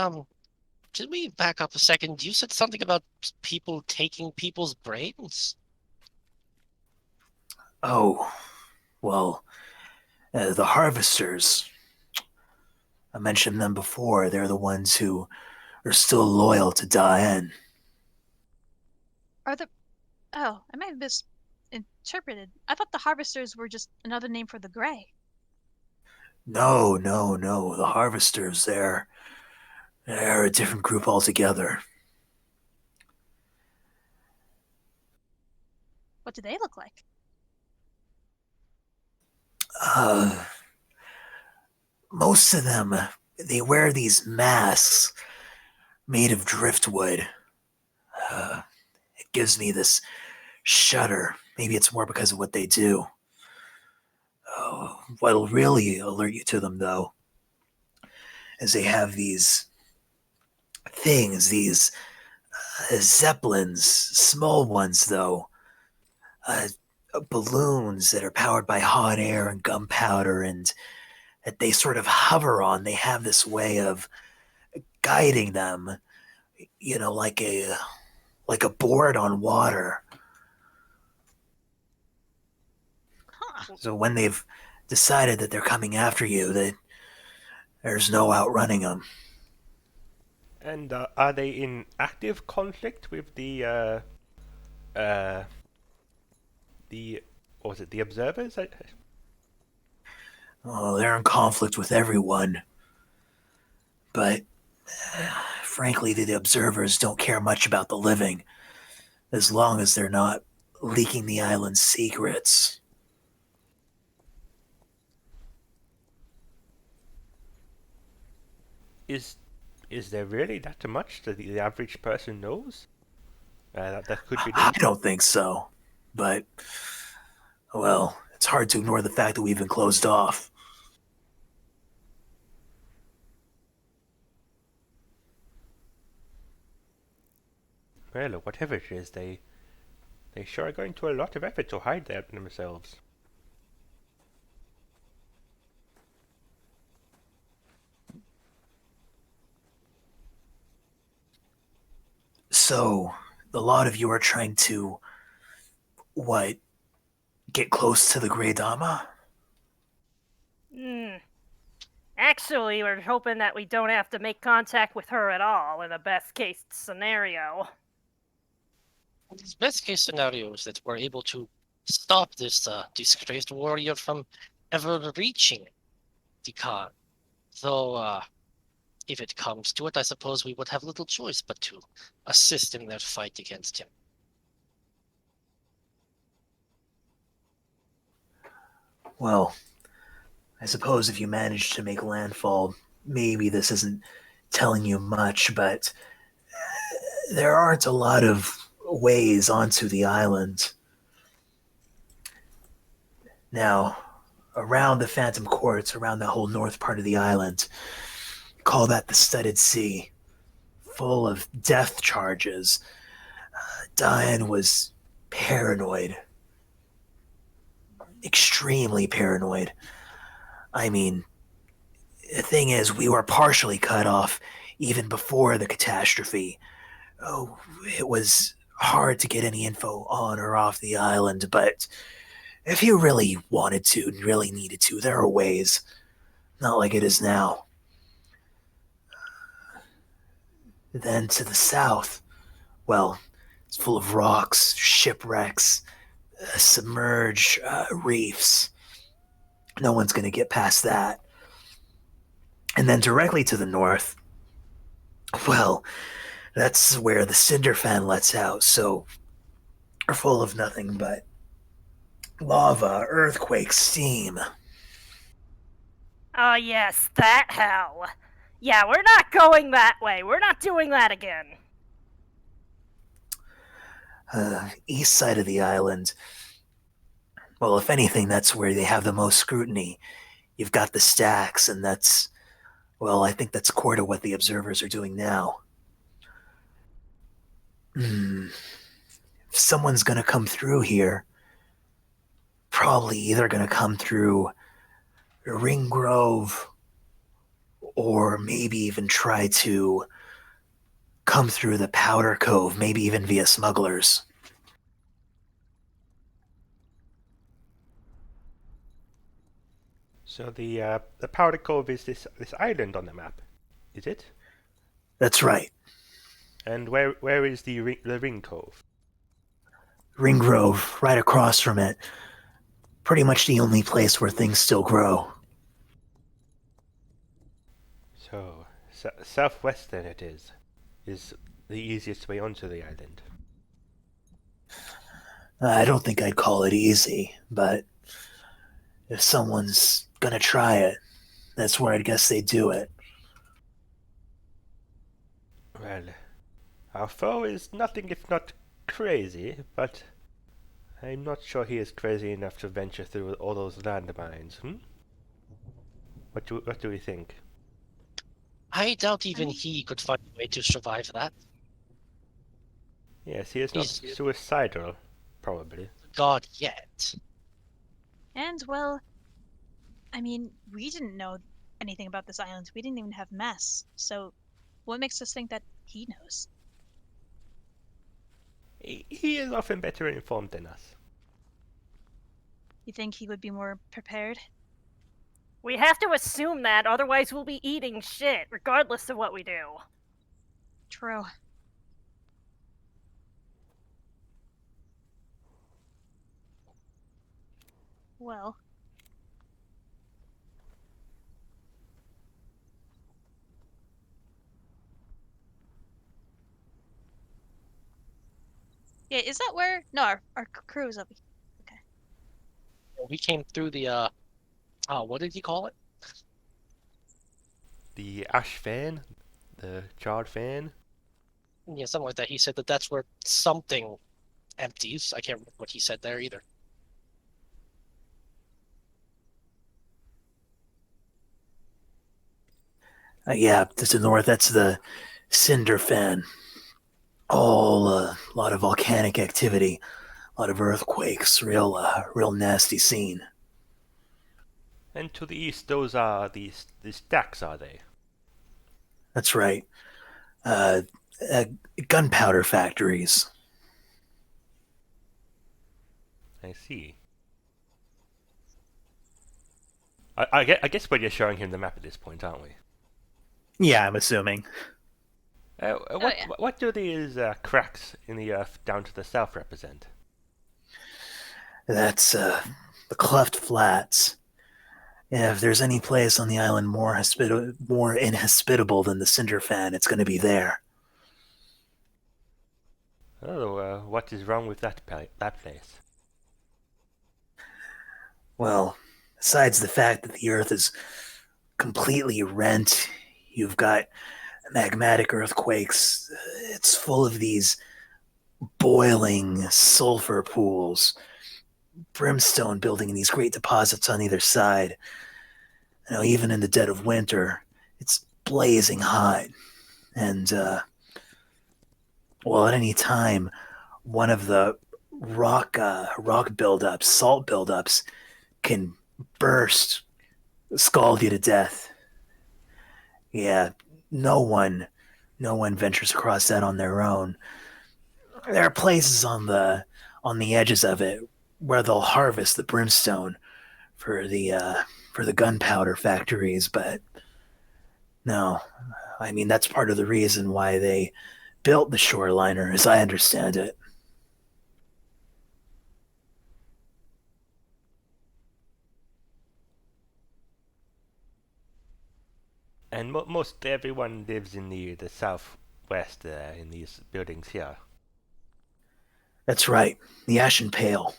should we back up a second? You said something about people taking people's brains? Oh, well, the harvesters. I mentioned them before. They're the ones who are still loyal to Diane. Are the... Oh, I might have misinterpreted. I thought the harvesters were just another name for the Grey. No. The harvesters, they're a different group altogether. What do they look like? Most of them, they wear these masks made of driftwood. It gives me this shudder. Maybe it's more because of what they do. What'll really alert you to them, though, is they have these things, these zeppelins, small ones, though, balloons that are powered by hot air and gunpowder, and that they sort of hover on. They have this way of guiding them, like a board on water. Huh. So when they've decided that they're coming after you, that there's no outrunning them. And are they in active conflict with the what was it, the observers? Oh, they're in conflict with everyone. But frankly, the observers don't care much about the living, as long as they're not leaking the island's secrets. Is there really that much that the average person knows? That could be I done? don't think so. But, well, it's hard to ignore the fact that we've been closed off. Well, whatever it is, they sure are going to a lot of effort to hide themselves. So, a lot of you are trying to, what, get close to the Grey Dama? Actually, we're hoping that we don't have to make contact with her at all in the best case scenario. The best case scenario is that we're able to stop this disgraced warrior from ever reaching the Khan. Though, if it comes to it, I suppose we would have little choice but to assist in their fight against him. Well, I suppose if you manage to make landfall, maybe this isn't telling you much, but there aren't a lot of ways onto the island. Now, around the Phantom Courts, around the whole north part of the island, call that the Studded Sea, full of death charges. Diane was paranoid. Extremely paranoid. I mean, The thing is, we were partially cut off even before the catastrophe. Oh, it was hard to get any info on or off the island, but if you really wanted to and really needed to, there are ways. Not like it is now. Then to the south, well, it's full of rocks, shipwrecks, submerged reefs. No one's going to get past that. And then directly to the north, well, that's where the cinder fan lets out, so we're full of nothing but lava, earthquakes, steam. Oh, yes, that hell. Yeah, we're not going that way. We're not doing that again. East side of the island, well, if anything, that's where they have the most scrutiny. You've got the stacks, and that's, well, I think that's core to what the observers are doing now. If someone's gonna come through here, probably either gonna come through Ring Grove or maybe even try to come through the Powder Cove, maybe even via smugglers. So the Powder Cove is this island on the map, is it? That's right. And where is the Ring Cove? Ring Grove, right across from it. Pretty much the only place where things still grow. So southwestern it is the easiest way onto the island. I don't think I'd call it easy, but if someone's gonna try it, that's where I guess they do it. Well, our foe is nothing if not crazy, but I'm not sure he is crazy enough to venture through all those landmines. What do we think? I doubt even he could find a way to survive that. Yes, he is not He's- suicidal, probably. God yet. And, well, I mean, we didn't know anything about this island. We didn't even have mass. So, what makes us think that he knows? He is often better informed than us. You think he would be more prepared? We have to assume that, otherwise we'll be eating shit, regardless of what we do. True. Well. Yeah, is that where? No, our crew is over here. We came through the what did he call it? The ash fan, the charred fan. Yeah, something like that. He said that that's where something empties. I can't remember what he said there either. Yeah, to the north, that's the cinder fan. All a lot of volcanic activity, a lot of earthquakes, real nasty scene. And to the east, those are the stacks, are they? That's right. Gunpowder factories. I see. I guess we're just showing him the map at this point, aren't we? Yeah, I'm assuming. What do these cracks in the earth down to the south represent? That's the Cleft Flats. Yeah, if there's any place on the island more inhospitable than the Cinder Fan, it's going to be there. Oh, what is wrong with that place? Well, besides the fact that the Earth is completely rent, you've got magmatic earthquakes. It's full of these boiling sulfur pools, brimstone building in these great deposits on either side. You know, even in the dead of winter, it's blazing hot. And, well, at any time, one of the rock buildups, salt buildups, can burst, scald you to death. Yeah, no one ventures across that on their own. There are places on the edges of it where they'll harvest the brimstone for the gunpowder factories, but no, I mean that's part of the reason why they built the shoreliner, as I understand it. And most everyone lives in the southwest there, in these buildings here. That's right, the Ashen Pale.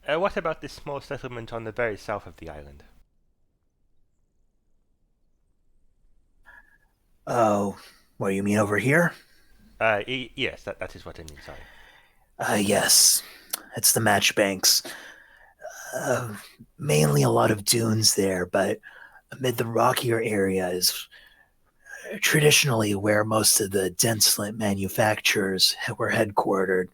What about this small settlement on the very south of the island? Oh, what do you mean over here? Yes, that is what I mean, sorry. Yes, it's the Matchbanks. Uh, Mainly a lot of dunes there, but amid the rockier area is traditionally where most of the dense flint manufacturers were headquartered.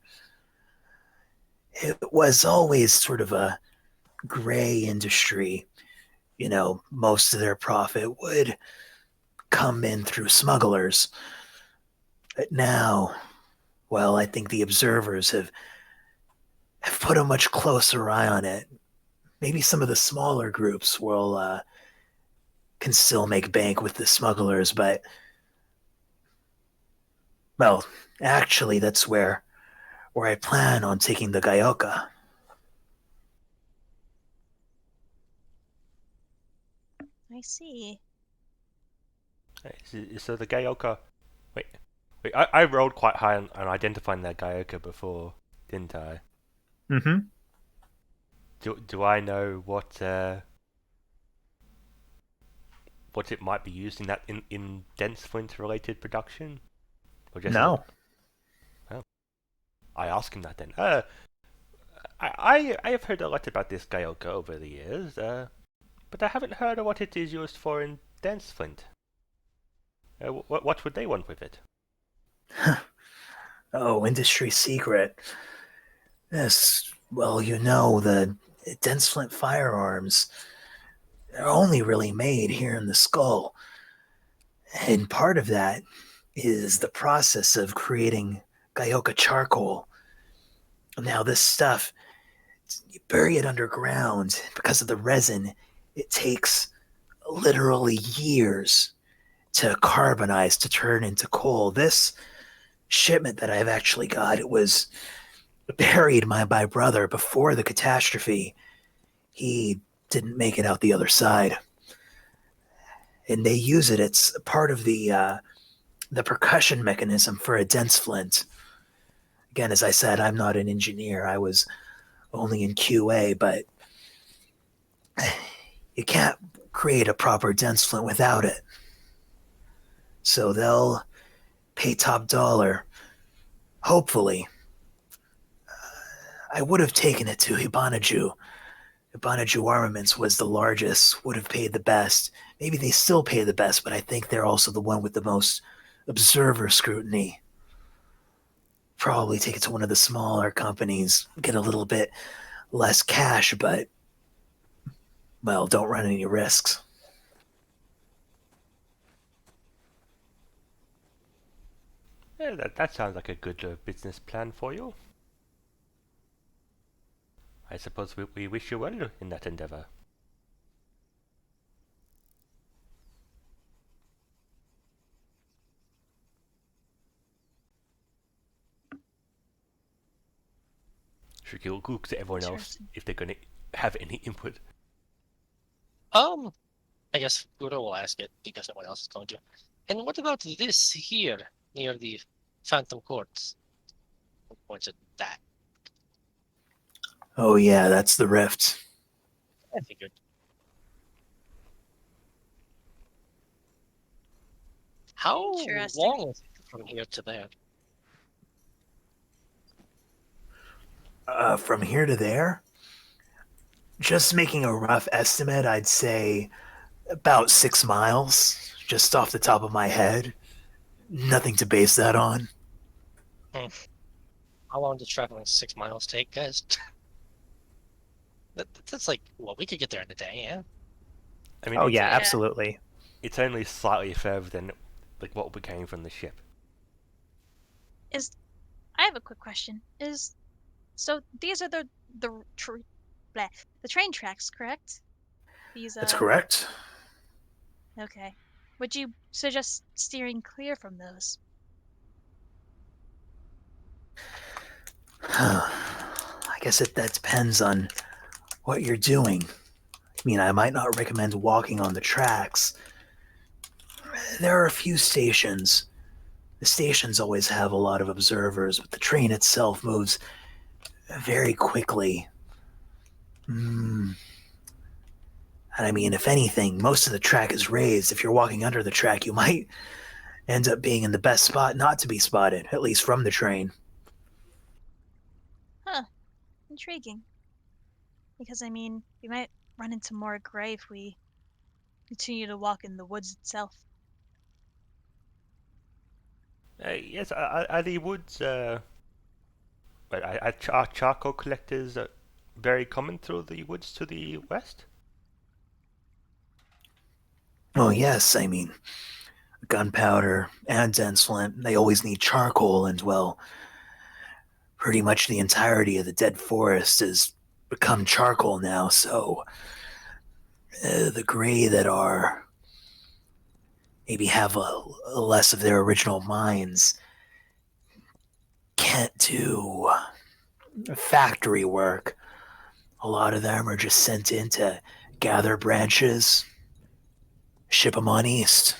It was always sort of a gray industry. You know, most of their profit would come in through smugglers. But now, well, I think the observers have put a much closer eye on it. Maybe some of the smaller groups can still make bank with the smugglers, but well, actually, that's where I plan on taking the Gaioka. I see. So the Gaioka... Wait, I rolled quite high on identifying that Gaioka before, didn't I? Mm-hmm. Do I know what it might be used in in dense flint related production? Or just No. I ask him that then. I have heard a lot about this Gaioka over the years, but I haven't heard of what it is used for in dense flint. What would they want with it? Oh, industry secret. Yes, well, you know, the dense flint firearms are only really made here in the skull. And part of that is the process of creating Gaioka charcoal. Now, this stuff, you bury it underground because of the resin. It takes literally years to carbonize to turn into coal. This shipment that I've actually got, it was buried by my brother before the catastrophe. He didn't make it out the other side. And they use it. It's part of the percussion mechanism for a dense flint. Again, as I said, I'm not an engineer. I was only in QA, but you can't create a proper dense flint without it. So they'll pay top dollar. Hopefully. I would have taken it to Ibanaju. Ibanaju Armaments was the largest, would have paid the best. Maybe they still pay the best, but I think they're also the one with the most observer scrutiny. Probably take it to one of the smaller companies, get a little bit less cash, but, well, don't run any risks. Yeah, that sounds like a good business plan for you. I suppose we wish you well in that endeavor. Should we look to everyone else Interesting. if they're going to have any input? I guess Guro will ask it because someone else is going to. And what about this here near the Phantom Courts? Who points at that? Oh, yeah, that's the rift. I figured. How Interesting. long is it from here to there? From here to there? Just making a rough estimate, I'd say about 6 miles, just off the top of my head. Nothing to base that on. How long does traveling 6 miles take, guys? That's like, well, we could get there in a day, yeah? I mean, Oh yeah, Yeah. absolutely. it's only slightly further than like what we came from the ship. I have a quick question. So these are the tr- the train tracks, correct? These That's correct. Okay. Would you suggest steering clear from those? I guess that depends on what you're doing. I mean, I might not recommend walking on the tracks. There are a few stations. The stations always have a lot of observers, but the train itself moves very quickly. And I mean, if anything, most of the track is raised. If you're walking under the track, you might end up being in the best spot not to be spotted, at least from the train. Huh. Intriguing. Because I mean, we might run into more gray if we continue to walk in the woods itself. Yes, are the woods? Are charcoal collectors very common through the woods to the west? Oh, yes, I mean, gunpowder and dense flint, they always need charcoal, and well, pretty much the entirety of the dead forest has become charcoal now, so the gray that are maybe have a less of their original minds can't do factory work. A lot of them are just sent in to gather branches, ship them on east.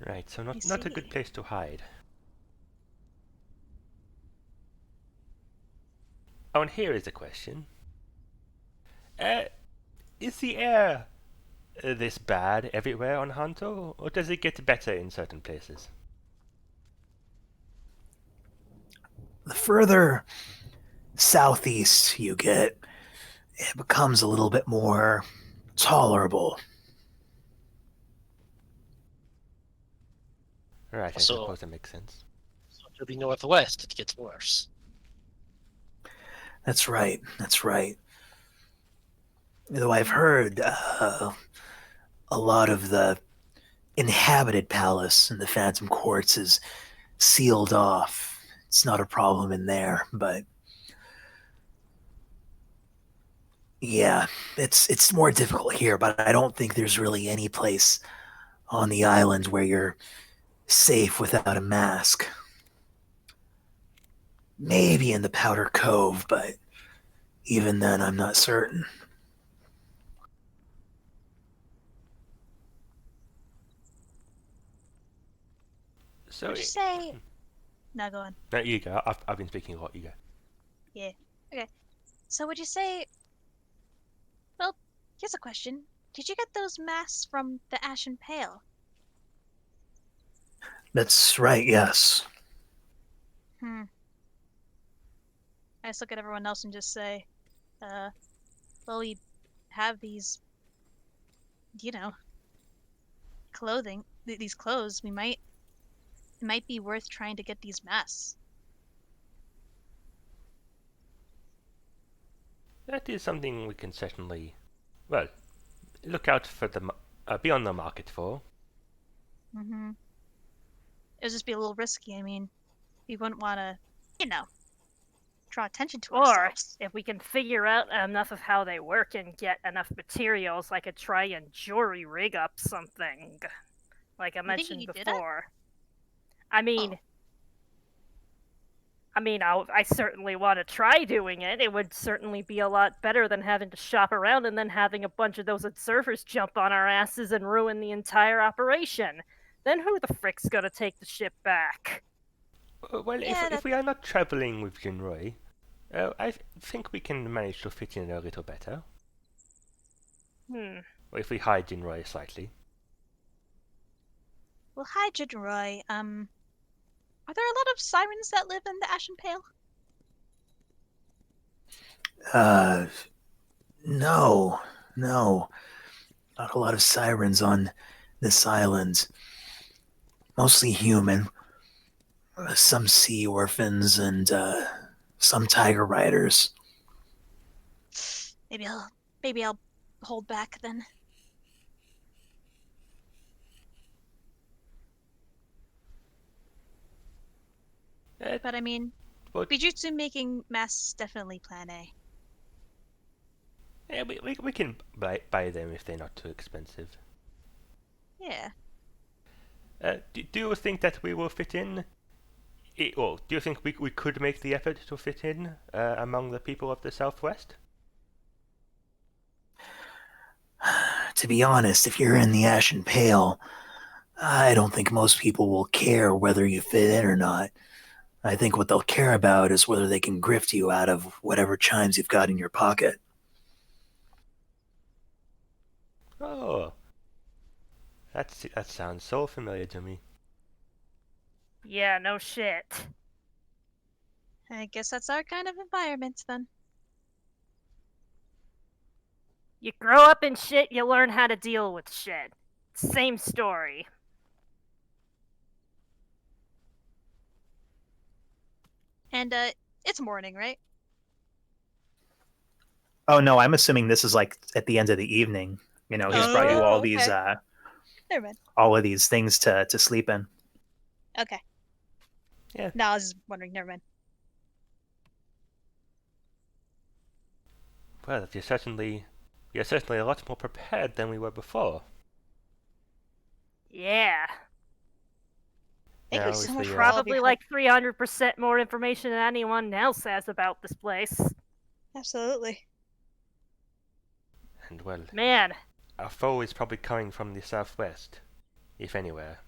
Right, so I not a see. good place to hide. Oh, and here is a question. Is the air this bad everywhere on Hanto, or does it get better in certain places? The further southeast you get, it becomes a little bit more tolerable. Right, I So- suppose that makes sense. So to the northwest, it gets worse. That's right. That's right. Though I've heard a lot of the inhabited palace in the Phantom Courts is sealed off. It's not a problem in there, but yeah, it's more difficult here. But I don't think there's really any place on the island where you're safe without a mask. Maybe in the Powder Cove, but even then, I'm not certain. So, Would you say? No, go on. no, you go. I've been speaking a lot. You go. Yeah. Okay. So would you say? Well, here's a question. Did you get those masks from the Ashen Pale? That's right, yes. I just look at everyone else and just say, well, we have these, you know, clothing, these clothes. It might be worth trying to get these masks. That is something we can certainly, well, look out for be on the market for. It would just be a little risky. I mean, we wouldn't want to, draw attention to Or ourselves. if we can figure out enough of how they work and get enough materials, I could try and jury rig up something, like I You think mentioned you could do that? before. I mean, Oh. I certainly want to try doing it. It would certainly be a lot better than having to shop around and then having a bunch of those observers jump on our asses and ruin the entire operation. Then who the frick's gonna take the ship back? Well, Yeah, if we are not traveling with Jinroi, I think we can manage to fit in a little better. Or if we hide Jinroi slightly. Well, hi, Roy. Are there a lot of sirens that live in the Ashen Pale? No. Not a lot of sirens on this island. Mostly human. Some sea orphans and some tiger riders. maybe I'll hold back then. But I mean, But Bijutsu making masks is definitely plan A. yeah, we can buy them if they're not too expensive. Yeah. Do you think that we will fit in? Well, do you think we could make the effort to fit in among the people of the Southwest? To be honest, if you're in the Ashen Pale, I don't think most people will care whether you fit in or not. I think what they'll care about is whether they can grift you out of whatever chimes you've got in your pocket. Oh, that sounds so familiar to me. Yeah, no shit. I guess that's our kind of environment then. You grow up in shit, you learn how to deal with shit. Same story. And it's morning, right? Oh no, I'm assuming this is like at the end of the evening. You know, he's brought you all okay. these Never mind. all of these things to sleep in. Okay. Yeah. No, I was just wondering. Never mind. Well, you're certainly a lot more prepared than we were before. Yeah. Thank Yeah, you so much obviously, for all of your Probably help. like 300% more information than anyone else has about this place. Absolutely. And well, Man, our foe is probably coming from the Southwest, if anywhere.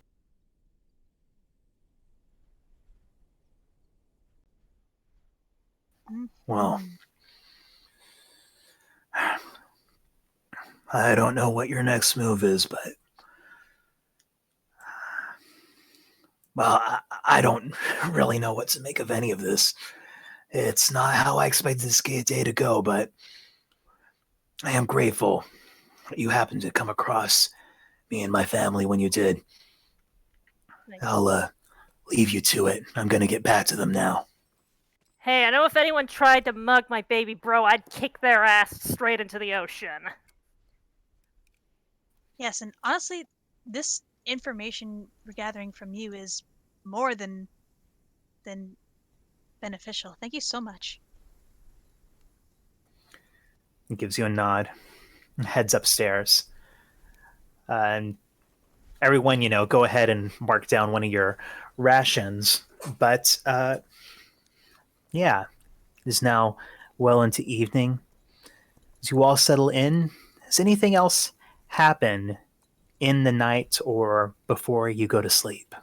Well, I don't know what your next move is, but well, I don't really know what to make of any of this. It's not how I expected this day to go, but I am grateful that you happened to come across me and my family when you did. I'll leave you to it. I'm gonna get back to them now. hey, I know if anyone tried to mug my baby bro, I'd kick their ass straight into the ocean. Yes, and honestly, this information we're gathering from you is more than beneficial. Thank you so much. He gives you a nod, and heads upstairs, and everyone, you know, go ahead and mark down one of your rations. But yeah, it is now well into evening. As you all settle in, has anything else happen in the night or before you go to sleep?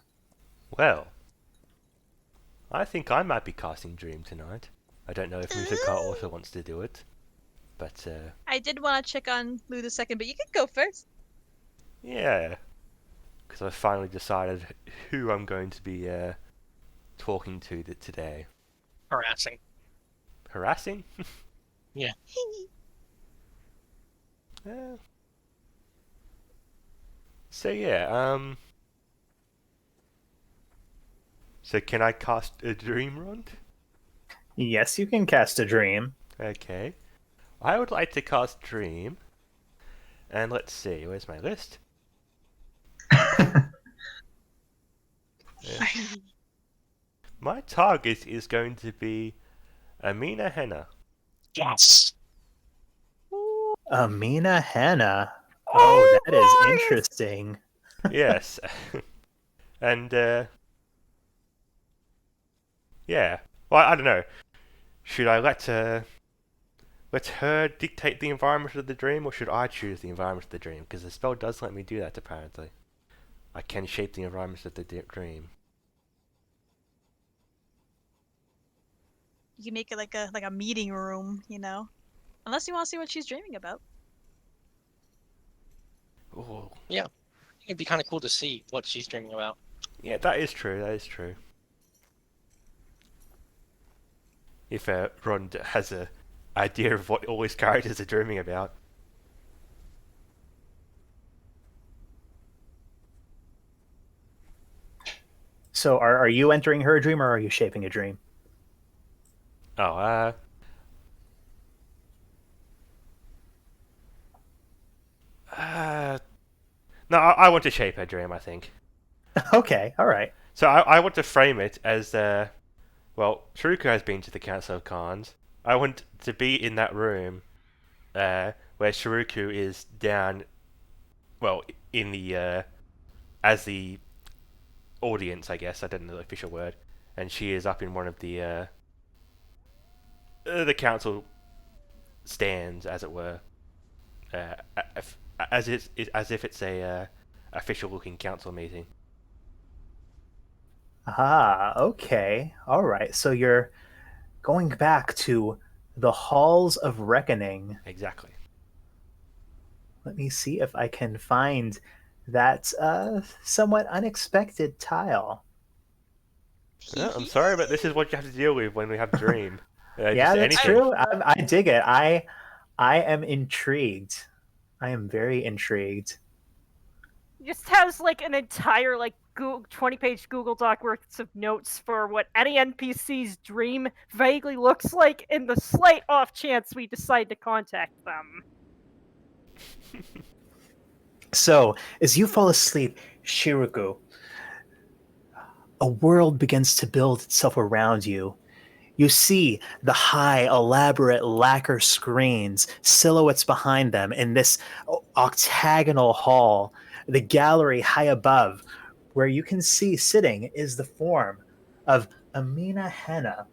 Well, I think I might be casting Dream tonight. I don't know if Musaka also wants to do it, but I did want to check on Lou the second, but you can go first. yeah, because I finally decided who I'm going to be talking to today. Harassing. Harassing? Yeah. Yeah. So yeah, so can I cast a Dream Rod? Yes, you can cast a dream. Okay. I would like to cast Dream. And let's see, where's my list? Yeah. My target is going to be Amina Henna. Yes. Amina Henna. Oh, that is interesting. Yes. And yeah. Well, I don't know. Should I let her dictate the environment of the dream, or should I choose the environment of the dream? Because the spell does let me do that, apparently. I can shape the environment of the dream. You can make it like a meeting room, you know. Unless you want to see what she's dreaming about. Oh, It'd be kind of cool to see what she's dreaming about. yeah, that is true. That is true. If Ron has a idea of what all his characters are dreaming about. So, are you entering her dream or are you shaping a dream? Oh, No, I want to shape her dream, I think. Okay, all right. So I want to frame it as, well, Truku has been to the Council of Khans. I want to be in that room where Shiruku is down, well, in the, as the audience, I guess. I don't know the official word. And she is up in one of the council stands, as it were. As if it's a official-looking council meeting. Ah, okay. All right. So you're going back to the Halls of Reckoning. Exactly. Let me see if I can find that somewhat unexpected tile. I'm sorry, but this is what you have to deal with when we have Dream. Yeah, just that's anything. true. I dig it. I am intrigued. I am very intrigued. Just has like an entire like 20-page Google Doc worth of notes for what any NPC's dream vaguely looks like in the slight off chance we decide to contact them. So, as you fall asleep, Shiruku, a world begins to build itself around you. You see the high, elaborate lacquer screens, silhouettes behind them in this octagonal hall, the gallery high above, where you can see sitting is the form of Amina Henna,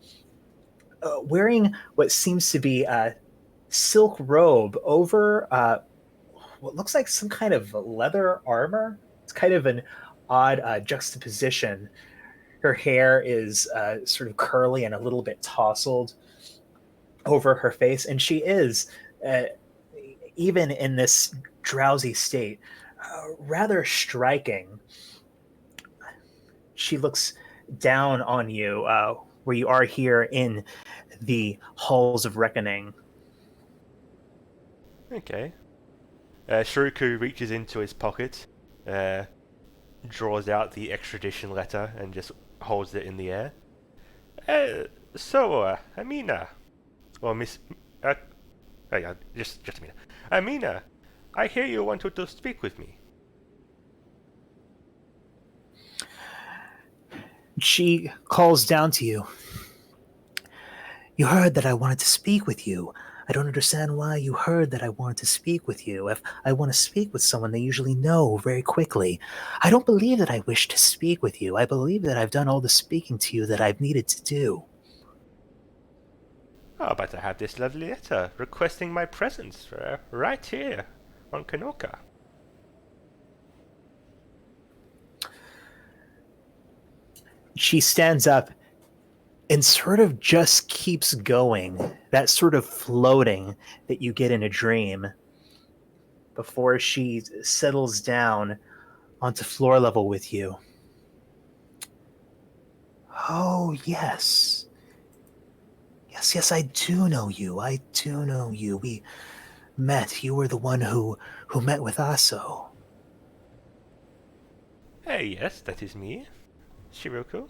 wearing what seems to be a silk robe over what looks like some kind of leather armor. It's kind of an odd juxtaposition. Her hair is sort of curly and a little bit tousled over her face, and she is, even in this drowsy state, rather striking. She looks down on you where you are here in the Halls of Reckoning. Okay. Shiruku reaches into his pocket, draws out the extradition letter, and just holds it in the air. Amina. Or Miss... oh yeah, just Amina. Amina, I hear you wanted to speak with me. She calls down to you. You heard that I wanted to speak with you. I don't understand why you heard that I wanted to speak with you. If I want to speak with someone, they usually know very quickly. I don't believe that I wish to speak with you. I believe that I've done all the speaking to you that I've needed to do. Oh, but I have this lovely letter requesting my presence right here on Kanoka. She stands up and sort of just keeps going, that sort of floating that you get in a dream, before she settles down onto floor level with you. Oh, yes. Yes, I do know you. I do know you. We met. You were the one who met with Aso. Hey, yes, that is me. Shiroku.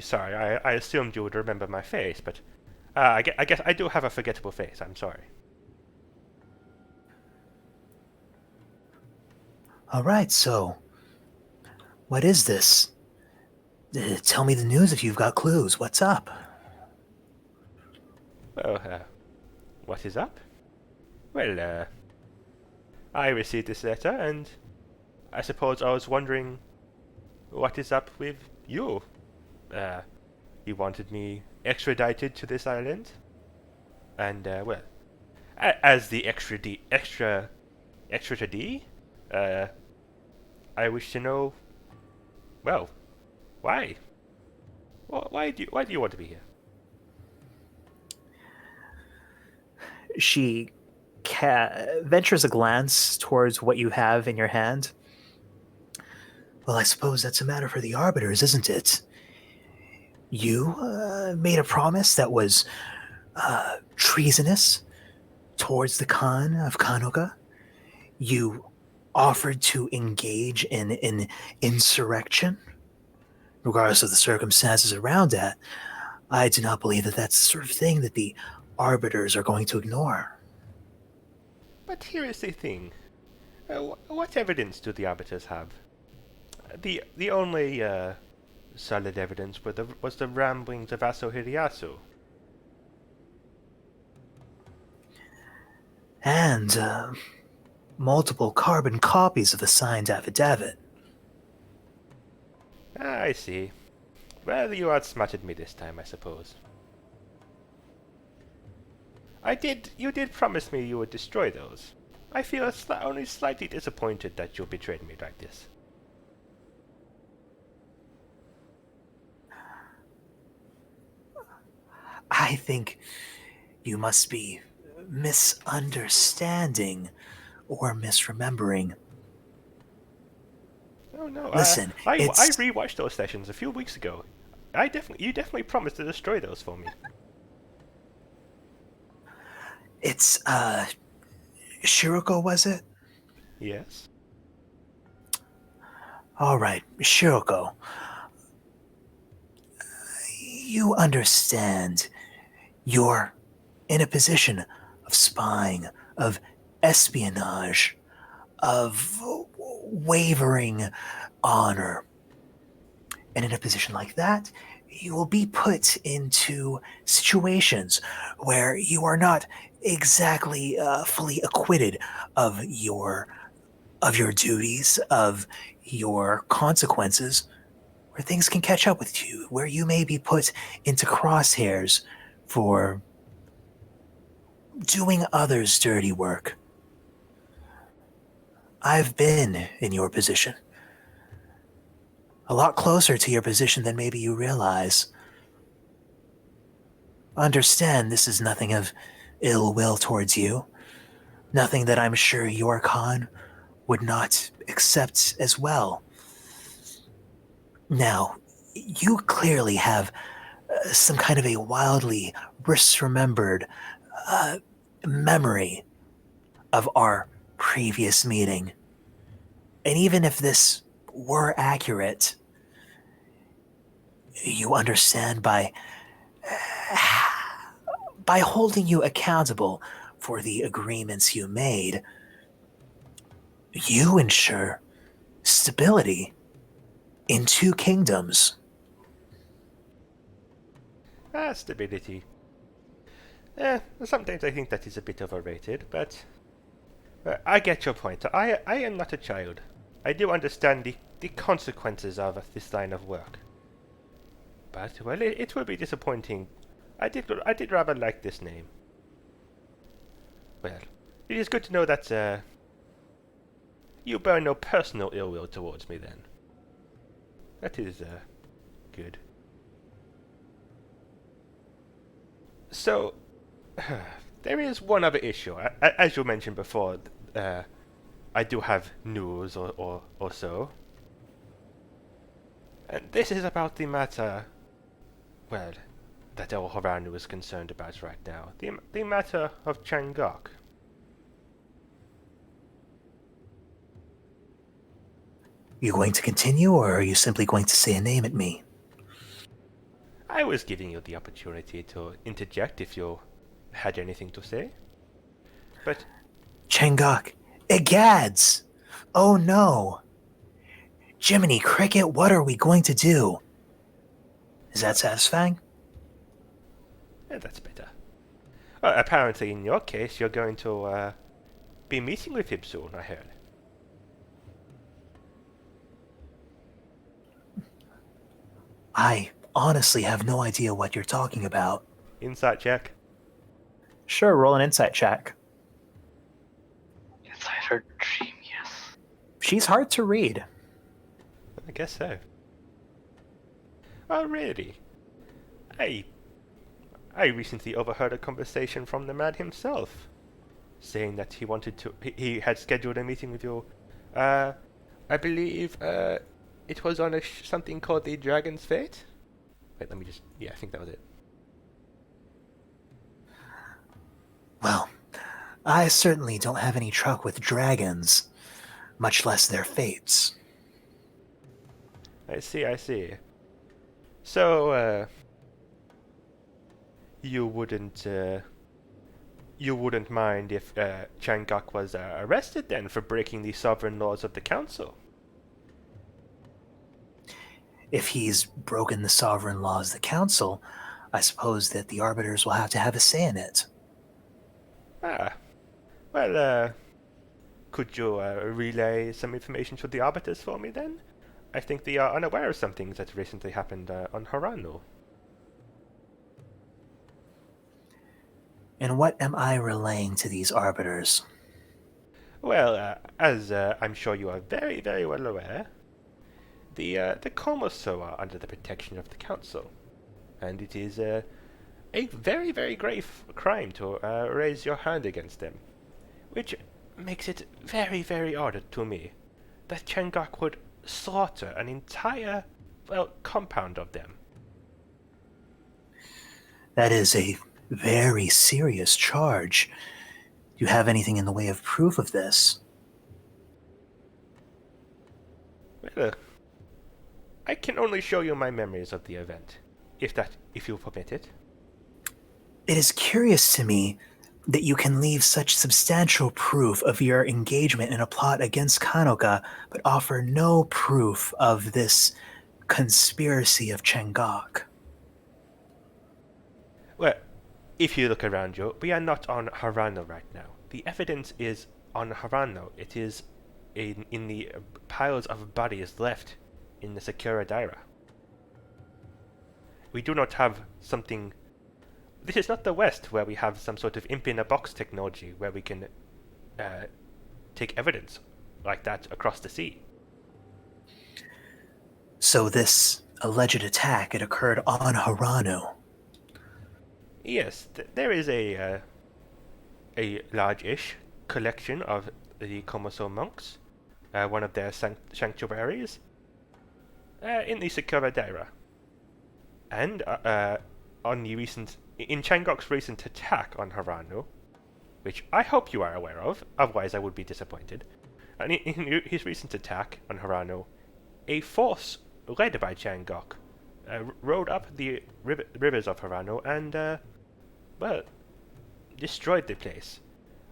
Sorry, I assumed you would remember my face, but I guess I do have a forgettable face. I'm sorry. All right, so what is this? Tell me the news if you've got clues. What's up? Well, what is up? Well, I received this letter, and I suppose I was wondering what is up with you. You wanted me extradited to this island, and well, as the extra to D, I wish to know. Well, why? Why do you want to be here? She ventures a glance towards what you have in your hand. Well, I suppose that's a matter for the arbiters, isn't it? You made a promise that was treasonous towards the Khan of Kanoga. You offered to engage in an insurrection, regardless of the circumstances around that. I do not believe that that's the sort of thing that the arbiters are going to ignore. But here is the thing. What evidence do the arbiters have? The only solid evidence was the ramblings of Aso Hiriasu. And multiple carbon copies of the signed affidavit. Ah, I see. Well, you outsmarted me this time, I suppose. You did promise me you would destroy those. I feel only slightly disappointed that you betrayed me like this. I think you must be misunderstanding or misremembering. Oh no, Listen, I it's... rewatched those sessions a few weeks ago. You definitely promised to destroy those for me. It's, Shiroko, was it? Yes. Alright, Shiroko. You understand. You're in a position of spying, of espionage, of wavering honor. And in a position like that, you will be put into situations where you are not exactly fully acquitted of your duties, of your consequences, where things can catch up with you, where you may be put into crosshairs for doing others' dirty work. I've been in your position. A lot closer to your position than maybe you realize. Understand this is nothing of ill will towards you. Nothing that I'm sure your Khan would not accept as well. Now, you clearly have some kind of a wildly misremembered memory of our previous meeting. And even if this were accurate, you understand by holding you accountable for the agreements you made, you ensure stability in two kingdoms. Ah, stability. Sometimes I think that is a bit overrated, but I get your point. I am not a child. I do understand the consequences of this line of work. But, well, it will be disappointing. I did rather like this name. Well, it is good to know that, you bear no personal ill will towards me, then. That is, good. So, there is one other issue. As you mentioned before, I do have news or so. And this is about the matter, well, that El Haranu is concerned about right now. The matter of Changok. You going to continue, or are you simply going to say a name at me? I was giving you the opportunity to interject if you had anything to say. But Changok, egads! Oh no! Jiminy Cricket, what are we going to do? Is that satisfying? that's better. Apparently, in your case, you're going to be meeting with him soon, I heard. I honestly have no idea what you're talking about. Insight check. Sure, roll an insight check. Inside her dream, yes. She's hard to read. I guess so. Oh, really? I recently overheard a conversation from the man himself, saying that he had scheduled a meeting with you. I believe, it was on something called the Dragon's Fate? Wait, let me just... Yeah, I think that was it. Well, I certainly don't have any truck with dragons, much less their fates. I see. So, you wouldn't, you wouldn't mind if Changok was arrested then for breaking the sovereign laws of the council. If he's broken the sovereign laws of the council, I suppose that the arbiters will have to have a say in it. Ah, well, could you relay some information to the arbiters for me then? I think they are unaware of some things that recently happened on Haranu. And what am I relaying to these arbiters? Well, as I'm sure you are very, very well aware, the Komoso are under the protection of the council, and it is a very, very grave crime to raise your hand against them, which makes it very, very odd to me that Changok would slaughter an entire, well, compound of them. That is a very serious charge. Do you have anything in the way of proof of this? Well, I can only show you my memories of the event, if you permit it. It is curious to me that you can leave such substantial proof of your engagement in a plot against Kanoka, but offer no proof of this conspiracy of Changok. Well, if you look around you, we are not on Harano right now. The evidence is on Harano. It is in the piles of bodies left in the Sakura Daira. We do not have something... This is not the West, where we have some sort of imp-in-a-box technology where we can take evidence like that across the sea. So this alleged attack, it occurred on Haranu. Yes, there is a large-ish collection of the Komoso monks, one of their sanctuaries, in the Sakura Daira. And in Changok's recent attack on Haranu, which I hope you are aware of, otherwise I would be disappointed, and in his recent attack on Haranu, a force led by Changok rode up the rivers of Haranu and, well, destroyed the place.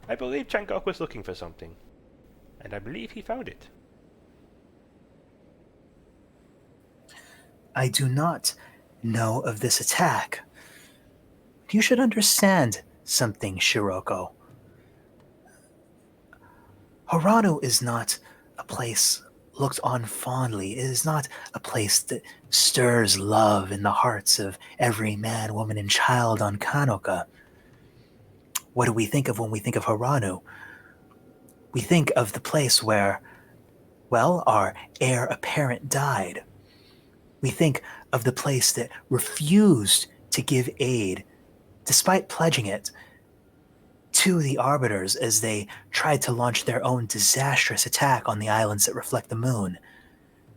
I believe Changok was looking for something, and I believe he found it. I do not know of this attack. You should understand something, Shiroko. Haranu is not a place looked on fondly. It is not a place that stirs love in the hearts of every man, woman, and child on Kanoka. What do we think of when we think of Haranu? We think of the place where, well, our heir apparent died. We think of the place that refused to give aid, despite pledging it, to the arbiters as they tried to launch their own disastrous attack on the islands that reflect the moon.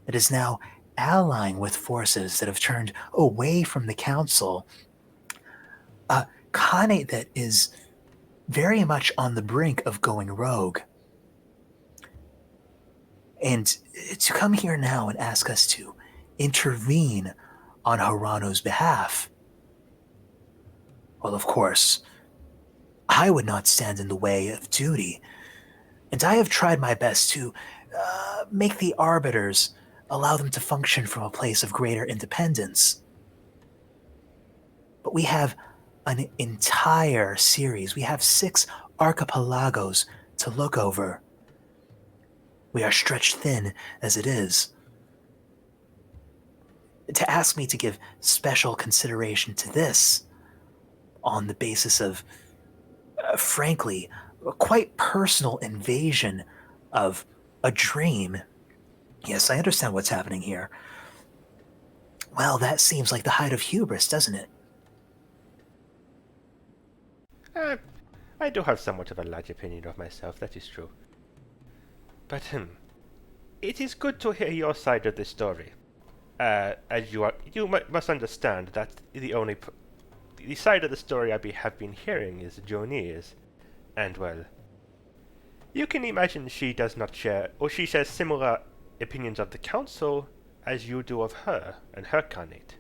It is now allying with forces that have turned away from the council. A Khanate that is very much on the brink of going rogue. And to come here now and ask us to intervene on Haranu's behalf, well, of course, I would not stand in the way of duty, and I have tried my best to make the arbiters allow them to function from a place of greater independence. But we have an entire series. We have 6 archipelagos to look over. We are stretched thin as it is. To ask me to give special consideration to this on the basis of, frankly, a quite personal invasion of a dream. Yes, I understand what's happening here. Well, that seems like the height of hubris, doesn't it? I do have somewhat of a large opinion of myself, that is true. But, it is good to hear your side of the story. As you must understand that the side of the story I have been hearing is Joni's, and well, you can imagine she does not share, or she shares similar opinions of the council as you do of her and her Khanate.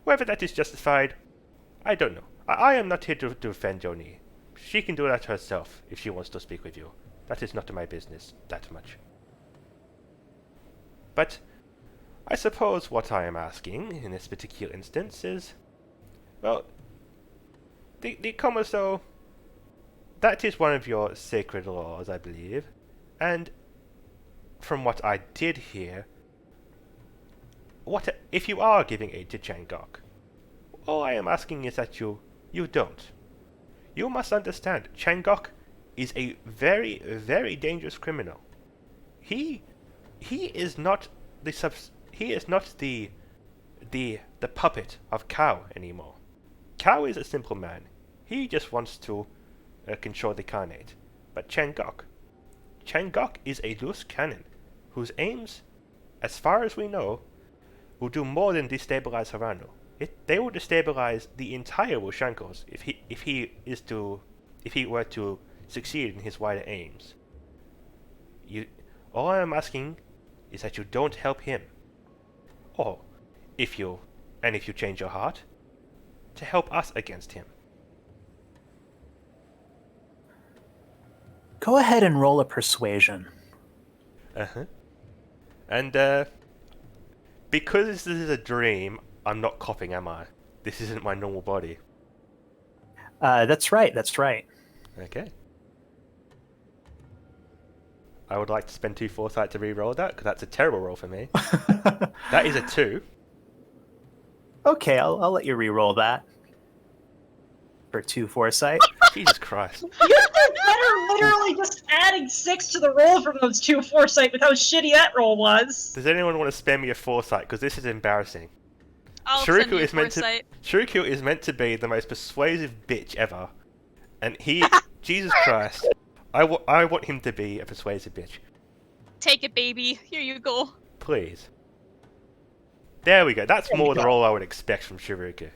Whether that is justified, I don't know. I am not here to defend Joni. she can do that herself if she wants to speak with you. That is not my business that much. But I suppose what I am asking in this particular instance is, well, the Komoso, that is one of your sacred laws, I believe, and from what I did hear, what if you are giving aid to Changok? All I am asking is that you don't. You must understand, Changok is a very, very dangerous criminal. He is not the puppet of Cow anymore. Cow is a simple man. He just wants to control the Khanate. But Changok is a loose cannon whose aims, as far as we know, will do more than destabilize Haranu. They will destabilize the entire Wushankos if he were to succeed in his wider aims. All I am asking is that you don't help him, or if you change your heart, to help us against him. Go ahead and roll a persuasion. And because this is a dream, I'm not coughing, am I? This isn't my normal body. That's right. Okay. I would like to spend 2 foresight to re-roll that, because that's a terrible roll for me. That is a 2. Okay, I'll let you re-roll that. For 2 foresight. Jesus Christ. You did better literally just adding 6 to the roll from those 2 foresight with how shitty that roll was. Does anyone want to spare me a foresight? Because this is embarrassing. I'll send you foresight. Shuriku is meant to be the most persuasive bitch ever. And he... Jesus Christ. I want him to be a persuasive bitch. Take it, baby. Here you go. Please. There we go. That's more the roll I would expect from Shuriku.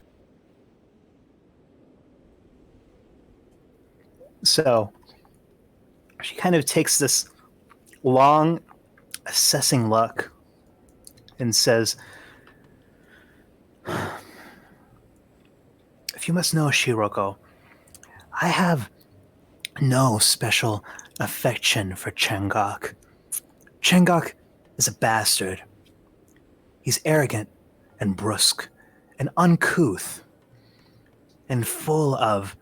So, she kind of takes this long, assessing look and says, "If you must know, Shiroko, I have no special affection for Changok. Changok is a bastard. He's arrogant and brusque and uncouth and full of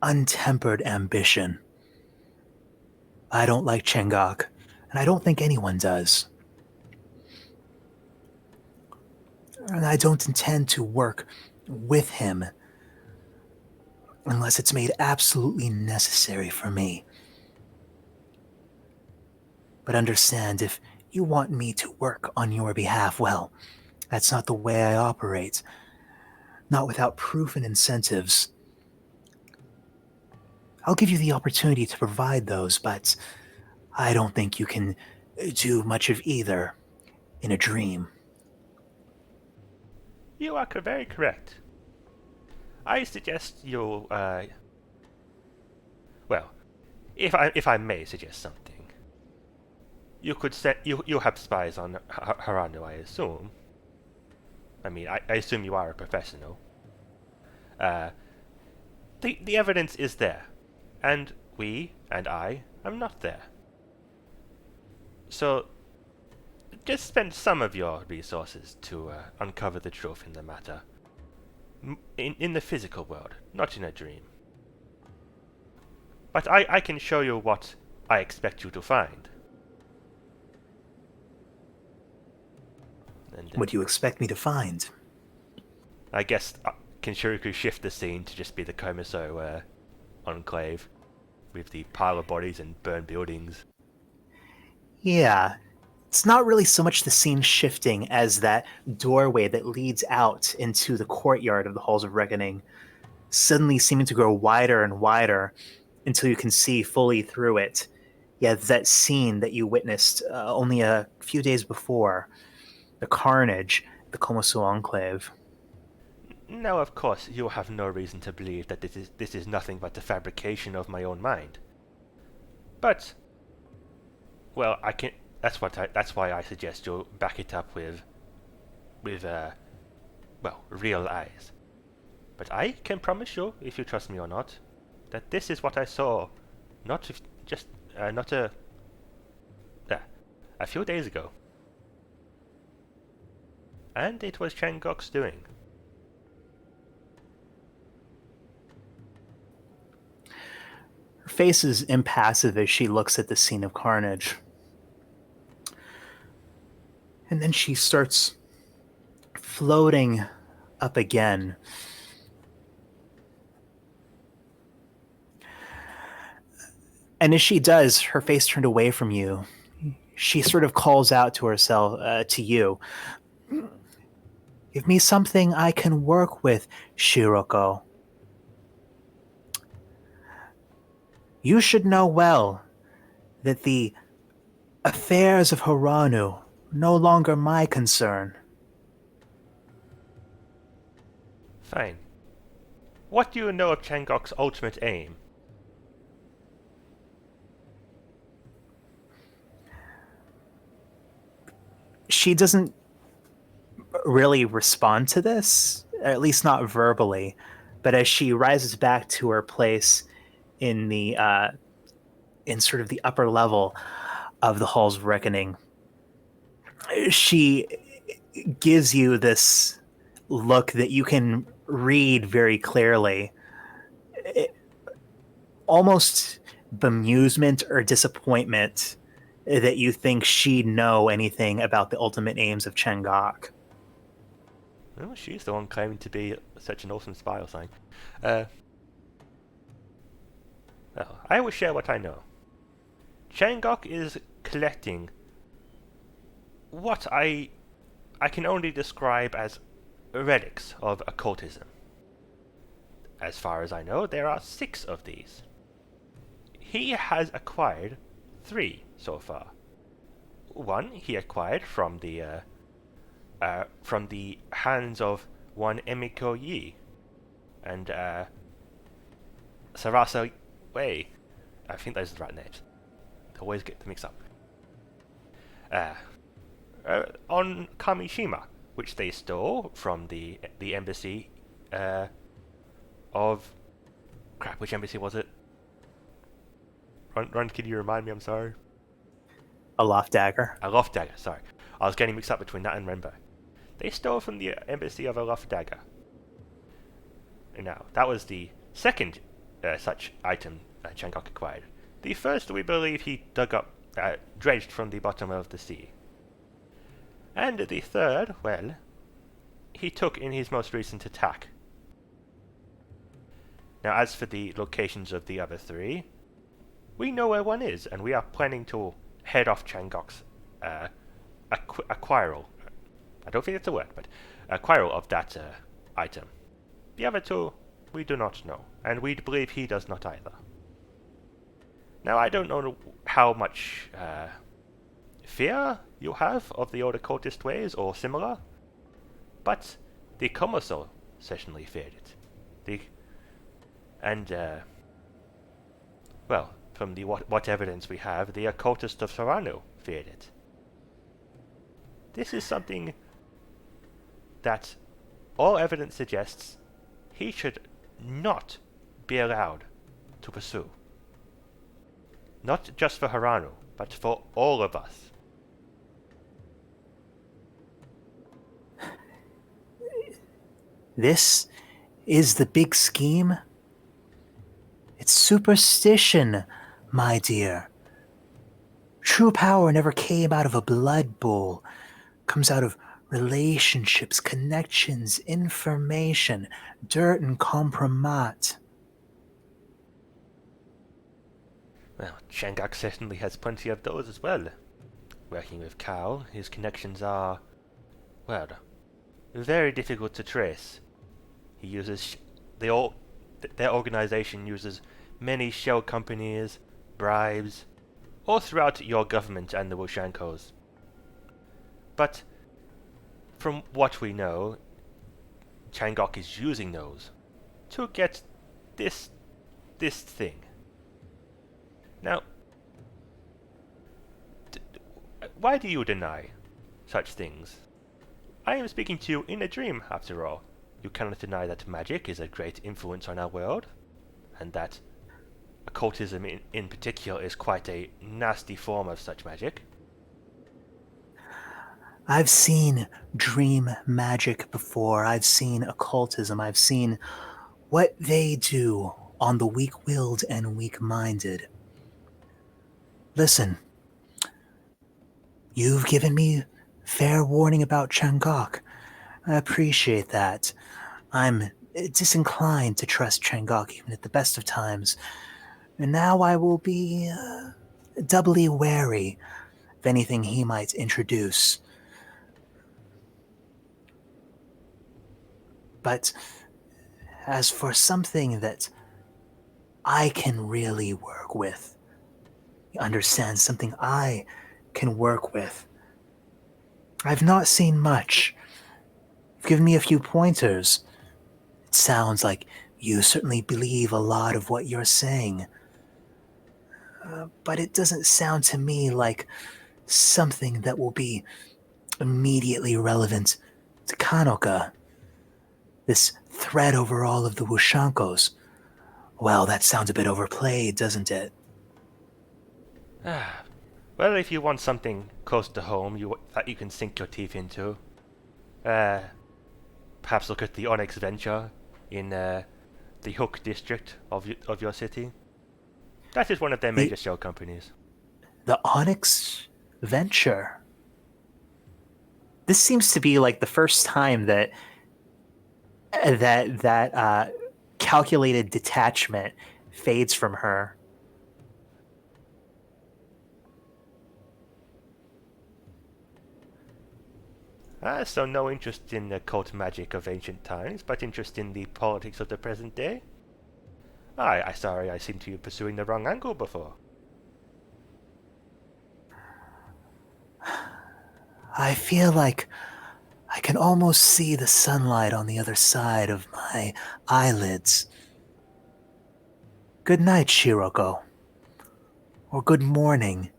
untempered ambition. I don't like Changok, and I don't think anyone does. And I don't intend to work with him unless it's made absolutely necessary for me. But understand, if you want me to work on your behalf, well, that's not the way I operate. Not without proof and incentives. I'll give you the opportunity to provide those, but I don't think you can do much of either in a dream." You are very correct. I suggest you, well, if I may suggest something, you could you have spies on Haranu, I assume. I mean, I assume you are a professional. The evidence is there, and I am not there. So, just spend some of your resources to uncover the truth in the matter. In the physical world, not in a dream. But I can show you what I expect you to find. And, What do you expect me to find? I guess, can Shuriku shift the scene to just be the Komoso enclave, with the pile of bodies and burned buildings? Yeah. It's not really so much the scene shifting as that doorway that leads out into the courtyard of the Halls of Reckoning, suddenly seeming to grow wider and wider until you can see fully through it. Yeah, that scene that you witnessed only a few days before, the carnage, the Komosu Enclave. Now, of course, you have no reason to believe that this is nothing but the fabrication of my own mind. But, well, I can. That's why I suggest you back it up with real eyes. But I can promise you, if you trust me or not, that this is what I saw, not a few days ago. And it was Changok's doing. Her face is impassive as she looks at the scene of carnage. And then she starts floating up again. And as she does, her face turned away from you. She sort of calls out to herself, to you. Give me something I can work with, Shiroko. You should know well that the affairs of Haranu are no longer my concern. Fine. What do you know of Changok's ultimate aim? She doesn't really respond to this, at least not verbally, but as she rises back to her place in the in sort of the upper level of the Hall's Reckoning, she gives you this look that you can read very clearly. Almost bemusement or disappointment that you think she'd know anything about the ultimate aims of Changok. Well, she's the one claiming to be such an awesome spy or something. Well, I will share what I know. Changok is collecting what I can only describe as relics of occultism. As far as I know, there are 6 of these. He has acquired 3 so far. One he acquired from the hands of one Emiko Yi and Sarasa Wei. I think those are the right names. I always get them mixed up. On Kamishima, which they stole from the embassy of... Crap, which embassy was it? Ron, can you remind me? I'm sorry. Aloft Dagger. Aloft Dagger, sorry. I was getting mixed up between that and Renbo. They stole from the embassy of Aloft Dagger. Now, that was the second such item Changok acquired. The first, we believe, he dug up, dredged from the bottom of the sea. And the third, well, he took in his most recent attack. Now, as for the locations of the other 3, we know where one is, and we are planning to head off Changok's acquiral. I don't think it's a word, but acquiral of that item. The other 2, we do not know, and we believe he does not either. Now, I don't know how much fear you have of the old occultist ways, or similar, but the Komoso certainly feared it. Well, from the what evidence we have, the occultist of Haranu feared it. This is something that all evidence suggests he should not be allowed to pursue. Not just for Haranu, but for all of us. This is the big scheme? It's superstition, my dear. True power never came out of a blood bowl. Comes out of relationships, connections, information, dirt and compromat. Well, Changok certainly has plenty of those as well. Working with Cal, his connections are, well, very difficult to trace. He uses their organization uses many shell companies, bribes, all throughout your government and the Wushankos. But from what we know, Changok is using those to get this thing. Now, why do you deny such things? I am speaking to you in a dream, after all. You cannot deny that magic is a great influence on our world, and that occultism in particular is quite a nasty form of such magic. I've seen dream magic before. I've seen occultism. I've seen what they do on the weak-willed and weak-minded. Listen, you've given me fair warning about Changok. I appreciate that. I'm disinclined to trust Changok even at the best of times. And now I will be doubly wary of anything he might introduce. But as for something that I can really work with, understand something I can work with, I've not seen much. You've given me a few pointers. It sounds like you certainly believe a lot of what you're saying. But it doesn't sound to me like something that will be immediately relevant to Kanoka. This threat over all of the Wushankos. Well, that sounds a bit overplayed, doesn't it? Well, if you want something close to home that you can sink your teeth into, perhaps look at the Onyx Venture in the Hook district of your city. That is one of their major shell companies. The Onyx Venture. This seems to be like the first time that calculated detachment fades from her. So no interest in the occult magic of ancient times, but interest in the politics of the present day? Sorry, I seem to be pursuing the wrong angle before. I feel like I can almost see the sunlight on the other side of my eyelids. Good night, Shiroko. Or good morning.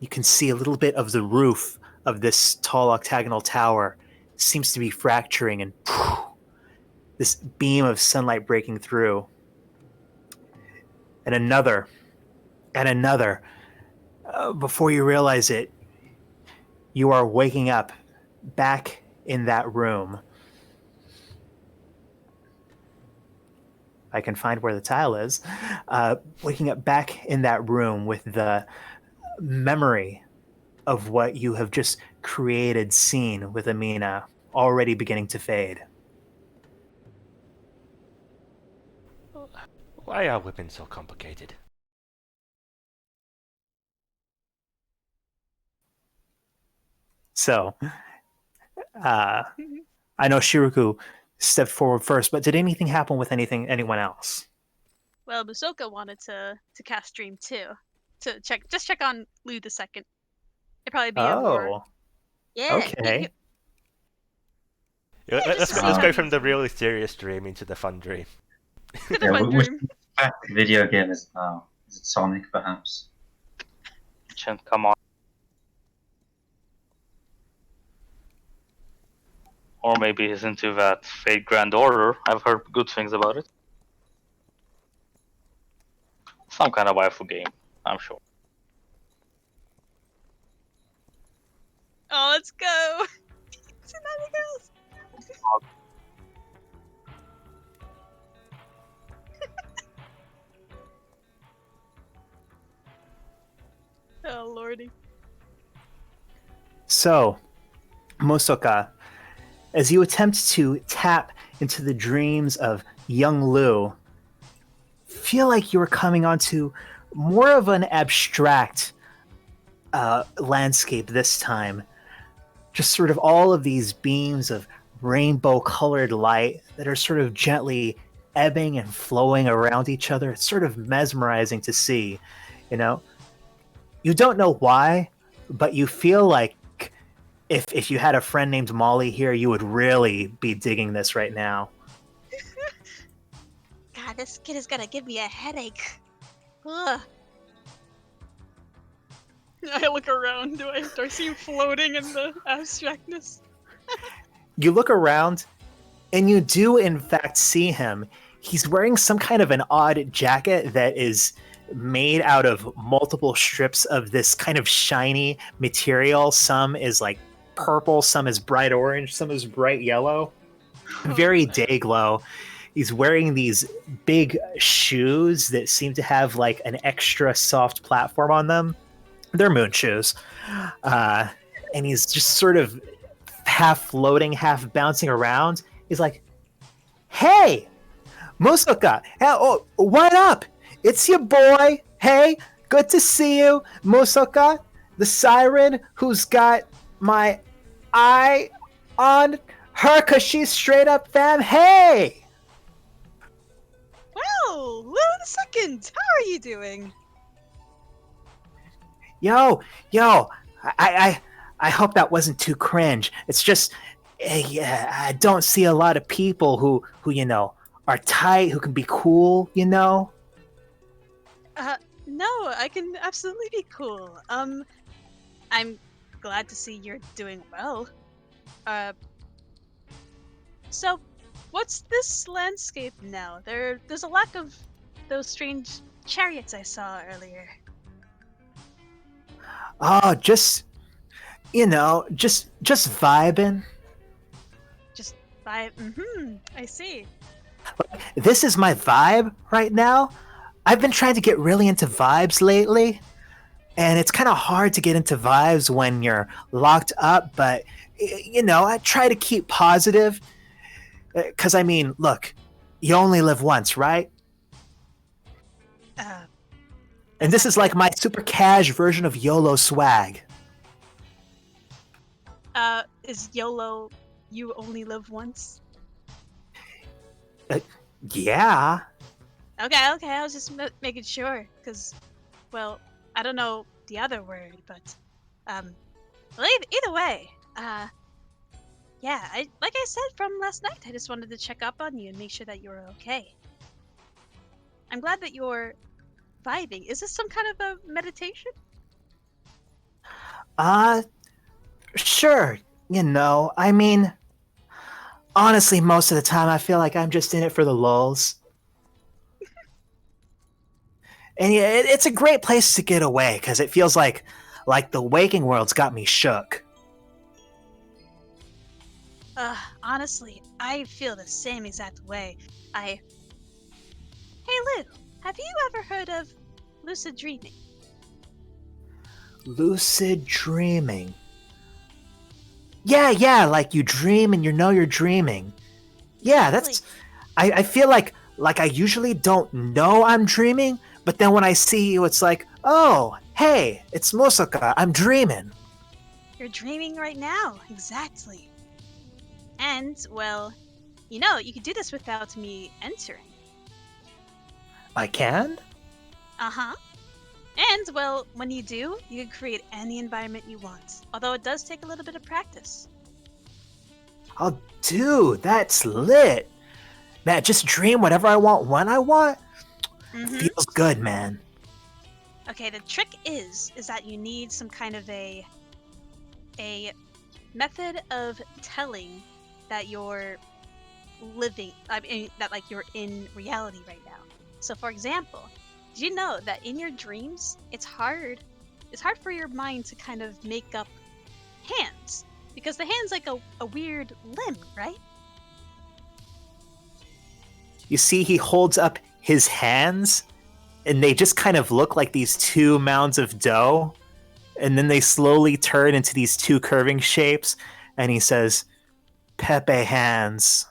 You can see a little bit of the roof of this tall octagonal tower seems to be fracturing, and this beam of sunlight breaking through. And another. Before you realize it, you are waking up back in that room. I can find where the tile is. Waking up back in that room with the memory of what you have just created scene with Amina already beginning to fade. Why are women so complicated? So, I know Shiruku stepped forward first, but did anything happen with anyone else? Well, Musoka wanted to cast Dream too, to check on Lou the second. It'd probably be a more. Yeah. Okay. Let's go from the really serious dream into the fun dream. The fun dream. Which video game is it now? Is it Sonic, perhaps? Come on. Or maybe he's into that Fate Grand Order. I've heard good things about it. Some kind of waifu game, I'm sure. Oh, let's go! Tsunami girls. Oh lordy. So, Musoka, as you attempt to tap into the dreams of young Lou, feel like you're coming onto more of an abstract landscape this time. Just sort of all of these beams of rainbow-colored light that are sort of gently ebbing and flowing around each other. It's sort of mesmerizing to see, you know? You don't know why, but you feel like if you had a friend named Molly here, you would really be digging this right now. God, this kid is gonna give me a headache. Ugh. I look around. Do I see him floating in the abstractness? You look around, and you do in fact see him. he's wearing some kind of an odd jacket that is made out of multiple strips of this kind of shiny material. Some is like purple, some is bright orange, some is bright yellow. Very day glow. He's wearing these big shoes that seem to have like an extra soft platform on them. They're moon shoes. And he's just sort of half floating, half bouncing around. He's like, "Hey, Musoka, oh, what up? It's your boy. Hey, good to see you, Musoka, the siren who's got my eye on her because she's straight up fam. Hey!" Well, wait a second. How are you doing? Yo, I hope that wasn't too cringe. It's just, yeah, I don't see a lot of people who are tight, who can be cool, No, I can absolutely be cool. I'm glad to see you're doing well. So, what's this landscape now? There's a lack of those strange chariots I saw earlier. Oh, just vibing. Just I see. This is my vibe right now. I've been trying to get really into vibes lately, and it's kind of hard to get into vibes when you're locked up, but I try to keep positive. Because, I mean, look, you only live once, right? And this is like my super cash version of YOLO swag. Is YOLO you only live once? Yeah. Okay, I was just making sure, because, well, I don't know the other word, but, well, either way, yeah, like I said from last night, I just wanted to check up on you and make sure that you were okay. I'm glad that you're vibing. Is this some kind of a meditation? Sure. I mean, honestly, most of the time I feel like I'm just in it for the lulz. And yeah, it's a great place to get away, because it feels like the waking world's got me shook. Honestly, I feel the same exact way. Hey Lou, have you ever heard of lucid dreaming? Lucid dreaming. Yeah, like you dream and you're dreaming. Yeah, that's... I feel like I usually don't know I'm dreaming, but then when I see you, it's like, oh, hey, it's Musoka, I'm dreaming. You're dreaming right now, exactly. And, well, you could do this without me entering. I can? Uh-huh. And, well, when you do, you can create any environment you want. Although it does take a little bit of practice. Oh, dude, that's lit. Man, just dream whatever I want when I want. Feels good, man. Okay, the trick is that you need some kind of a method of telling that you're living, that like you're in reality right now. So for example, did you know that in your dreams, it's hard for your mind to kind of make up hands? Because the hand's like a weird limb, right? You see, he holds up his hands, and they just kind of look like these two mounds of dough, and then they slowly turn into these two curving shapes, and he says, Pepe hands.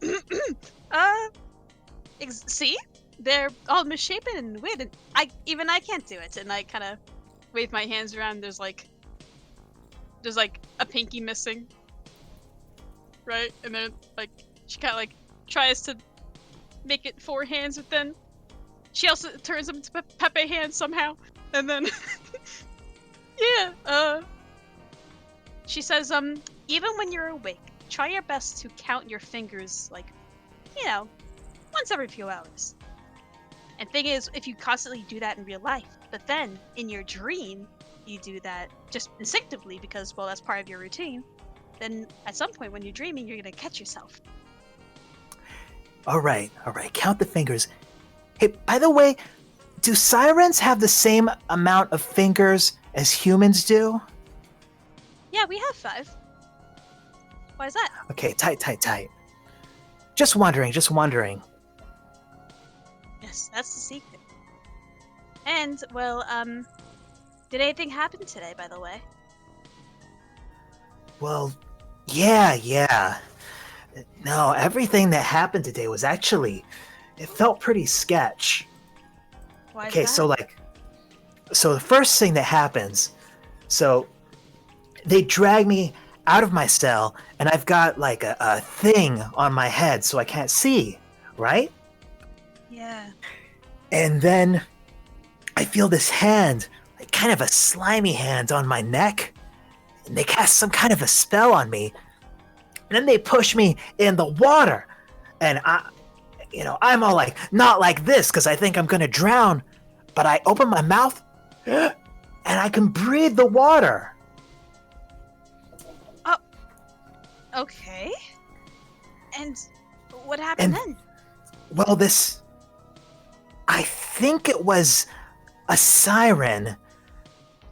Yeah! See? They're all misshapen and weird, and I can't do it, and I kind of wave my hands around. There's like a pinky missing, right? And then like she kind of like tries to make it 4 hands, but then she also turns them into Pepe hands somehow, and then she says, even when you're awake, try your best to count your fingers, like, once every few hours. And thing is, if you constantly do that in real life, but then in your dream you do that just instinctively because, well, that's part of your routine, then at some point when you're dreaming, you're gonna catch yourself. All right. Count the fingers. Hey, by the way, do sirens have the same amount of fingers as humans do? Yeah, we have 5. Why is that? Okay, tight. Just wondering. Yes, that's the secret. And, well, did anything happen today, by the way? Well, yeah. No, everything that happened today was actually, it felt pretty sketch. Why is Okay, that? so the first thing that happens, so they drag me out of my cell, and I've got like a thing on my head so I can't see, right? Yeah. And then I feel this hand, like kind of a slimy hand on my neck, and they cast some kind of a spell on me. And then they push me in the water, and I'm all like, not like this, because I think I'm gonna drown, but I open my mouth, and I can breathe the water. Okay. And what happened And- then? Well, I think it was a siren.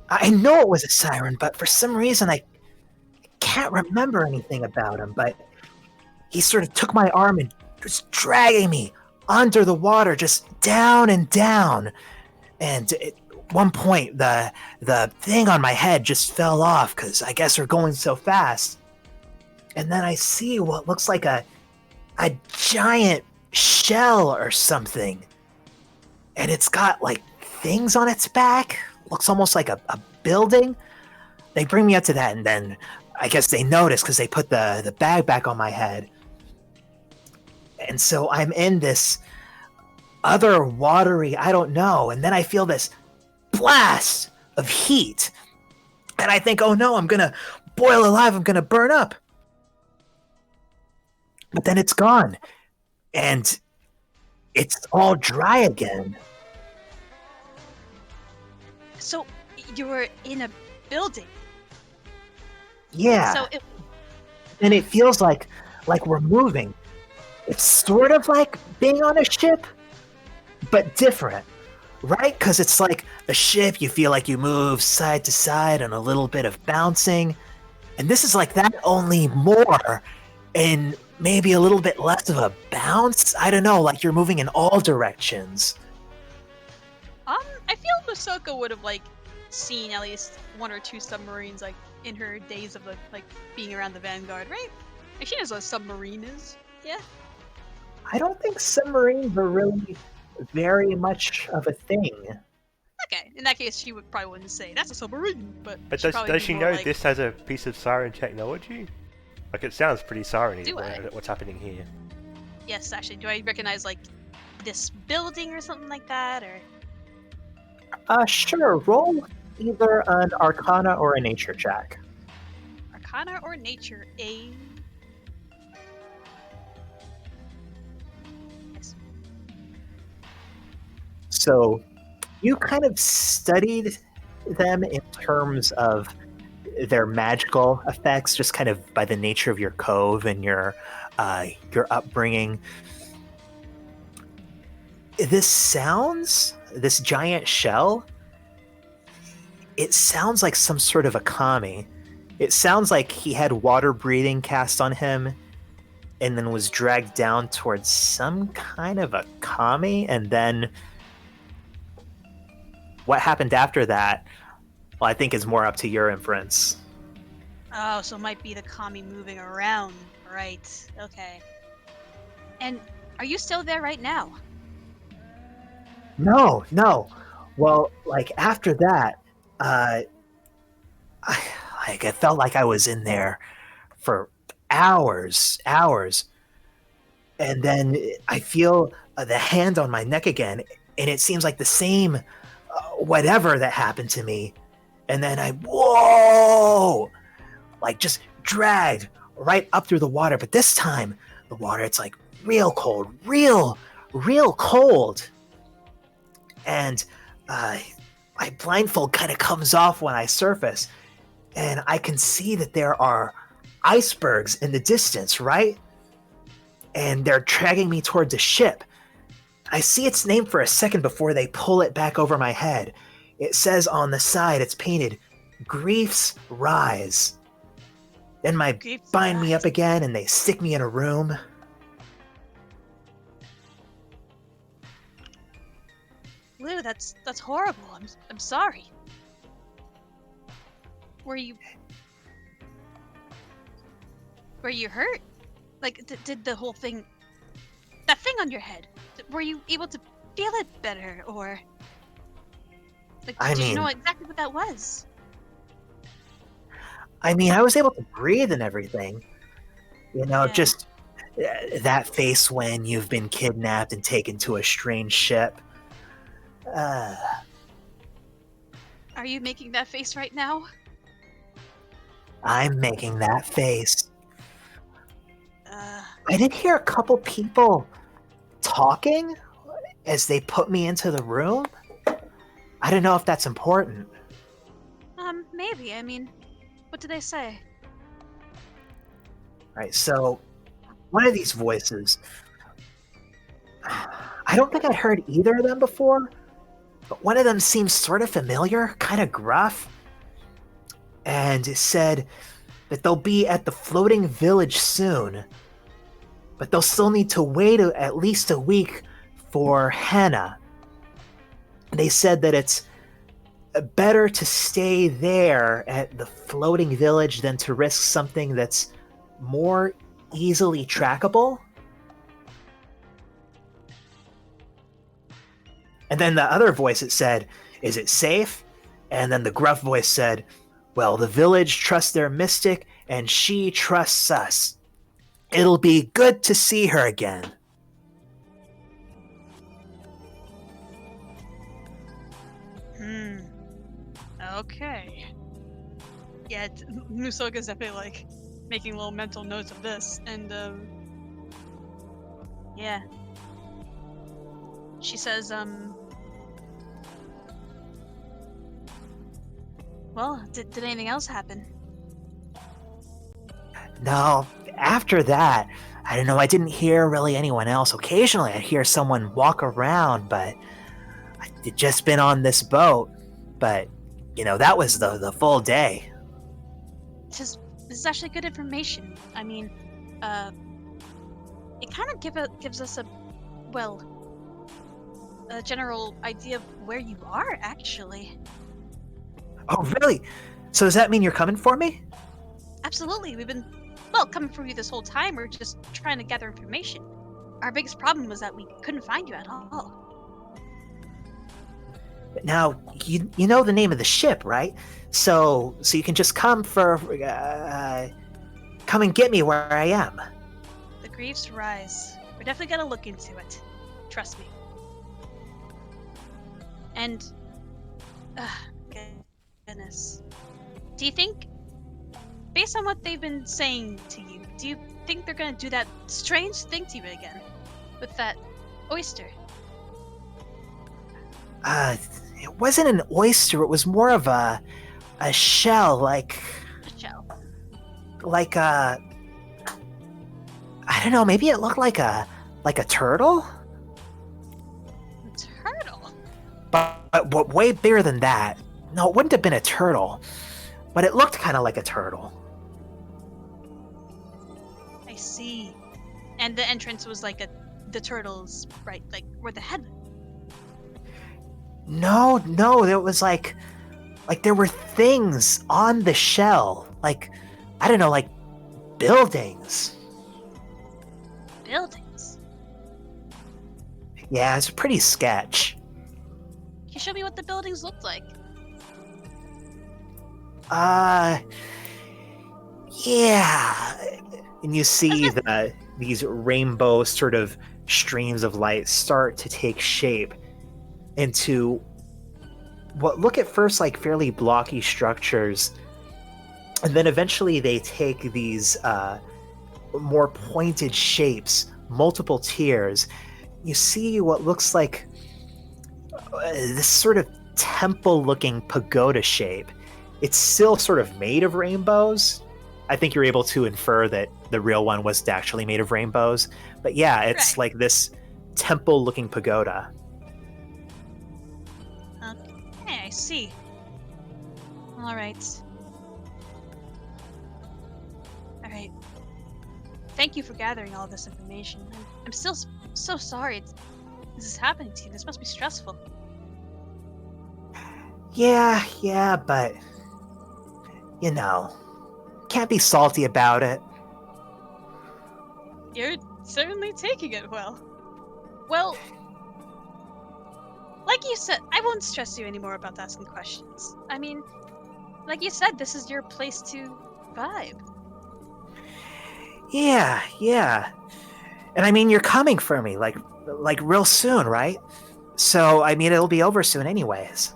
I know it was a siren, but for some reason I can't remember anything about him, but he sort of took my arm and was dragging me under the water, just down and down. And at one point, the thing on my head just fell off, because I guess we're going so fast. And then I see what looks like a giant shell or something. And it's got like things on its back. Looks almost like a building. They bring me up to that, and then I guess they notice because they put the bag back on my head. And so I'm in this other watery, I don't know, and then I feel this blast of heat. And I think, oh no, I'm gonna boil alive, I'm gonna burn up. But then it's gone. And it's all dry again. So you were in a building. Yeah. So it And it feels like we're moving. It's sort of like being on a ship, but different, right? Because it's like a ship, you feel like you move side to side and a little bit of bouncing. And this is like that, only more, and maybe a little bit less of a bounce. I don't know, like you're moving in all directions. I feel Masoka would have like seen at least 1 or 2 submarines like in her days of like being around the Vanguard, right? Like, she knows what a submarine is. Yeah. I don't think submarines are really very much of a thing. Okay. In that case, she probably wouldn't say that's a submarine, but But she'd probably does be she more know like, this has a piece of siren technology? Like, it sounds pretty siren-y, Do I? what's happening here. Yes, actually. Do I recognize like this building or something like that, or? Sure. Roll either an Arcana or a Nature check. Arcana or nature? A. Yes. So you kind of studied them in terms of their magical effects, just kind of by the nature of your cove and your upbringing. This giant shell, it sounds like some sort of a kami. It sounds like he had water breathing cast on him and then was dragged down towards some kind of a kami, and then what happened after that, well, I think is more up to your inference. Oh, so it might be the kami moving around. Right. Okay. And are you still there right now? No. Well, like after that, I felt like I was in there for hours, and then I feel the hand on my neck again, and it seems like the same whatever that happened to me, and then whoa, like just dragged right up through the water, but this time the water, it's like real cold, real cold. And my blindfold kind of comes off when I surface, and I can see that there are icebergs in the distance, right? And they're dragging me towards a ship. I see its name for a second before they pull it back over my head. It says on the side, it's painted, Grief's Rise. Then my Grief's bind me Rise. up again and they stick me in a room. Lou, that's horrible. I'm sorry. Were you hurt? Like, did the whole thing, that thing on your head, were you able to feel it better, or like, I did you mean- know exactly what that was? I mean, I was able to breathe and everything. You know, Yeah. just that face when you've been kidnapped and taken to a strange ship. Are you making that face right now? I'm making that face. Uh, I did hear a couple people talking as they put me into the room. I don't know if that's important. maybe. I mean, what did they say? Right, so one of these voices, I don't think I'd heard either of them before, but one of them seems sort of familiar, kind of gruff, and it said that they'll be at the floating village soon, but they'll still need to wait at least a week for Hannah. They said that it's better to stay there at the floating village than to risk something that's more easily trackable. And then the other voice, it said, is it safe? And then the gruff voice said, well, the village trusts their mystic and she trusts us. It'll be good to see her again. Okay. Yeah, Musoka's definitely like making little mental notes of this, and yeah. She says, well, did anything else happen? No, after that, I don't know, I didn't hear really anyone else. Occasionally I'd hear someone walk around, but I'd just been on this boat. But, you know, that was the full day. This is actually good information. I mean, it kind of gives us a general idea of where you are, actually. Oh, really? So does that mean you're coming for me? Absolutely, we've been, coming for you this whole time. We're just trying to gather information. Our biggest problem was that we couldn't find you at all. Now, you know the name of the ship, right? So you can just come and get me where I am. The Grief's Rise. We're definitely gonna look into it. Trust me. And, goodness. Do you think, based on what they've been saying to you, do you think they're gonna do that strange thing to you again? With that oyster? It wasn't an oyster, it was more of a shell, like A shell. I don't know, maybe it looked like a turtle? A turtle? But way bigger than that. No, it wouldn't have been a turtle, but it looked kind of like a turtle. I see. And the entrance was like the turtles, right? Like where the head. No, it was like there were things on the shell, like, I don't know, like buildings. Buildings. Yeah, it's pretty sketch. Can you show me what the buildings looked like? Yeah. And you see these rainbow sort of streams of light start to take shape into what look at first like fairly blocky structures, and then eventually they take these more pointed shapes, multiple tiers. You see what looks like this sort of temple-looking pagoda shape. It's still sort of made of rainbows. I think you're able to infer that the real one was actually made of rainbows. But yeah, it's Right. like this temple-looking pagoda. Okay, I see. All right. All right. Thank you for gathering all this information. I'm still so sorry this is happening to you. This must be stressful. Yeah, but you know, can't be salty about it. You're certainly taking it well. Well, like you said, I won't stress you anymore about asking questions. I mean, like you said, this is your place to vibe. Yeah. And I mean, you're coming for me, like real soon, right? So, I mean, it'll be over soon anyways.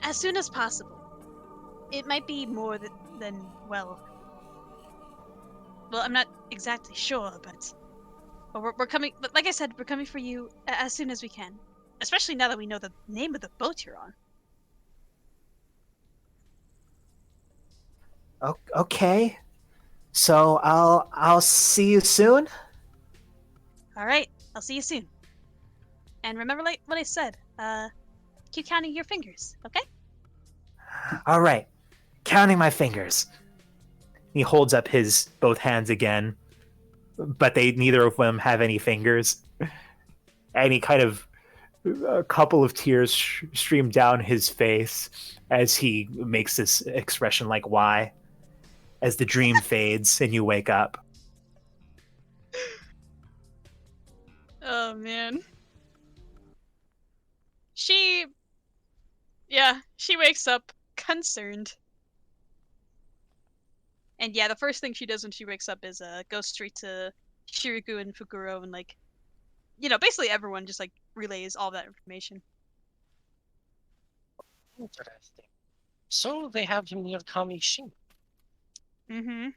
As soon as possible. It might be more than, well, I'm not exactly sure, but we're coming. But like I said, we're coming for you as soon as we can. Especially now that we know the name of the boat you're on. Okay. So, I'll see you soon. All right, I'll see you soon. And remember, like what I said. Keep counting your fingers, okay? All right. Counting my fingers. He holds up his both hands again, but neither of them have any fingers. And he kind of, a couple of tears stream down his face as he makes this expression like why, as the dream fades and you wake up. Oh man. She wakes up concerned. And yeah, the first thing she does when she wakes up is go straight to Shiriku and Fukuro and like, basically everyone just like relays all that information. Interesting. So they have him near Kamishima. Mm-hmm.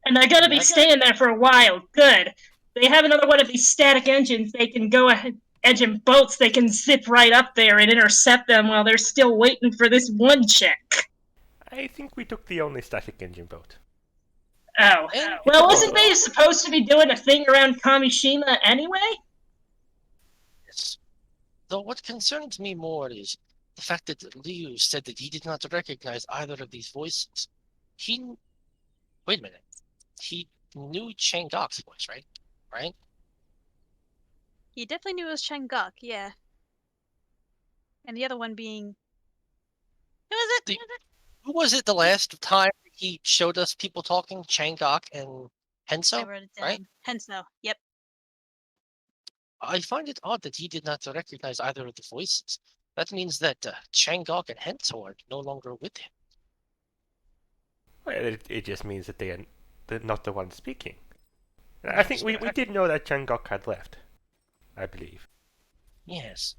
And they're gonna be staying there for a while. Good. They have another one of these static engines. They can go ahead, engine boats. They can zip right up there and intercept them while they're still waiting for this one chick. I think we took the only static engine boat. Oh. Well, wasn't they supposed to be doing a thing around Kamishima anyway? Yes. Though what concerns me more is the fact that Liu said that he did not recognize either of these voices. Wait a minute. He knew Changok's voice, right? Right? He definitely knew it was Changok, yeah. And the other one being, who was it? Who was it the last time he showed us people talking? Changok and Henso? I wrote it down. Right? Henso, yep. I find it odd that he did not recognize either of the voices. That means that Changok and Henso are no longer with him. Well, it just means that they're not the ones speaking. I think we did know that Changok had left, I believe. Yes.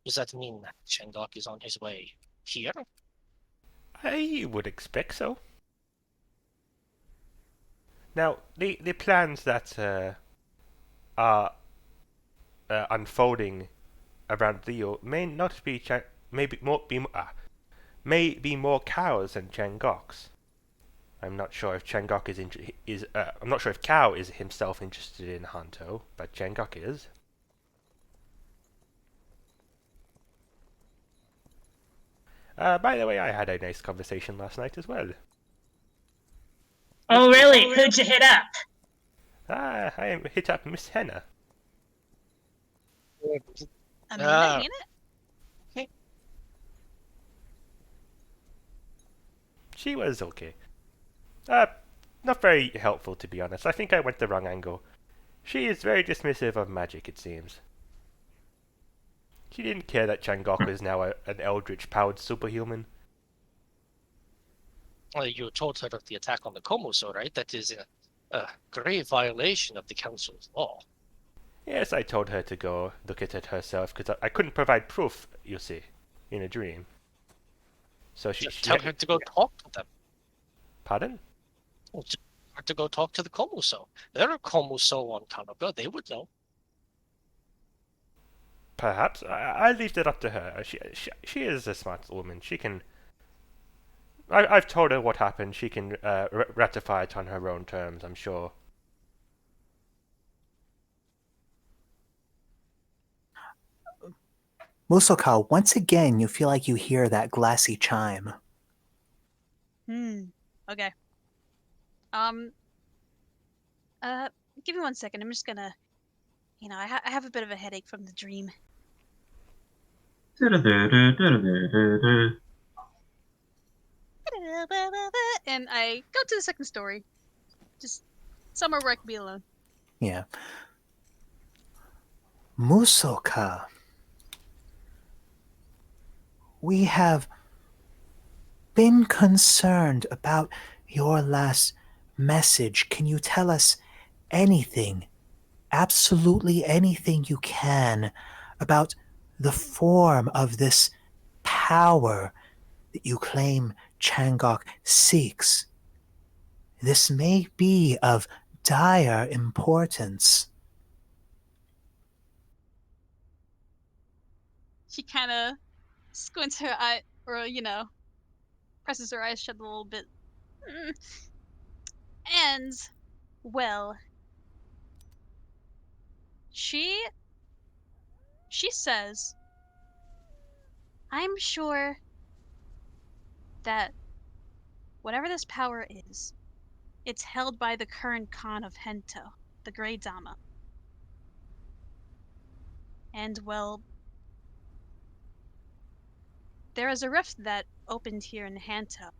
Does that mean that Changok is on his way here? I would expect so. Now, the plans that are unfolding around Leo may not be may be more cows than Changok's. I'm not sure if Changok I'm not sure if Kao is himself interested in Hanto, but Changok is. By the way, I had a nice conversation last night as well. Oh, really? Who'd you hit up? I hit up Miss Henna. Amanda, ain't it? She was okay. Not very helpful, to be honest. I think I went the wrong angle. She is very dismissive of magic, it seems. She didn't care that Changok was now an eldritch-powered superhuman. Well, you told her of the attack on the Komuso, right? That is a grave violation of the Council's law. Yes, I told her to go look at it herself, because I couldn't provide proof, you see, in a dream. So she tell her to go talk to them. Pardon? Well, just tell her to go talk to the Komuso. There are Komuso on Kanoga. They would know. Perhaps. I'll leave that up to her. She is a smart woman. She can I've told her what happened. She can rectify it on her own terms, I'm sure. Musoka, once again, you feel like you hear that glassy chime. Okay. Give me 1 second. I'm just gonna, I have a bit of a headache from the dream. And I go to the second story. Just somewhere where I can be alone. Yeah. Musoka, we have been concerned about your last message. Can you tell us anything, absolutely anything you can, about the form of this power that you claim Changok seeks? This may be of dire importance. She kind of squints her eye, or presses her eyes shut a little bit. And, well, she says, I'm sure that whatever this power is, it's held by the current Khan of Hento, the Grey Dama. And, well, there is a rift that opened here in Hanto.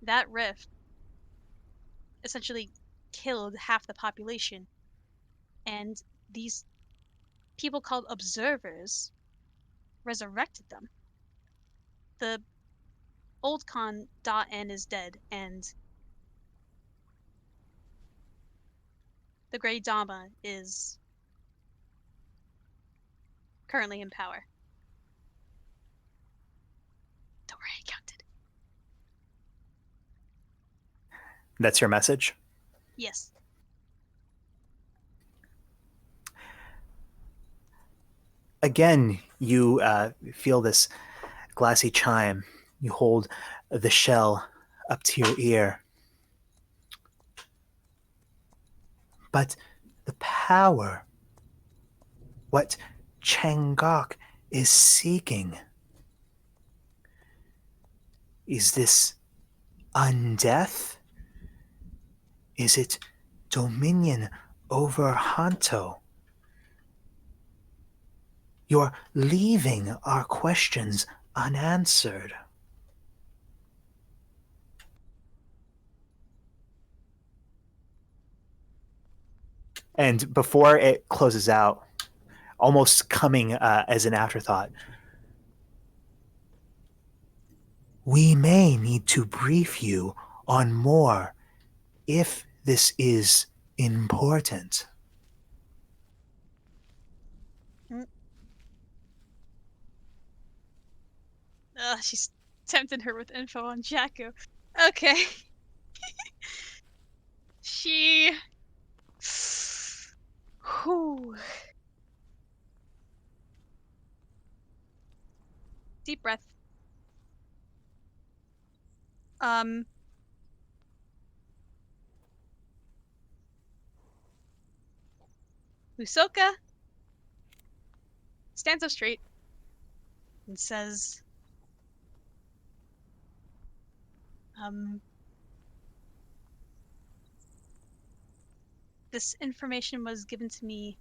That rift essentially killed half the population, and these people called observers resurrected them. The old Khan Da-En is dead, and the Grey Dama is currently in power. Don't worry, I counted. That's your message? Yes. Again, you feel this glassy chime. You hold the shell up to your ear. But the power, what Changok is seeking, is this undeath? Is it dominion over Hanto? You're leaving our questions unanswered. And before it closes out, almost coming as an afterthought, we may need to brief you on more if this is important. She's tempting her with info on Jakku. Okay. She... Whew. Deep breath. Usoka stands up straight and says, this information was given to me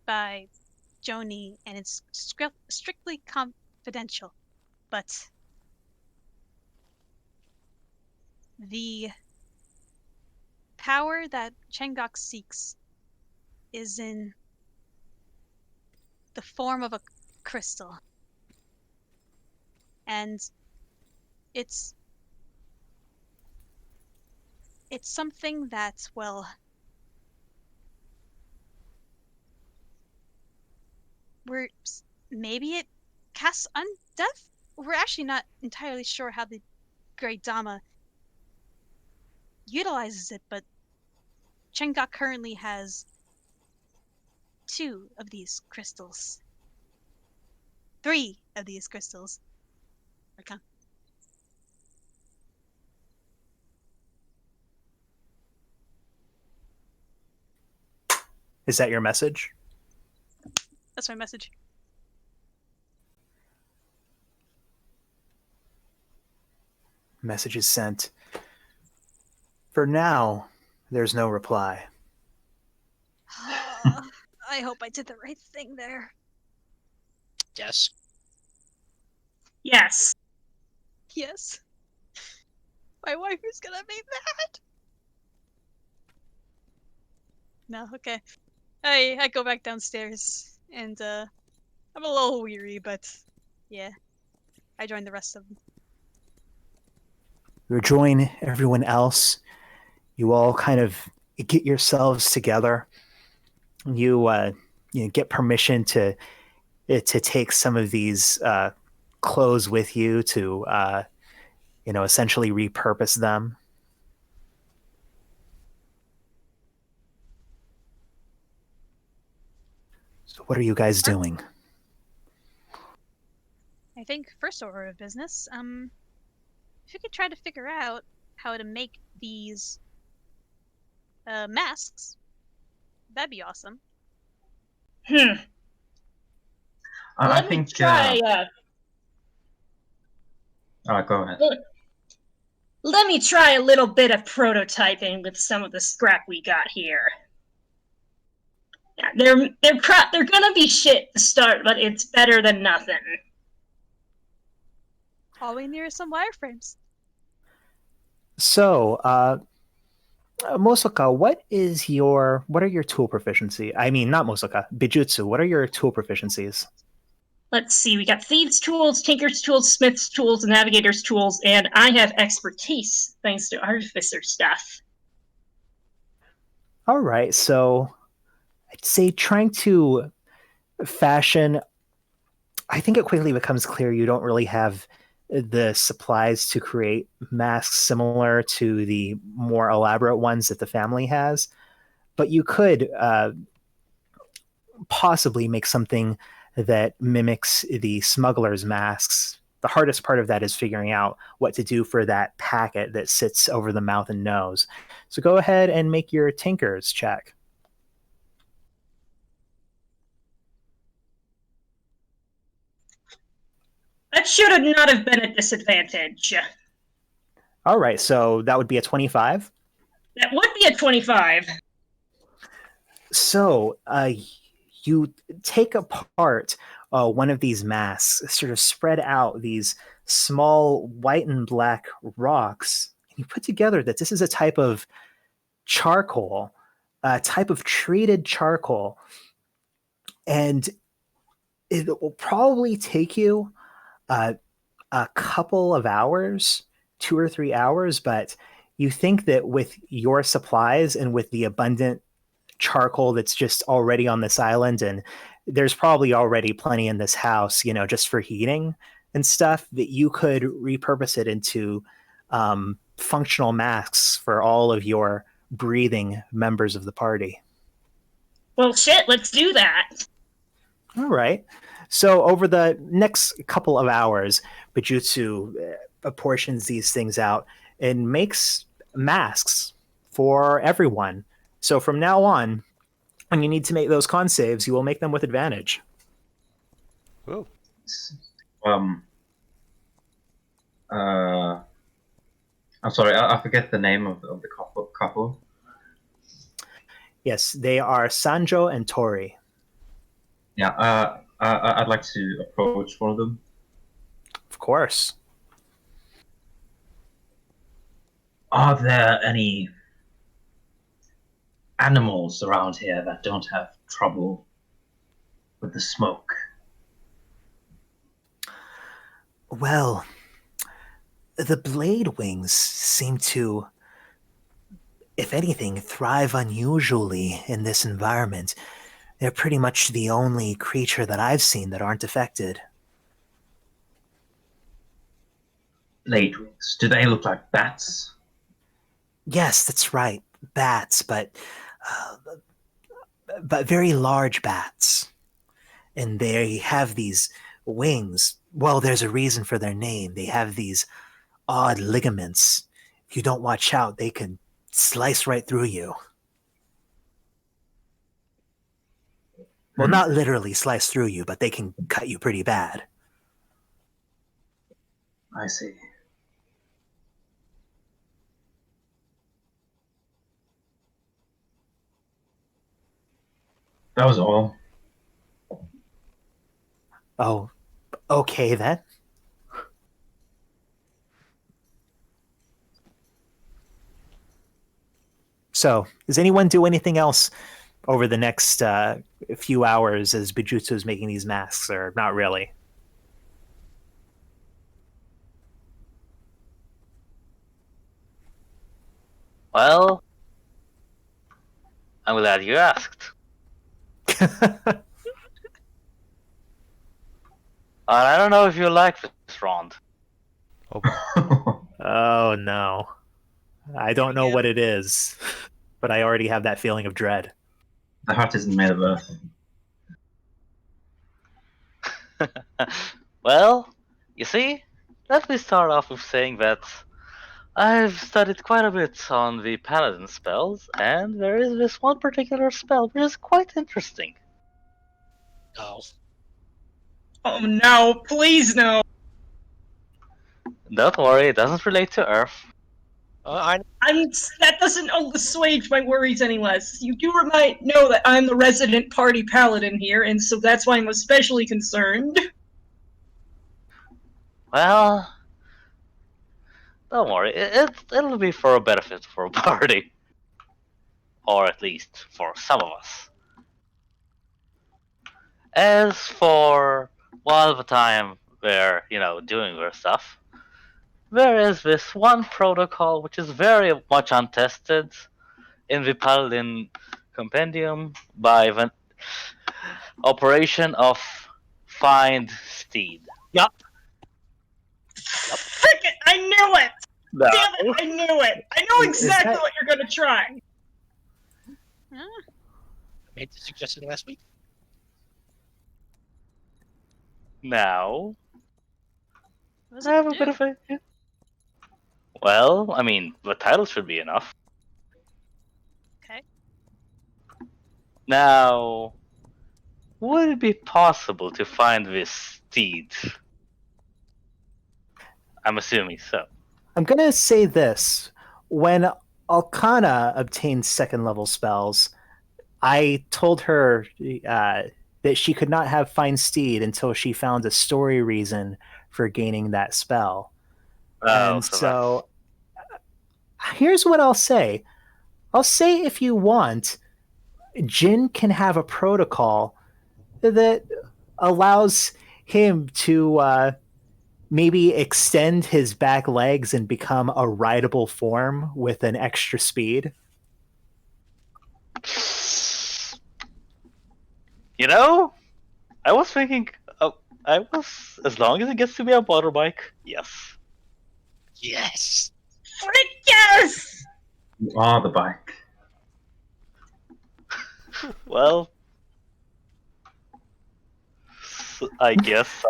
by Joni, and it's strictly confidential, but the power that Changok seeks is in the form of a crystal. And it's something that, well, maybe it casts undeath? We're actually not entirely sure how the Great Dama utilizes it, but Changok currently has 2 of these crystals. 3 of these crystals. Arcana. Is that your message? That's my message. Message is sent. For now, there's no reply. I hope I did the right thing there. Yes. Yes. Yes. My wife is gonna be mad. No, okay. I go back downstairs and I'm a little weary, but yeah. I join the rest of them. You join everyone else. You all kind of get yourselves together. You get permission to take some of these clothes with you to essentially repurpose them. So what are you guys doing? I think first order of business, if you could try to figure out how to make these masks, that'd be awesome. I Let me think. try. Go ahead. Let me try a little bit of prototyping with some of the scrap we got here. Yeah, they're gonna be shit to start, but it's better than nothing. All we need is some wireframes. So, Mosoka, what are your tool proficiency? I mean, not Mosoka, Bijutsu. What are your tool proficiencies? Let's see, we got thieves' tools, tinker's tools, smith's tools, navigator's tools, and I have expertise thanks to artificer stuff. All right, so I'd say trying to fashion. I think it quickly becomes clear you don't really have the supplies to create masks similar to the more elaborate ones that the family has, but you could possibly make something that mimics the smuggler's masks. The hardest part of that is figuring out what to do for that packet that sits over the mouth and nose. So go ahead and make your tinker's check. That should not have been a disadvantage. All right, so that would be a 25. That would be a 25. So you take apart one of these masks, sort of spread out these small white and black rocks, and you put together that this is a type of charcoal, a type of treated charcoal, and it will probably take you a couple of hours, 2 or 3 hours, but you think that with your supplies and with the abundant charcoal that's just already on this island, and there's probably already plenty in this house, just for heating and stuff, that you could repurpose it into functional masks for all of your breathing members of the party. Well, shit, let's do that. All right. So over the next couple of hours, Bujutsu apportions these things out and makes masks for everyone. So from now on, when you need to make those con saves, you will make them with advantage. Oh. I'm sorry, I forget the name of the couple. Yes, they are Sanjo and Tori. Yeah, I'd like to approach one of them. Of course. Are there any animals around here that don't have trouble with the smoke? Well, the blade wings seem to, if anything, thrive unusually in this environment. They're pretty much the only creature that I've seen that aren't affected. Blade wings. Do they look like bats? Yes, that's right. Bats, but very large bats. And they have these Wings. Well, there's a reason for their name. They have these odd ligaments. If you don't watch out, they can slice right through you. Well, not literally slice through you, but they can cut you pretty bad. I see. That was all. Oh, okay then. So, does anyone do anything else over the next few hours as Bijutsu is making these masks, or not really? Well, I'm glad you asked. I don't know if you like this round. Oh no. I don't know what it is, but I already have that feeling of dread. The heart isn't made of earth. Well, you see, let me start off with saying that I've studied quite a bit on the paladin spells, and there is this one particular spell which is quite interesting. No. Oh no, please no. Don't worry, it doesn't relate to Earth. That doesn't assuage my worries any less. You do know that I'm the resident party paladin here, and so that's why I'm especially concerned. Well, don't worry, it'll be for a benefit for a party. Or at least for some of us. As for while the time we're, doing their stuff, there is this one protocol which is very much untested in the Paladin Compendium by the operation of Find Steed. Yup. Frick it! I knew it! No. Damn it! I knew it! I know exactly what you're gonna try! I made the suggestion last week. Now, What does I have it a bit do? of a... Well, I mean, the title should be enough. Okay. Now, would it be possible to find this steed? I'm assuming so. I'm going to say this. When Alkana obtained second level spells, I told her that she could not have Find Steed until she found a story reason for gaining that spell. Oh, And so here's what I'll say. I'll say if you want, Jin can have a protocol that allows him to maybe extend his back legs and become a rideable form with an extra speed. I was thinking, as long as it gets to be a motorbike, yes. Yes. Frick yes! You are the bike. Well, I guess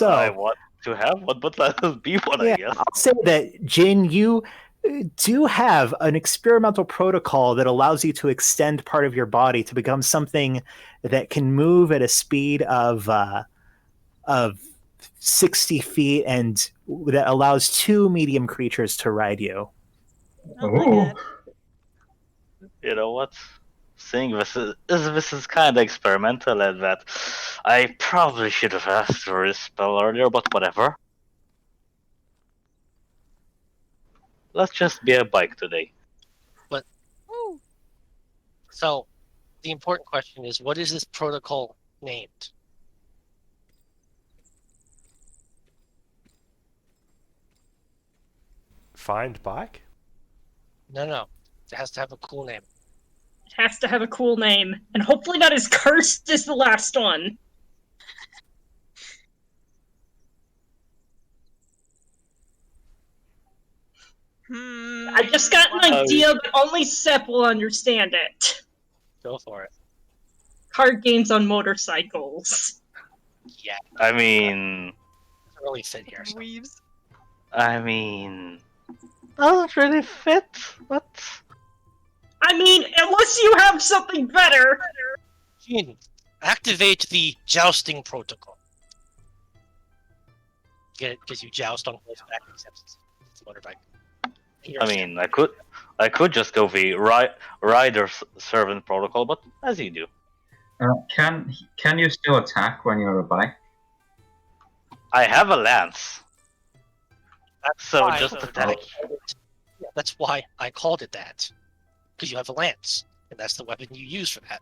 I want to have one, but that'll be one, I guess. I'll say that, Jin, you do have an experimental protocol that allows you to extend part of your body to become something that can move at a speed of 60 feet and that allows 2 medium creatures to ride you. Oh my god. You know what? Seeing this is kind of experimental, and that I probably should have asked for this spell earlier, but whatever. Let's just be a bike today. Woo. So, the important question is, what is this protocol named? Find bike? No. It has to have a cool name. It has to have a cool name, and hopefully not as cursed as the last one. I just got an idea, but only Sep will understand it. Go for it. Card games on motorcycles. Yeah, I mean, doesn't really fit here. So. Weaves. doesn't really fit, but I mean, unless you have something better. Jin, activate the jousting protocol. Get it? Because you joust on horseback, except it's a motorbike. I mean, I could just go the rider servant protocol, but as you do. Can you still attack when you're a bike? I have a lance, That's so why just I attack. called it- Yeah, that's why I called it that. Because you have a lance, and that's the weapon you use for that.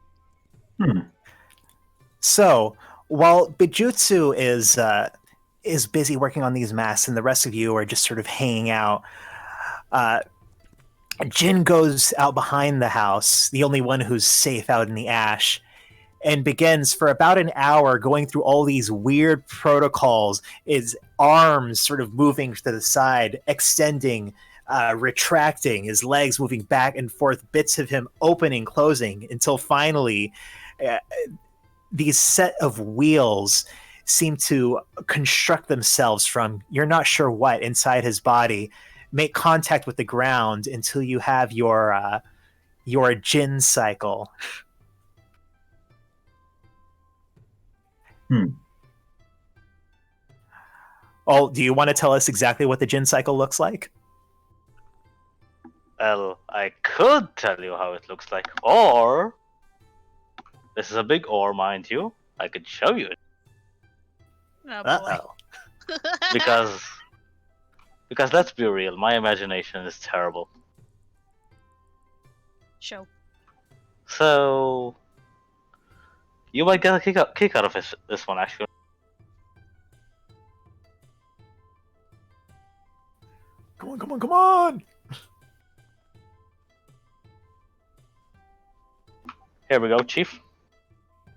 So while Bijutsu is busy working on these masks, and the rest of you are just sort of hanging out, Jin goes out behind the house, the only one who's safe out in the ash, and begins for about an hour going through all these weird protocols, his arms sort of moving to the side, extending, retracting, his legs moving back and forth, bits of him opening, closing, until finally these set of wheels seem to construct themselves from you're not sure what inside his body, make contact with the ground until you have your Jin cycle. Oh, do you want to tell us exactly what the Jin cycle looks like? Well, I could tell you how it looks like, or this is a big or, mind you. I could show you it Oh boy. Uh-oh. because let's be real, my imagination is terrible. Show. So you might get a kick out of this one, actually. Come on! Here we go, Chief.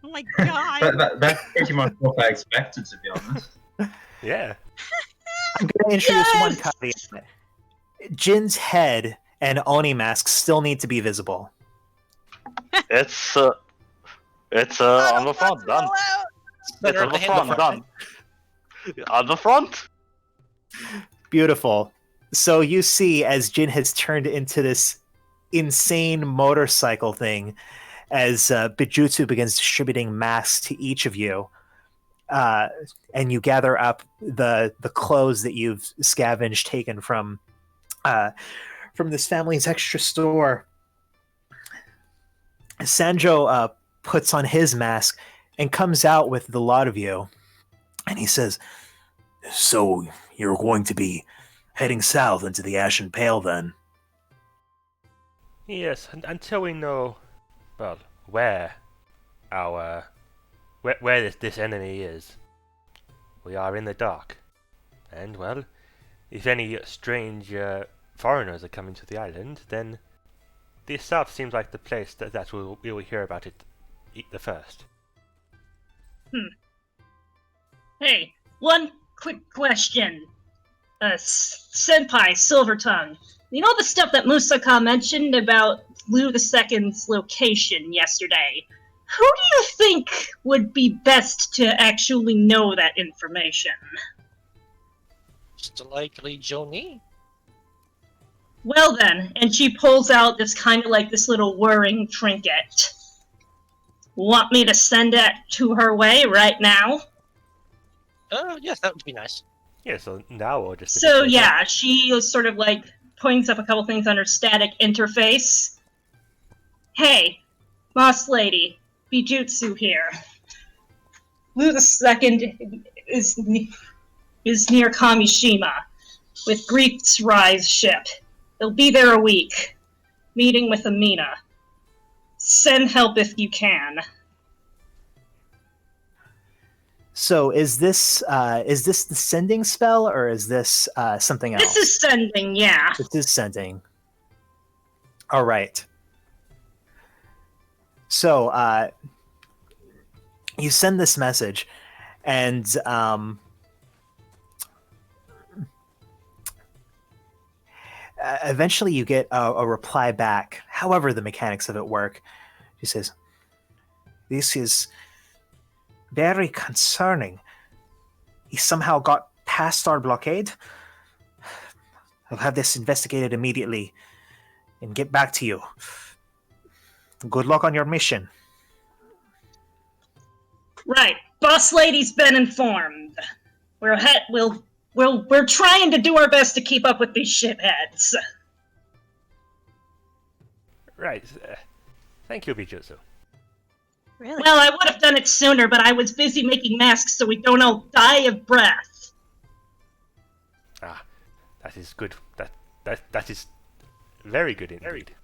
Oh my god. That's pretty much what I expected, to be honest. Yeah. I'm going to introduce one caveat. Jin's head and Oni mask still need to be visible. It's on the front, done. It's on the front, done. On the front. Beautiful. So you see, as Jin has turned into this insane motorcycle thing, as Bijutsu begins distributing masks to each of you, and you gather up the clothes that you've scavenged, taken from this family's extra store. Sanjo puts on his mask and comes out with the lot of you, and he says, So you're going to be heading south into the Ashen Pale then? Yes, until we know, well, where this enemy is. We are in the dark. And, well, if any strange foreigners are coming to the island, then the south seems like the place that we will hear about it the first. Hey, one quick question. Senpai Silvertongue, you know the stuff that Musaka mentioned about Liu II's location yesterday? Who do you think would be best to actually know that information? Just likely Joni. Well then, and she pulls out this kind of like this little whirring trinket. Want me to send that to her way right now? Yes, that would be nice. Yeah, so now we'll just... So yeah, she sort of like points up a couple things on her static interface. Hey, boss lady, Bijutsu here. Liu II is near Kamishima with Grief's Rise ship. They'll be there a week. Meeting with Amina. Send help if you can. so is this the sending spell, or is this something else? This is sending, yeah. This is sending. All right. So you send this message, and eventually you get a reply back. However, the mechanics of it work. She says, "This is very concerning. He somehow got past our blockade. I'll have this investigated immediately and get back to you. Good luck on your mission. Right. Boss lady's been informed. We're trying to do our best to keep up with these shitheads. Right. Thank you, Bijutsu. Really? Well, I would have done it sooner, but I was busy making masks so we don't all die of breath. Ah, that is good. That is very good indeed.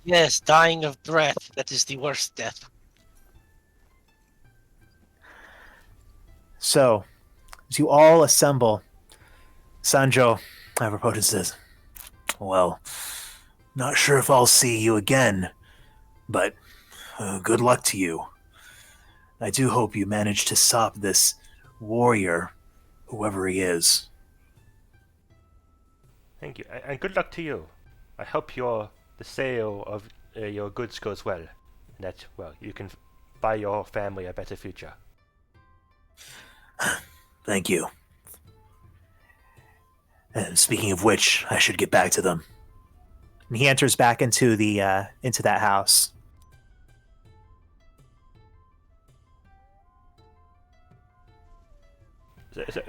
Yes, dying of breath. That is the worst death. So, as you all assemble, Sanjo, Everpoten says, Well, not sure if I'll see you again, but good luck to you. I do hope you manage to stop this warrior, whoever he is. Thank you, and good luck to you. I hope the sale of your goods goes well, and that, well, you can buy your family a better future. Thank you. And speaking of which, I should get back to them. and he enters back into that house.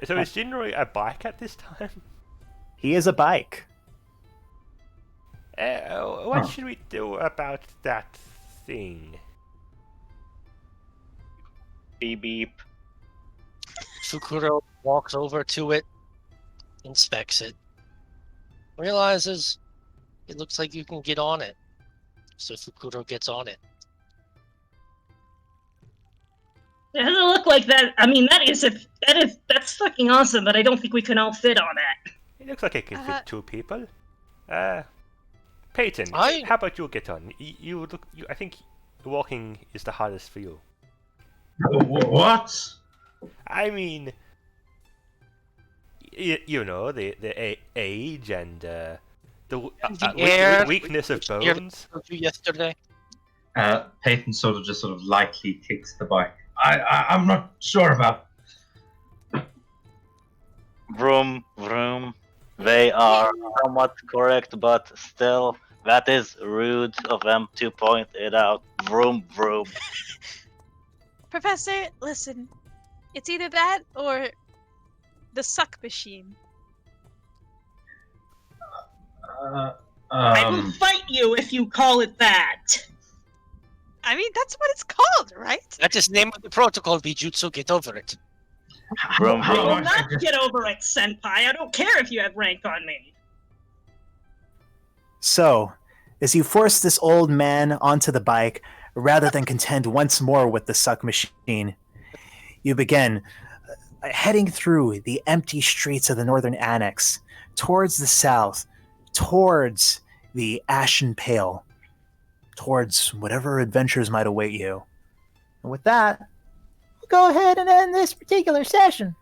So is Jinroi a bike at this time? He is a bike. What should we do about that thing? Beep beep. Fukuro walks over to it, inspects it, realizes it looks like you can get on it. So Fukuro gets on it. It doesn't look like that. I mean, that's fucking awesome, but I don't think we can all fit on it. It looks like it can fit two people. Peyton, I- how about you get on? I think walking is the hardest for you. What? I mean, you know, the age and the air weakness of which nearly bones. killed you yesterday. Peyton sort of lightly kicks the bike. I'm not sure about. Vroom, vroom. They are somewhat correct, but still, that is rude of them to point it out. Vroom, vroom. Professor, listen. It's either that or the suck machine. I will fight you if you call it that. I mean, that's what it's called, right? That is the name of the protocol, Bijutsu. Get over it. Vroom, I will vroom. not get over it, Senpai. I don't care if you have rank on me. So, as you force this old man onto the bike, rather than contend once more with the suck machine, you begin heading through the empty streets of the northern annex, towards the south, towards the Ashen Pale, towards whatever adventures might await you. And with that, we'll go ahead and end this particular session.